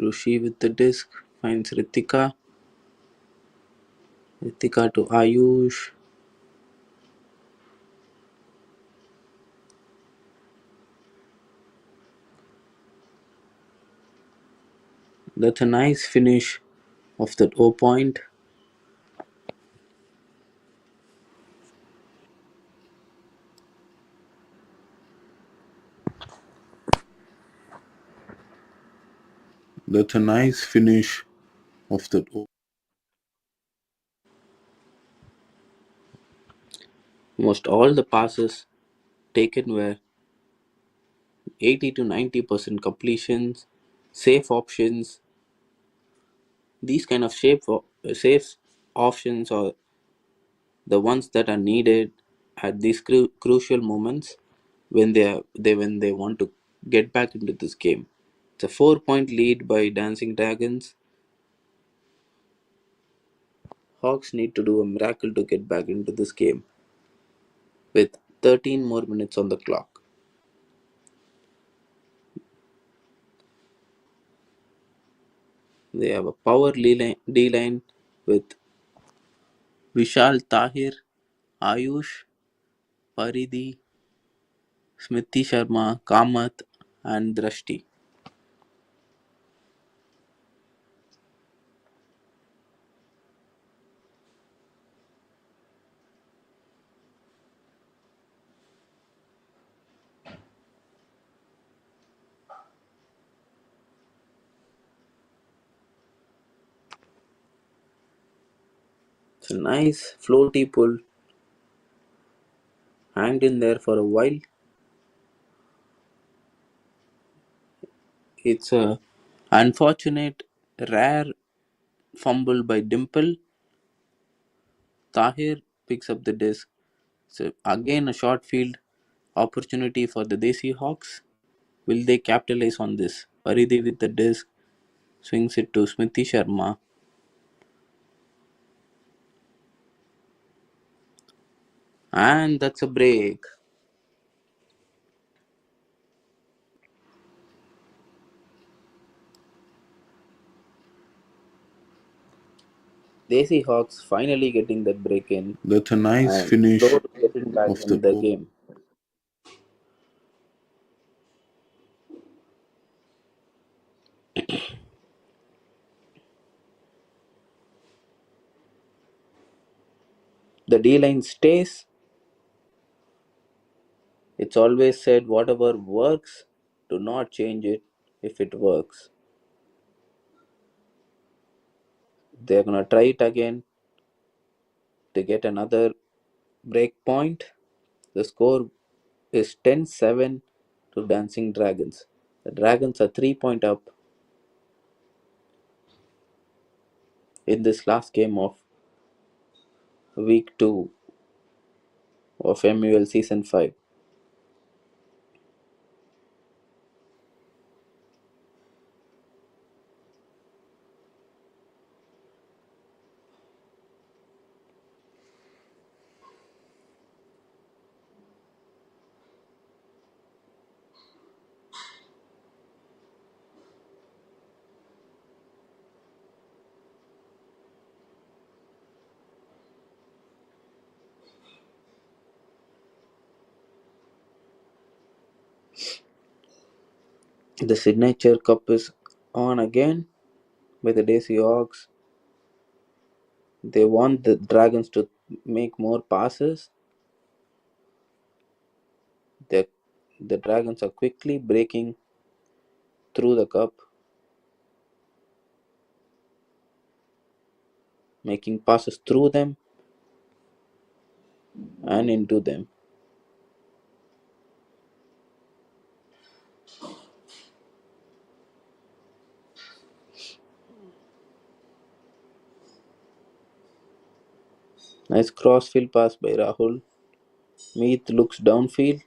Rushi with the disc finds Ritika. Ritika to Ayush. That's a nice finish of that O point. That's a nice finish of that. Most all the passes taken were 80 to 90% completions, safe options. These kind of safe options are the ones that are needed at these crucial moments when they want to get back into this game. It's a 4-point lead by Dancing Dragons. Hawks need to do a miracle to get back into this game with 13 more minutes on the clock. They have a power D-line with Vishal Tahir, Ayush, Paridhi, Smriti Sharma, Kamath, and Drashti. It's a nice floaty pull, hanged in there for a while. It's a unfortunate, rare fumble by Dimple. Tahir picks up the disc. So again a short field opportunity for the Desi Hawks. Will they capitalize on this? Paridhi with the disc swings it to Smriti Sharma. And that's a break. Desi Hawks finally getting that break in That's a nice and finish slowly getting back of the in the over. game. The D line stays. It's always said whatever works, do not change it if it works. They're gonna try it again to get another break point. The score is 10-7 to Dancing Dragons. The Dragons are 3 point up in this last game of week 2 of MUL season 5. The signature cup is on again by the Desi Hawks. They want the Dragons to make more passes. The, the Dragons are quickly breaking through the cup, making passes through them and into them. Nice crossfield pass by Rahul. Meet looks downfield.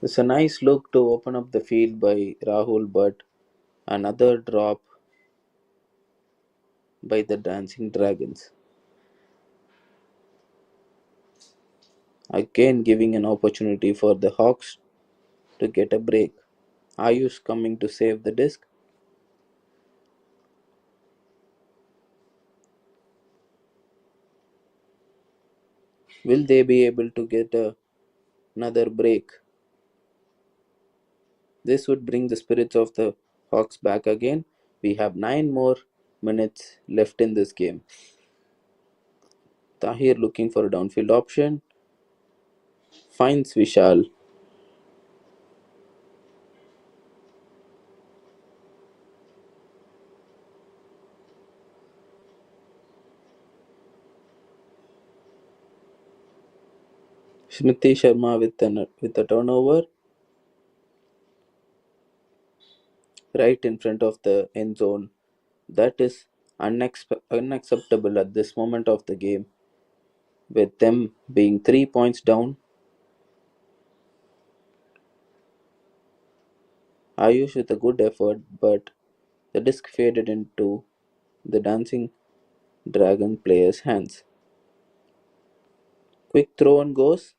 It's a nice look to open up the field by Rahul, but another drop by the Dancing Dragons. Again, giving an opportunity for the Hawks to get a break. Ayush coming to save the disc. Will they be able to get another break? This would bring the spirits of the Hawks back again. We have 9 more minutes left in this game. Tahir looking for a downfield option. Finds Vishal. Smriti Sharma with a turnover right in front of the end zone. That is unacceptable at this moment of the game. With them being 3 points down, Ayush with a good effort, but the disc faded into the dancing dragon player's hands. Quick throw and goes.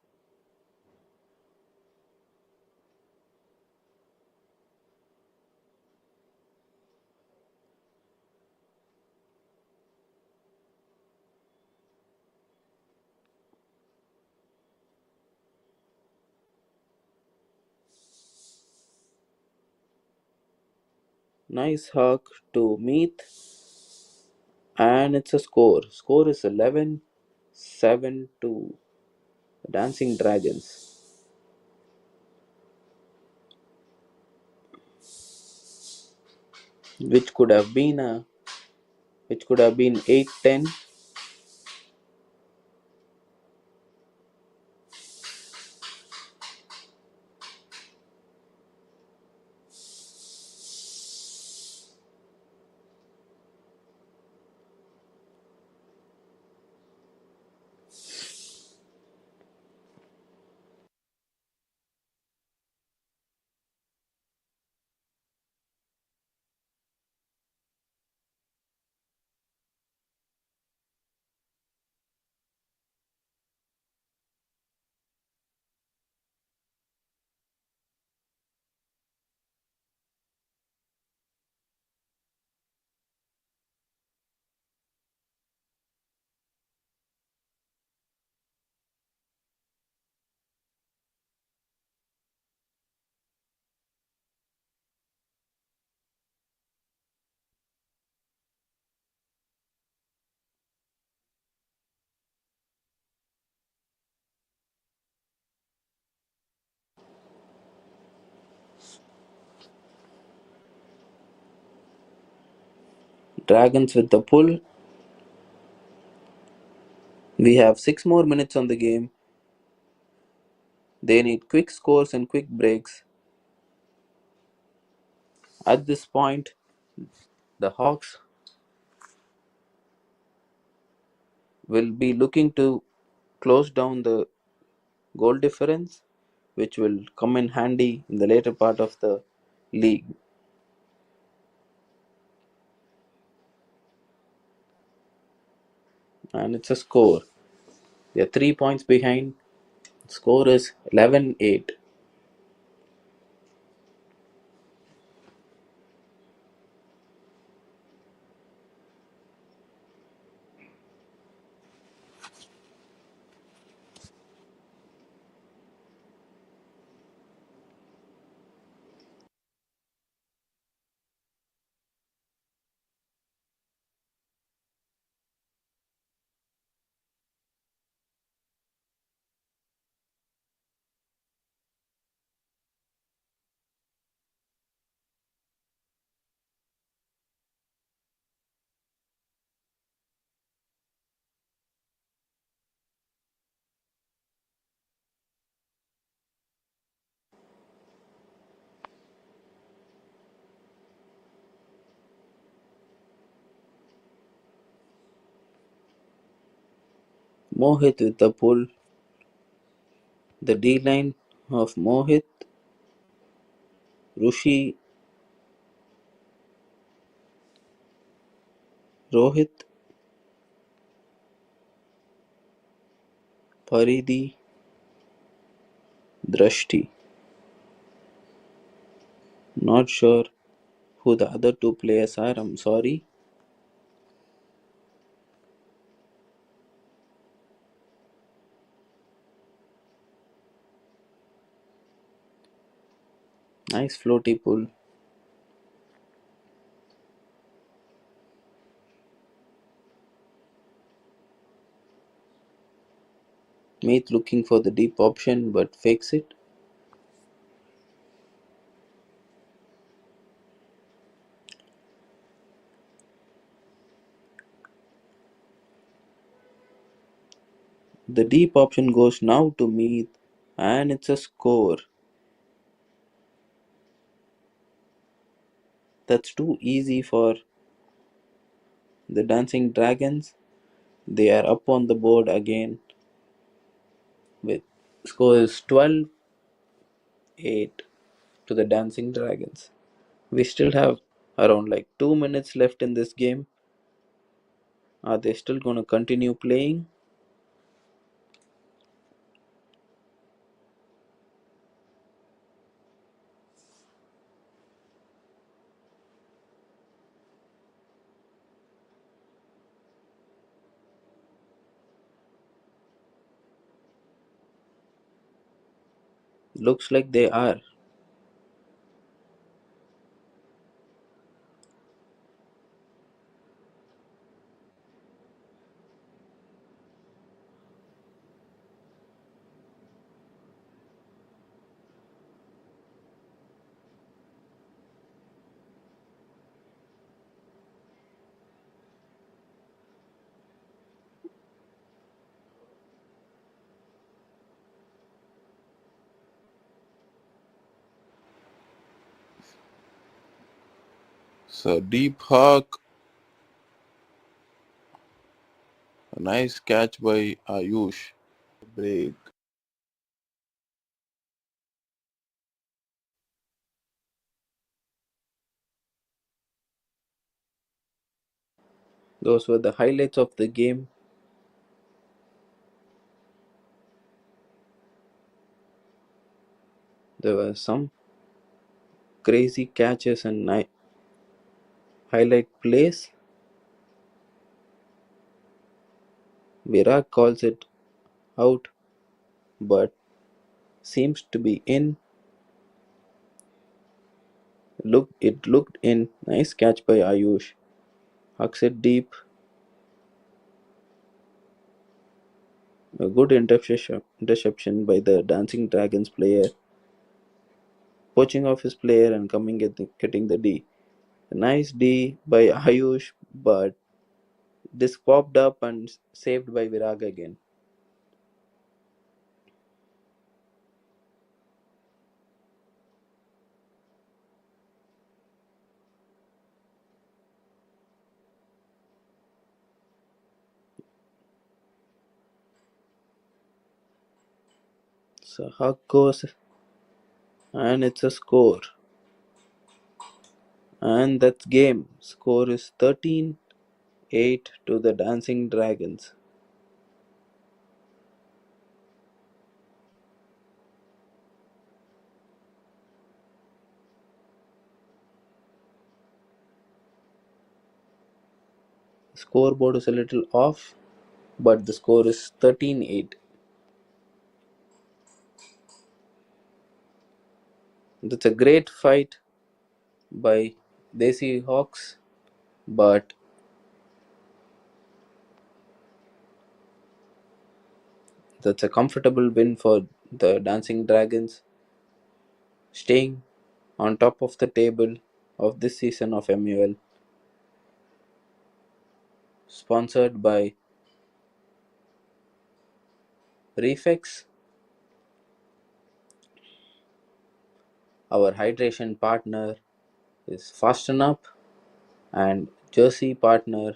Nice hug to Meet, and it's a score. Score is 11-7 to Dancing Dragons, which could have been a which could have been 8-10. Dragons with the pull. We have 6 more minutes on the game. They need quick scores and quick breaks. At this point, the Hawks will be looking to close down the goal difference, which will come in handy in the later part of the league. And it's a score. They're 3 points behind. Score is 11-8. Mohit with the pull. The D line of Mohit, Rushi, Rohit, Paridi, Drashti. Not sure who the other two players are, I'm sorry. Nice floaty pull. Meet looking for the deep option but fakes it. The deep option goes now to Meet and it's a score. That's too easy for the Dancing Dragons. They are up on the board again with score is 12-8 to the Dancing Dragons. We still have around like 2 minutes left in this game. Are they still going to continue playing? Looks like they are. So deep hook. A nice catch by Ayush. Break. Those were the highlights of the game. There were some crazy catches and highlight plays. Virat calls it out, but seems to be in. It looked in. Nice catch by Ayush. Hucks it deep. A good interception by the Dancing Dragons player. Poaching off his player and coming getting the D. Nice D by Ayush, but this popped up and saved by Virag again. So Huck goes and it's a score. And that's game. Score is 13-8 to the Dancing Dragons. Scoreboard is a little off, but the score is 13-8. That's a great fight by Desi Hawks, but that's a comfortable win for the Dancing Dragons, staying on top of the table of this season of MUL, sponsored by Refex, our hydration partner is Fast&Up, and jersey partner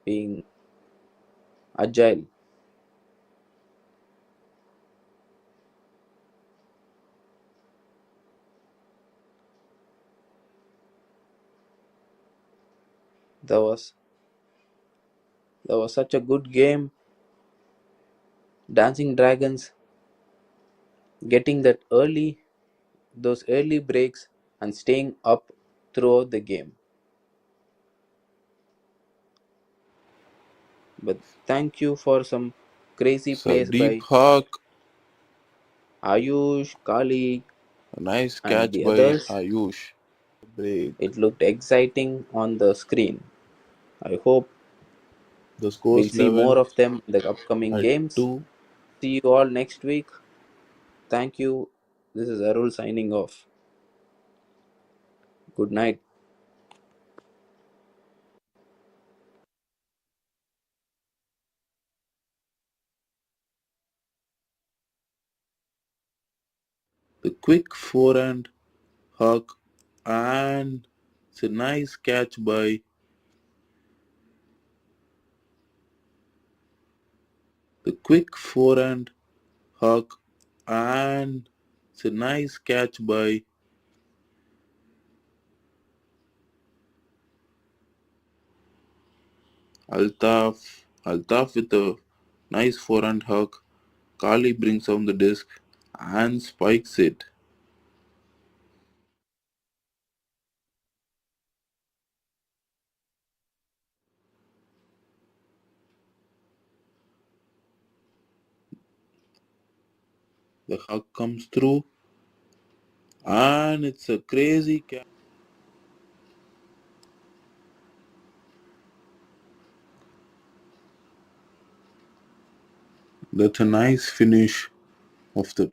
being Agile. That was that was such a good game. Dancing Dragons getting those early breaks and staying up throughout the game. But thank you for some crazy It's a plays deep by hook. Ayush, Kali, A nice and catch the by others. Ayush. Break. It looked exciting on the screen. I hope The we'll score's see more 11 of them in the upcoming at games. 2. See you all next week. Thank you. This is Arul signing off. Good night. The quick forehand hook, and it's a nice catch by the quick forehand hook, and it's a nice catch by Altaf. Altaf with a nice forehand hook. Kali brings down the disc and spikes it. The hook comes through, and it's a crazy catch. That's a nice finish of the